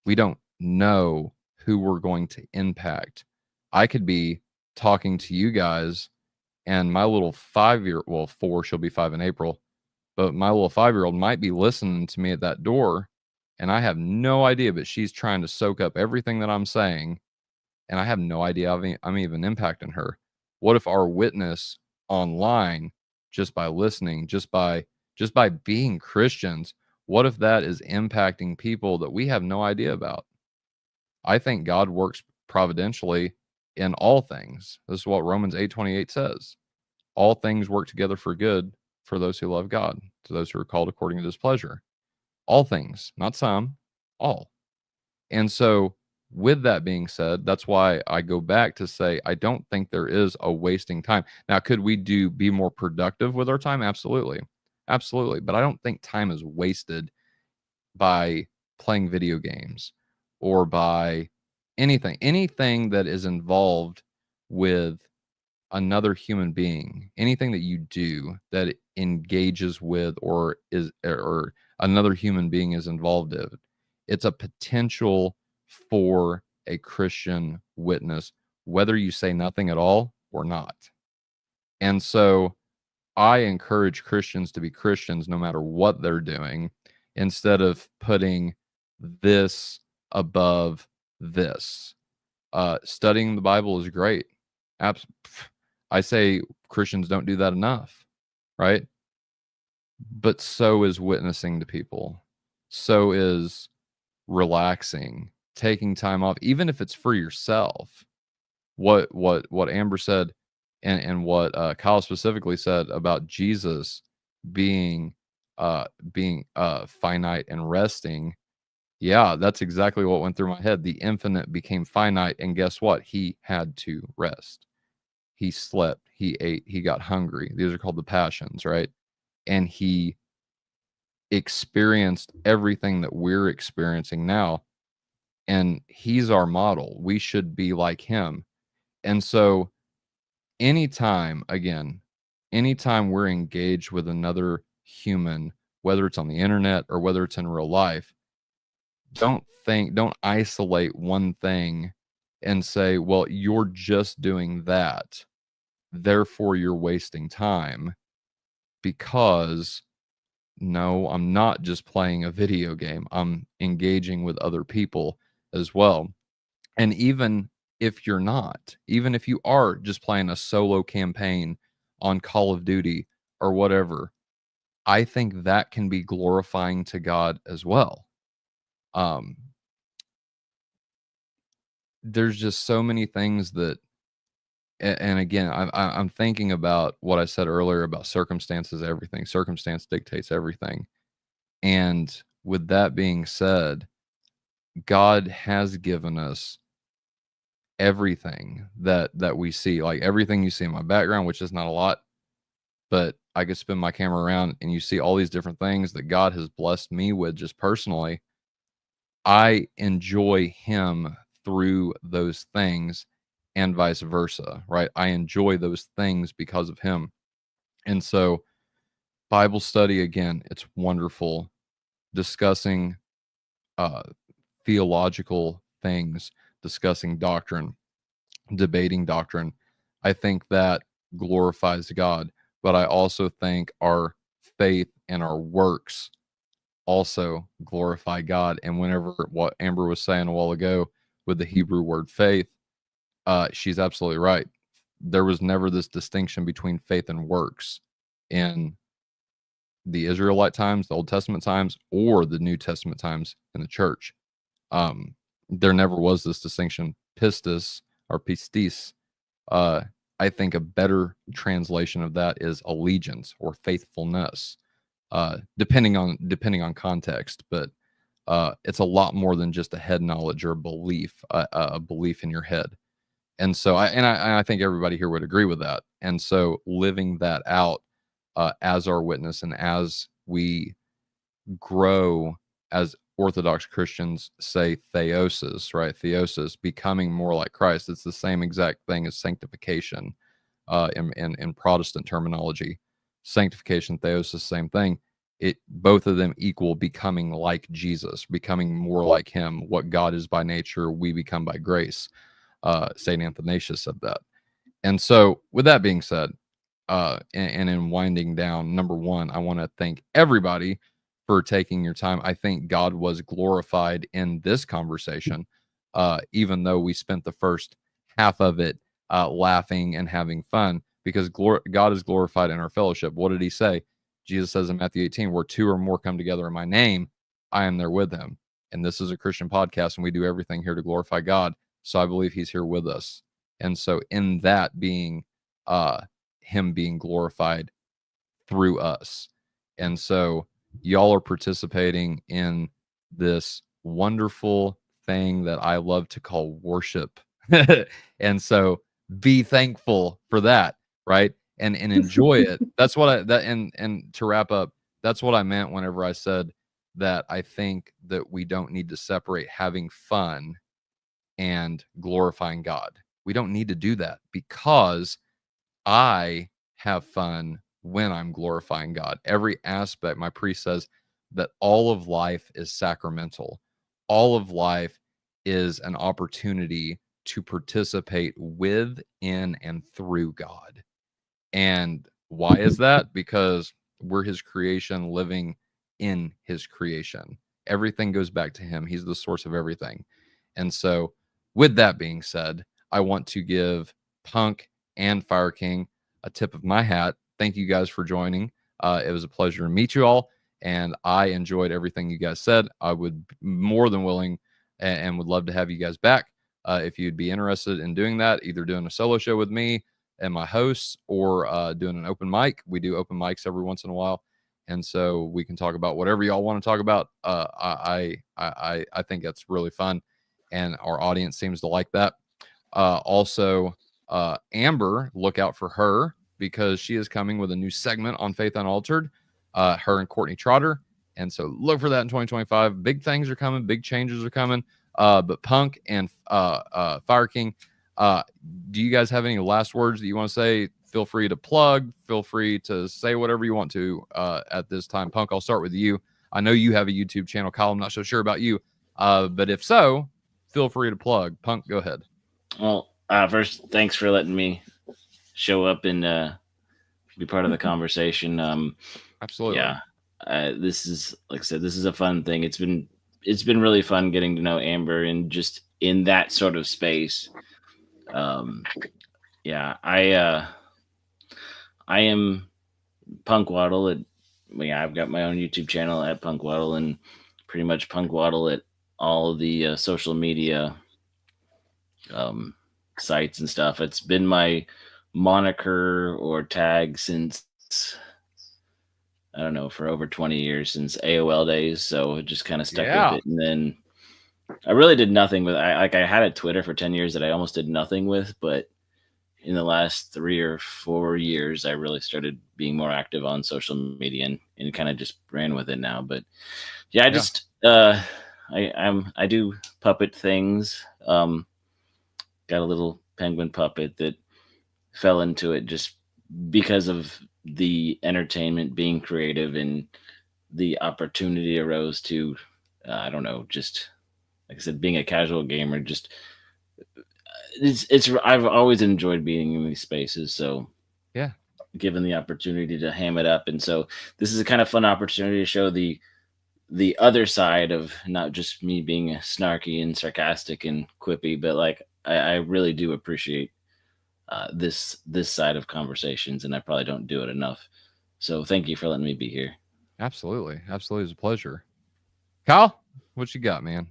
We don't know who we're going to impact. I could be talking to you guys, and my little 5-year, well, 4, she'll be 5 in April, but my little 5-year-old might be listening to me at that door, and I have no idea, but she's trying to soak up everything that I'm saying, and I have no idea I'm even impacting her. What if our witness online, just by listening, just by being Christians, what if that is impacting people that we have no idea about? I think God works providentially in all things. This is what Romans 8:28 says. All things work together for good for those who love God, to those who are called according to his pleasure. All things, not some, all. And so, with that being said, that's why I go back to say I don't think there is a wasting time. Now, could we be more productive with our time? Absolutely. Absolutely. But I don't think time is wasted by playing video games or by anything that is involved with another human being, anything that you do that engages with or another human being is involved in. It's a potential for a Christian witness, whether you say nothing at all or not. And so I encourage Christians to be Christians no matter what they're doing, instead of putting this above this. Studying the Bible is great. I say Christians don't do that enough, right? But so is witnessing to people. So is relaxing, taking time off, even if it's for yourself. What Amber said, and what Kyle specifically said about Jesus being finite and resting. Yeah, that's exactly what went through my head. The infinite became finite, and guess what? He had to rest. He slept, he ate, he got hungry. These are called the passions, right? And he experienced everything that we're experiencing now. And he's our model. We should be like him. And so anytime we're engaged with another human, whether it's on the internet or whether it's in real life, don't isolate one thing and say, well, you're just doing that, therefore you're wasting time. Because no, I'm not just playing a video game. I'm engaging with other people as well. And even if you are just playing a solo campaign on Call of Duty or whatever, I think that can be glorifying to God as well. There's just so many things that, and again, I'm thinking about what I said earlier about circumstances, everything. Circumstance dictates everything. And with that being said, God has given us everything that we see, like everything you see in my background, which is not a lot, but I could spin my camera around and you see all these different things that God has blessed me with just personally. I enjoy him through those things and vice versa, right? I enjoy those things because of him. And so Bible study, again, it's wonderful. Discussing theological things, discussing doctrine, debating doctrine. I think that glorifies God, but I also think our faith and our works also glorify God. And whenever, what Amber was saying a while ago with the Hebrew word faith, she's absolutely right. There was never this distinction between faith and works in the Israelite times, the Old Testament times, or the New Testament times in the church. There never was this distinction. Pistis or pistis. I think a better translation of that is allegiance or faithfulness, depending on context. But it's a lot more than just a head knowledge or a belief in your head. And so I think everybody here would agree with that. And so living that out as our witness, and as we grow as Orthodox Christians say theosis, right? Theosis, becoming more like Christ. It's the same exact thing as sanctification in Protestant terminology. Sanctification, theosis, same thing. Both of them equal becoming like Jesus, becoming more like him. What God is by nature, we become by grace. St. Athanasius said that. And so with that being said, and in winding down, number one, I want to thank everybody for taking your time. I think God was glorified in this conversation, even though we spent the first half of it laughing and having fun, because God is glorified in our fellowship. What did he say? Jesus says in Matthew 18, where two or more come together in my name, I am there with them. And this is a Christian podcast, and we do everything here to glorify God. So I believe he's here with us. And so in that being him being glorified through us. And so y'all are participating in this wonderful thing that I love to call worship. And so be thankful for that, right? And enjoy it. That's what and to wrap up, that's what I meant whenever I said that I think that we don't need to separate having fun and glorifying God. We don't need to do that, because I have fun when I'm glorifying God. Every aspect, my priest says that all of life is sacramental. All of life is an opportunity to participate with, in, and through God. And why is that? Because we're his creation, living in his creation. Everything goes back to him. He's the source of everything. And so with that being said, I want to give Punk and Fire King a tip of my hat. Thank you guys for joining. It was a pleasure to meet you all, and I enjoyed everything you guys said. I would be more than willing and would love to have you guys back if you'd be interested in doing that, either doing a solo show with me and my hosts, or doing an open mic. We do open mics every once in a while, and so we can talk about whatever y'all want to talk about. I think that's really fun, and our audience seems to like that. Also, Amber, look out for her, because she is coming with a new segment on Faith Unaltered, her and Courtney Trotter. And so look for that in 2025. Big things are coming. Big changes are coming. But Punk and Fire King, do you guys have any last words that you want to say? Feel free to plug. Feel free to say whatever you want to at this time. Punk, I'll start with you. I know you have a YouTube channel, Kyle. I'm not so sure about you. But if so, feel free to plug. Punk, go ahead. Well, first, thanks for letting me show up and be part of the conversation. Absolutely. Yeah, this is, like I said, this is a fun thing. It's been really fun getting to know Amber and just in that sort of space. Yeah, I am Punk Waddle. I've got my own YouTube channel at Punk Waddle, and pretty much Punk Waddle at all the social media sites and stuff. It's been my moniker or tag since, I don't know, for over 20 years, since AOL days. So it just kind of stuck with it. And then I really did nothing with I had a Twitter for 10 years that I almost did nothing with, but in the last 3 or 4 years, I really started being more active on social media and kind of just ran with it now. But yeah, I do puppet things. Got a little penguin puppet that fell into it just because of the entertainment, being creative, and the opportunity arose to, I don't know, just like I said, being a casual gamer, just I've always enjoyed being in these spaces. So yeah, given the opportunity to ham it up. And so this is a kind of fun opportunity to show the the other side of not just me being snarky and sarcastic and quippy, but like I really do appreciate this side of conversations, and I probably don't do it enough. So thank you for letting me be here. Absolutely. Absolutely. It's a pleasure. Kyle, what you got, man?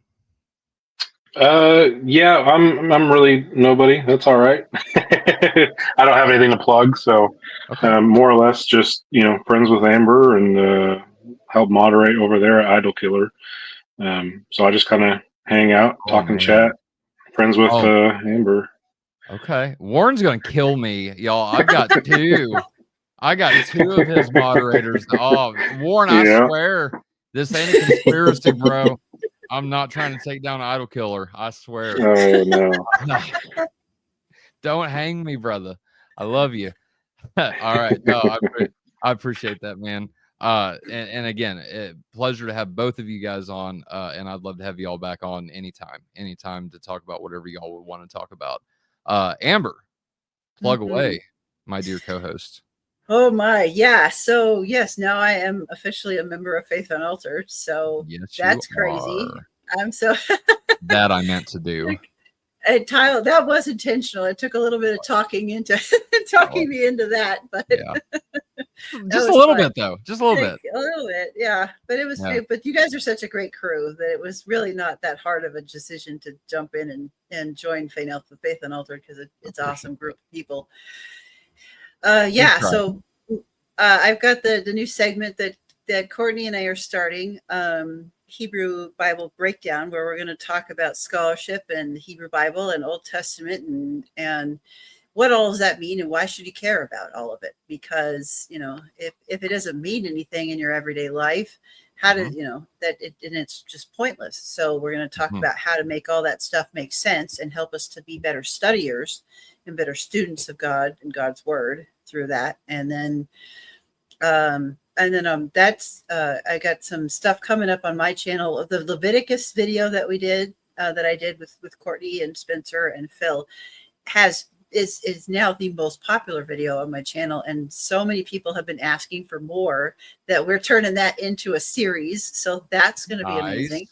Yeah, I'm really nobody. That's all right. I don't have anything to plug, so Okay. more or less just friends with Amber and help moderate over there at Idol Killer. So I just kind of hang out, Oh, talk and man. chat. Friends with Oh, Amber. okay. Warren's going to kill me, y'all. I've got two. I got two of his moderators. Oh, Warren, I Yeah. swear this ain't a conspiracy, bro. I'm not trying to take down Idol Killer. I swear. Oh no. Don't hang me, brother. I love you. All right. No, I appreciate that, man. And again, pleasure to have both of you guys on. And I'd love to have you all back on anytime to talk about whatever y'all would want to talk about. Amber, plug away, my dear co-host. Oh my, yeah. So yes, now I am officially a member of Faith Unaltered. So Yes, that's you crazy. are. I'm so That I meant to do. And Tyler, that was intentional. It took a little bit of talking into talking me into that, but Yeah. that Just a was little fun. bit though. Just a little bit. A little bit, yeah. But it was Yeah. but you guys are such a great crew that it was really not that hard of a decision to jump in and join Faith Unaltered because it's an awesome group of people. Yeah, so I've got the new segment that Courtney and I are starting, Hebrew Bible Breakdown, where we're going to talk about scholarship and the Hebrew Bible and Old Testament and what all does that mean and why should you care about all of it? Because, if it doesn't mean anything in your everyday life, how does, that and it's just pointless. So we're going to talk about how to make all that stuff make sense and help us to be better studiers and better students of God and God's word through that. And then that's I got some stuff coming up on my channel. The Leviticus video that we did that I did with Courtney and Spencer and Phil is now the most popular video on my channel, and so many people have been asking for more that we're turning that into a series. So that's going to be amazing.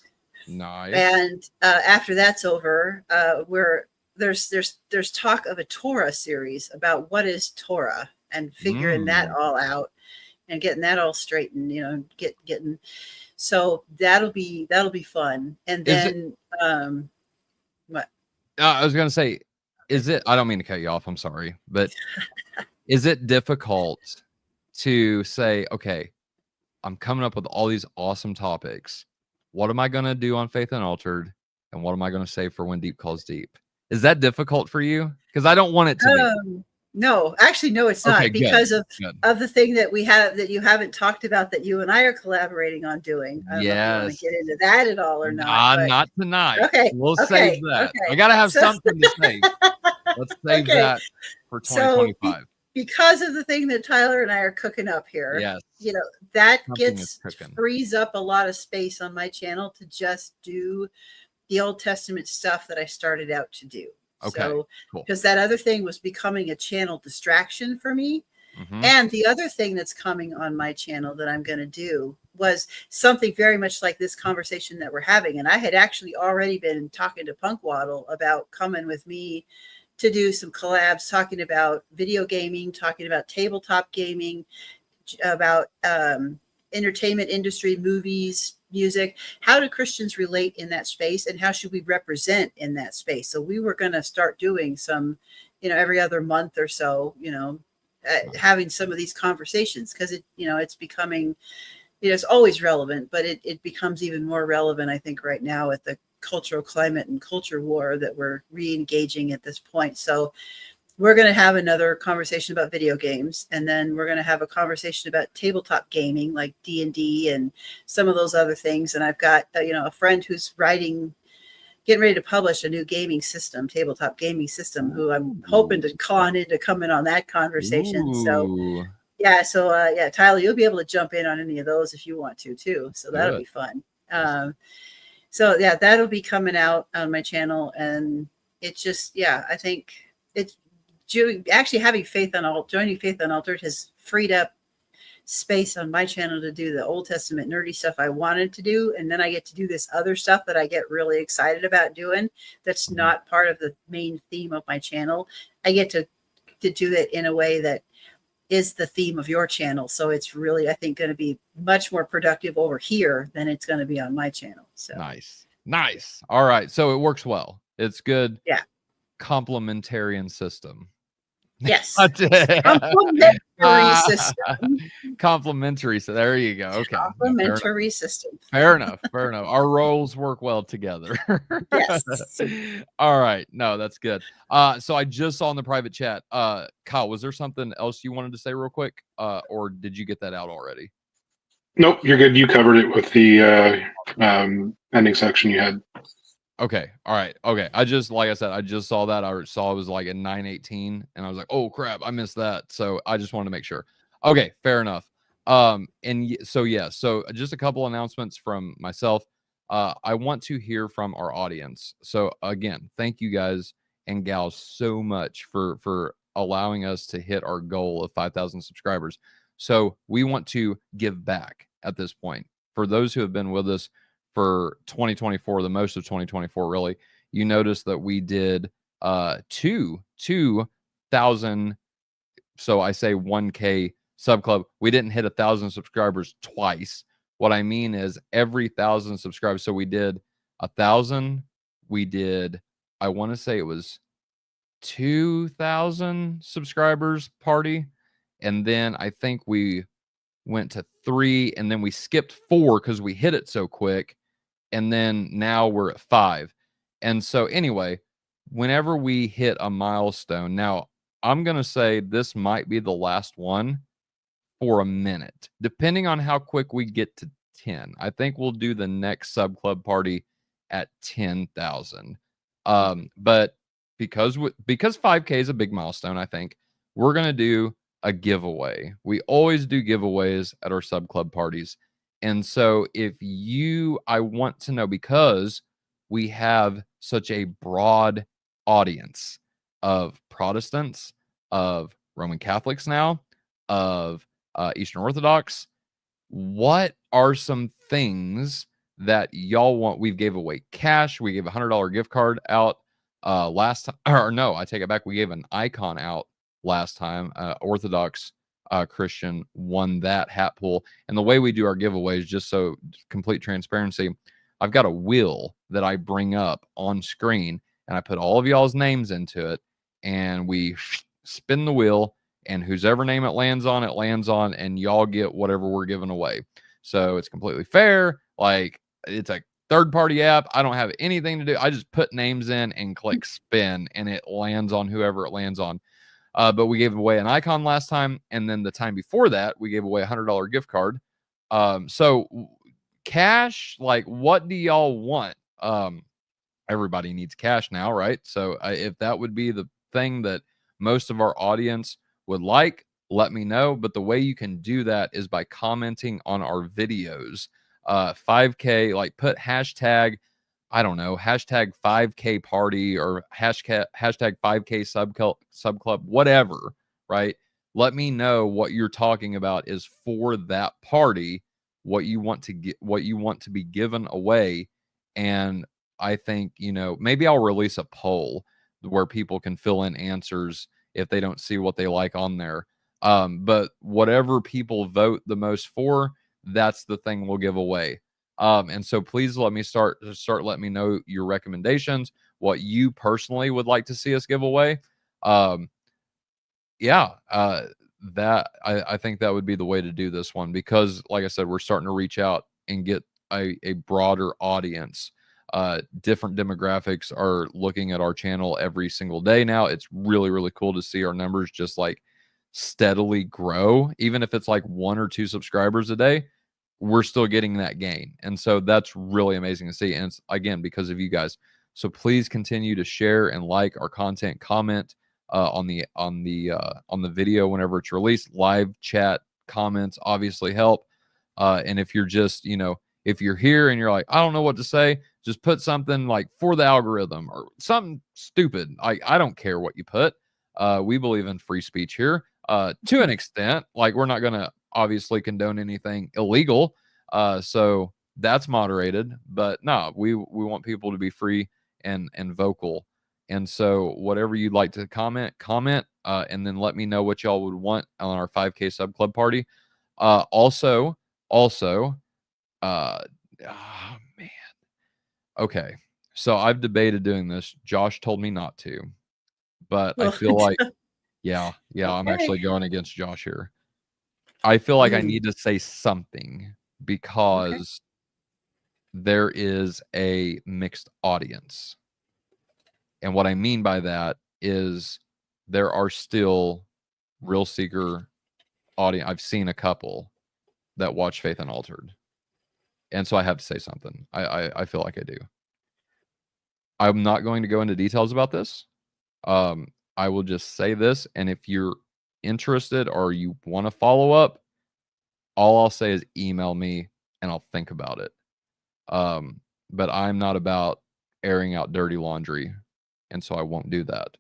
Nice. And after that's over, there's talk of a Torah series about what is Torah and figuring that all out and getting that all straightened, getting, so that'll be fun. And then, what? I was going to say, I don't mean to cut you off. I'm sorry, but is it difficult to say, okay, I'm coming up with all these awesome topics. What am I going to do on Faith Unaltered? And what am I going to say for When Deep Calls Deep? Is that difficult for you? Because I don't want it to be. No, actually, no, it's not, because good. of the thing that we have that you haven't talked about that you and I are collaborating on doing. I don't know if you want to get into that at all or not. Not tonight. Okay. We'll save that. Okay. I got to have something to save. Let's save that for 2025. So because of the thing that Tyler and I are cooking up here, yes, that frees up a lot of space on my channel to just do the Old Testament stuff that I started out to do. Okay, so cool. Because that other thing was becoming a channel distraction for me. And the other thing that's coming on my channel that I'm going to do was something very much like this conversation that we're having. And I had actually already been talking to Punk Waddle about coming with me to do some collabs, talking about video gaming, talking about tabletop gaming, about entertainment industry, movies, music. How do Christians relate in that space, and how should we represent in that space? So we were going to start doing some, every other month or so, having some of these conversations, because it's becoming, it's always relevant, but it becomes even more relevant, I think, right now with the cultural climate and culture war that we're re-engaging at this point. So we're going to have another conversation about video games, and then we're going to have a conversation about tabletop gaming like D&D and some of those other things. And I've got a friend who's getting ready to publish a new gaming system, tabletop gaming system, who I'm hoping to con into coming on that conversation. Ooh. So Tyler, you'll be able to jump in on any of those if you want to too. So that'll be fun. So that'll be coming out on my channel, and it's just, I think it's actually having joining Faith Unaltered has freed up space on my channel to do the Old Testament nerdy stuff I wanted to do, and then I get to do this other stuff that I get really excited about doing that's not part of the main theme of my channel. I get to do it in a way that is the theme of your channel. So it's really, I think, going to be much more productive over here than it's going to be on my channel. So nice. All right, so it works well. It's good. Yeah. Complementarian system. Yes. Complementary system. Complementary. So there you go. Okay. Complementary system. Fair enough. Our roles work well together. Yes. All right. No, that's good. So I just saw in the private chat, Kyle, was there something else you wanted to say real quick? Or did you get that out already? Nope, you're good. You covered it with the ending section you had. Okay. All right. Okay. Like I said, I just saw that. I saw it was like at 9:18 and I was like, oh crap, I missed that. So I just wanted to make sure. Okay. Fair enough. So just a couple announcements from myself. I want to hear from our audience. So again, thank you guys and gals so much for allowing us to hit our goal of 5,000 subscribers. So we want to give back at this point. For those who have been with us for 2024, the most of 2024, really, you notice that we did 2,000. So I say 1K sub club. We didn't hit 1,000 subscribers twice. What I mean is every 1,000 subscribers. So we did 1,000. We did, I want to say it was 2,000 subscribers party. And then I think we went to 3 and then we skipped 4 because we hit it so quick. And then now we're at 5. And so anyway, whenever we hit a milestone, now I'm going to say this might be the last one for a minute, depending on how quick we get to 10. I think we'll do the next sub club party at 10,000. But because 5K is a big milestone, I think we're going to do a giveaway. We always do giveaways at our sub club parties. And so I want to know, because we have such a broad audience of Protestants, of Roman Catholics now, of Eastern Orthodox, what are some things that y'all want? We gave away cash. We gave a $100 gift card out last time. Or no, I take it back. We gave an icon out last time. Orthodox Christian won that hat pull. And the way we do our giveaways, just so complete transparency, I've got a wheel that I bring up on screen and I put all of y'all's names into it and we spin the wheel, and whosever name it lands on, and y'all get whatever we're giving away. So it's completely fair. Like, it's a third-party app. I don't have anything to do. I just put names in and click spin, and it lands on whoever it lands on. But we gave away an icon last time, and then the time before that, we gave away a $100 gift card. So cash, like, what do y'all want? Everybody needs cash now, right? So if that would be the thing that most of our audience would like, let me know. But the way you can do that is by commenting on our videos. 5K, like, put hashtag, I don't know, hashtag 5K party or hashtag 5K sub club, whatever, right? Let me know what you're talking about is for that party, what you want to get, what you want to be given away. And I think, maybe I'll release a poll where people can fill in answers if they don't see what they like on there. But whatever people vote the most for, that's the thing we'll give away. And so please let me start letting me know your recommendations, what you personally would like to see us give away. That I think that would be the way to do this one, because like I said, we're starting to reach out and get a broader audience. Different demographics are looking at our channel every single day now. It's really, really cool to see our numbers just like steadily grow. Even if it's like 1 or 2 subscribers a day, we're still getting that gain. And so that's really amazing to see. And it's, again, because of you guys. So please continue to share and like our content, comment on the video whenever it's released. Live chat comments obviously help. And if you're just, if you're here and you're like, I don't know what to say, just put something like for the algorithm or something stupid. I don't care what you put. We believe in free speech here to an extent. Like, we're not going to obviously condone anything illegal. So that's moderated, but no, we want people to be free and vocal. And so whatever you'd like to comment, and then let me know what y'all would want on our 5K sub club party. Also, oh, man. Okay. So I've debated doing this. Josh told me not to, but I feel like, yeah, I'm actually going against Josh here. I feel like I need to say something because there is a mixed audience. And what I mean by that is there are still real seeker audience. I've seen a couple that watch Faith Unaltered. And so I have to say something. I feel like I do. I'm not going to go into details about this. I will just say this. And if you're interested or you want to follow up, all I'll say is email me and I'll think about it. But I'm not about airing out dirty laundry. And so I won't do that.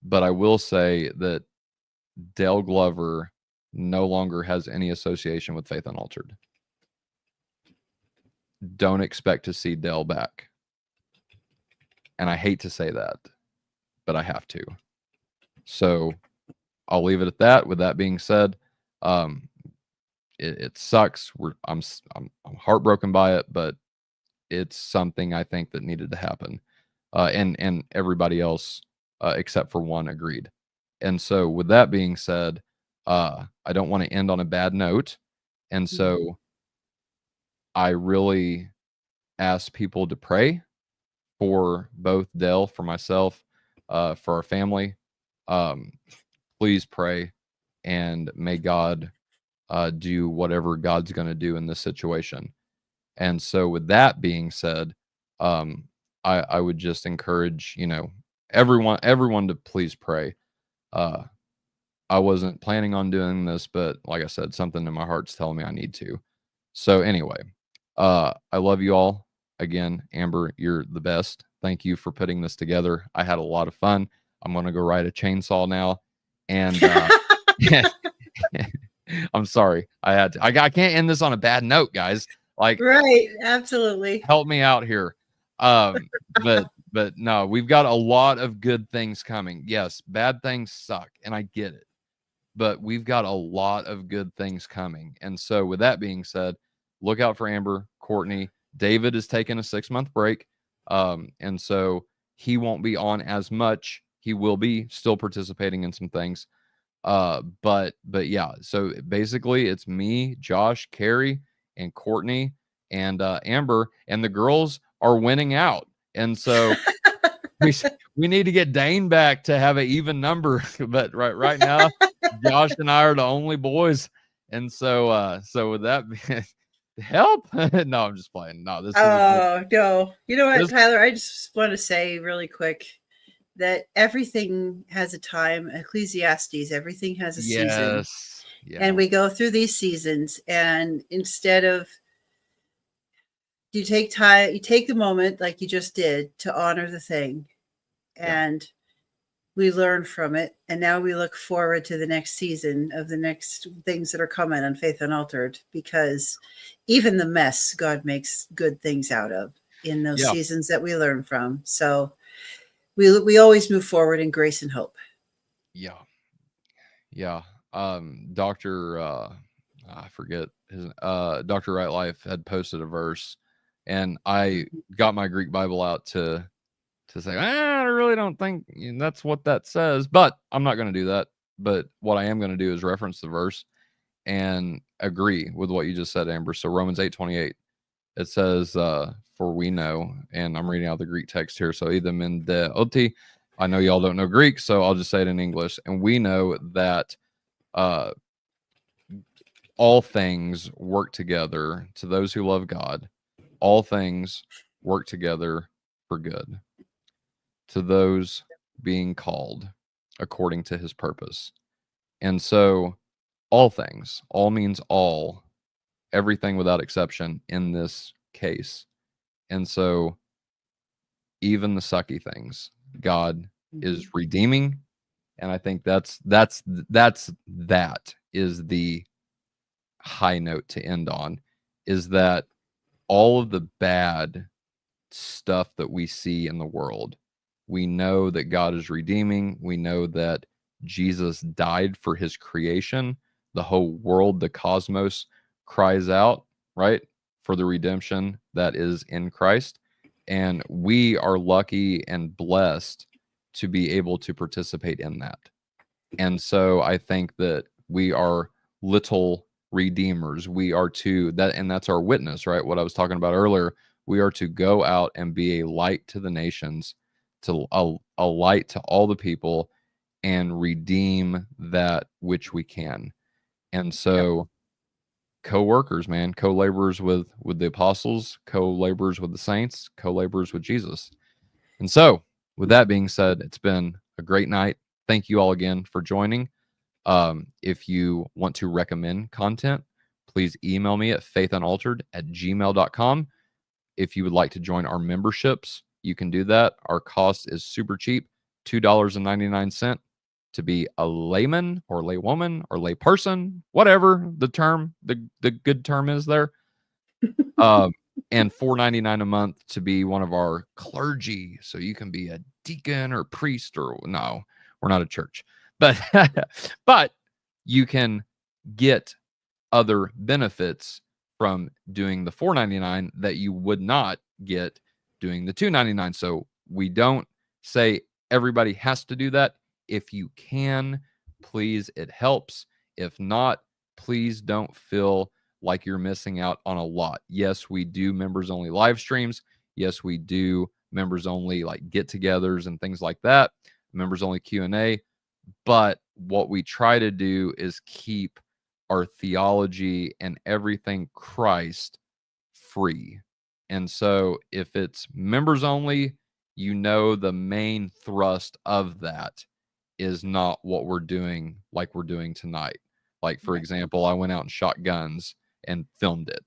But I will say that Dale Glover no longer has any association with Faith Unaltered. Don't expect to see Dale back. And I hate to say that, but I have to. So I'll leave it at that. With that being said, it sucks. I'm heartbroken by it, but it's something I think that needed to happen. And everybody else, except for one, agreed. And so with that being said, I don't want to end on a bad note. And so I really ask people to pray for both Dell, for myself, for our family. Please pray, and may God do whatever God's going to do in this situation. And so with that being said, I would just encourage, everyone to please pray. I wasn't planning on doing this, but like I said, something in my heart's telling me I need to. So anyway, I love you all. Again, Amber, you're the best. Thank you for putting this together. I had a lot of fun. I'm going to go ride a chainsaw now. And I'm sorry. I had to. I can't end this on a bad note, guys. Like, right. Absolutely. Help me out here. But no, we've got a lot of good things coming. Yes, bad things suck, and I get it. But we've got a lot of good things coming. And so with that being said, look out for Amber, Courtney. David is taking a 6-month break. And so he won't be on as much. He will be still participating in some things. But yeah, so basically it's me, Josh, Carrie, and Courtney, and Amber, and the girls are winning out. And so we need to get Dane back to have an even number. But right now, Josh and I are the only boys. And so with that being, help. No, I'm just playing. No, this is no. You know what, Tyler? I just want to say really quick that everything has a time. Ecclesiastes, everything has a season. Yeah. And we go through these seasons, and instead of you take the moment like you just did to honor the thing, and we learn from it, and now we look forward to the next season of the next things that are coming on Faith Unaltered, because even the mess God makes good things out of in those seasons that we learn from. So we always move forward in grace and hope. Yeah. Dr. I forget his Dr. Right Life had posted a verse, and I got my Greek Bible out to say, I really don't think that's what that says, but I'm not going to do that. But what I am going to do is reference the verse and agree with what you just said, Amber. So Romans 8:28, it says, for we know, and I'm reading out the Greek text here. So idem in de oti. I know y'all don't know Greek, so I'll just say it in English. And we know that all things work together to those who love God. All things work together for good to those being called according to his purpose. And so all things, all means all, everything without exception in this case. And so even the sucky things, God is redeeming. And I think that is the high note to end on, is that all of the bad stuff that we see in the world, we know that God is redeeming. We know that Jesus died for his creation. The whole world, the cosmos, cries out, right, for the redemption that is in Christ. And we are lucky and blessed to be able to participate in that. And so I think that we are little redeemers. We are to that, and that's our witness, right? What I was talking about earlier. We are to go out and be a light to the nations, to a light to all the people, and redeem that which we can. And so co-workers, man, co-laborers with the apostles, co-laborers with the saints, co-laborers with Jesus. And so with that being said, it's been a great night. Thank you all again for joining. If you want to recommend content, please email me at faithunaltered@gmail.com. If you would like to join our memberships, you can do that. Our cost is super cheap, $2.99 to be a layman or laywoman or layperson, whatever the term, the good term is there. And $4.99 a month to be one of our clergy. So you can be a deacon or priest, or no, we're not a church, but but you can get other benefits from doing the $4.99 that you would not get doing the $2.99. So we don't say everybody has to do that. If you can, please, it helps. If not, please don't feel like you're missing out on a lot. Yes, we do members only live streams. Yes, we do members only like get-togethers and things like that. Members only Q&A. But what we try to do is keep our theology and everything Christ free. And so if it's members only, you know the main thrust of that is not what we're doing like we're doing tonight. Like, for example, I went out and shot guns and filmed it.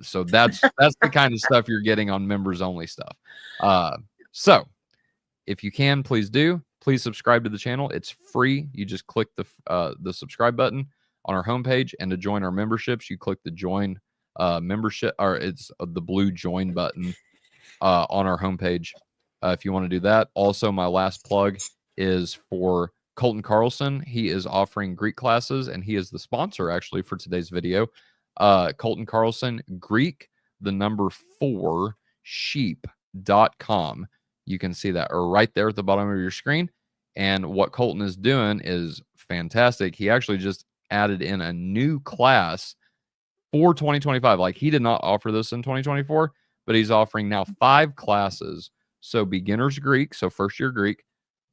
So that's the kind of stuff you're getting on members only stuff. So if you can, please do. Please subscribe to the channel. It's free. You just click the subscribe button on our homepage, and to join our memberships, you click the join membership, or it's the blue join button on our homepage. If you want to do that. Also, my last plug is for Colton Carlson. He is offering Greek classes, and he is the sponsor actually for today's video. Colton Carlson, Greek, the number 4 sheep.com. You can see that right there at the bottom of your screen. And what Colton is doing is fantastic. He actually just added in a new class for 2025. Like, he did not offer this in 2024, but he's offering now 5 classes. So beginner's Greek, so first year Greek,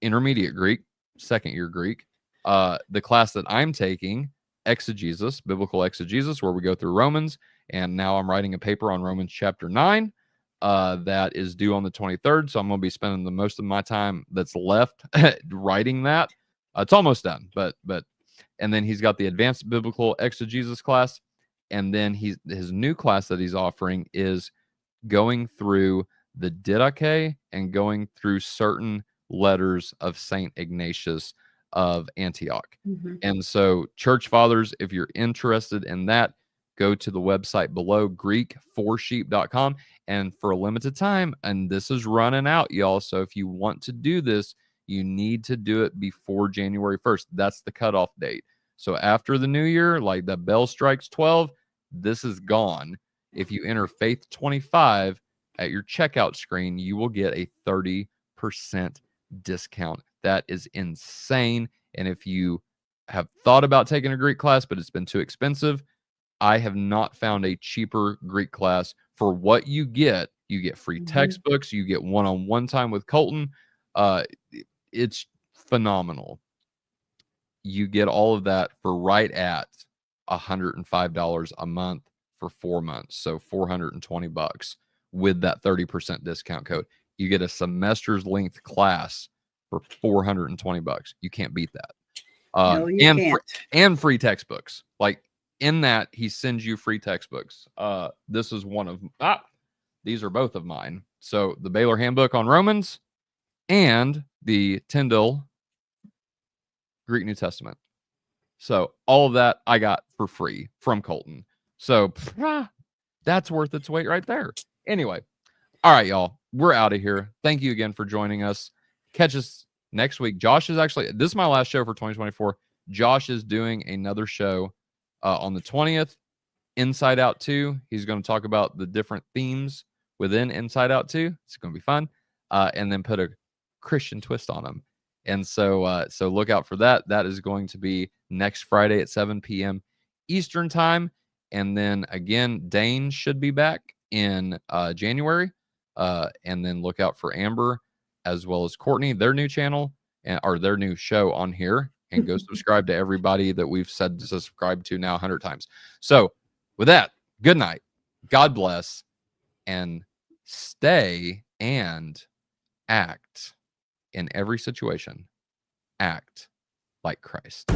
intermediate Greek, second year Greek. The class that I'm taking, exegesis, biblical exegesis, where we go through Romans. And now I'm writing a paper on Romans chapter 9. That is due on the 23rd. So I'm going to be spending the most of my time that's left writing that. It's almost done, but and then he's got the advanced biblical exegesis class. And then his new class that he's offering is going through the Didache and going through certain letters of Saint Ignatius of Antioch. Mm-hmm. And so, church fathers, if you're interested in that, go to the website below, Greek4sheep.com. And for a limited time, and this is running out, y'all. So if you want to do this, you need to do it before January 1st. That's the cutoff date. So after the new year, like the bell strikes 12, this is gone. If you enter Faith 25 at your checkout screen, you will get a 30% discount. That is insane. And if you have thought about taking a Greek class, but it's been too expensive, I have not found a cheaper Greek class for what you get. You get free textbooks. You get one-on-one time with Colton. It's phenomenal. You get all of that for right at $105 a month for 4 months. So $420 with that 30% discount code. You get a semester's length class for $420. You can't beat that. No, you can't. And free textbooks. Like, in that, he sends you free textbooks. This is one of these are both of mine. So the Baylor Handbook on Romans and the Tyndale Greek New Testament. So all of that I got for free from Colton. So that's worth its weight right there. Anyway, all right, y'all. We're out of here. Thank you again for joining us. Catch us next week. Josh is actually, this is my last show for 2024. Josh is doing another show on the 20th, Inside Out 2. He's going to talk about the different themes within Inside Out 2. It's going to be fun. And then put a Christian twist on them. And so look out for that. That is going to be next Friday at 7 p.m. Eastern time. And then again, Dane should be back in January. And then look out for Amber as well as Courtney, their new channel or their new show on here. And go subscribe to everybody that we've said to subscribe to now 100 times. So with that, good night. God bless. And stay and act in every situation. Act like Christ.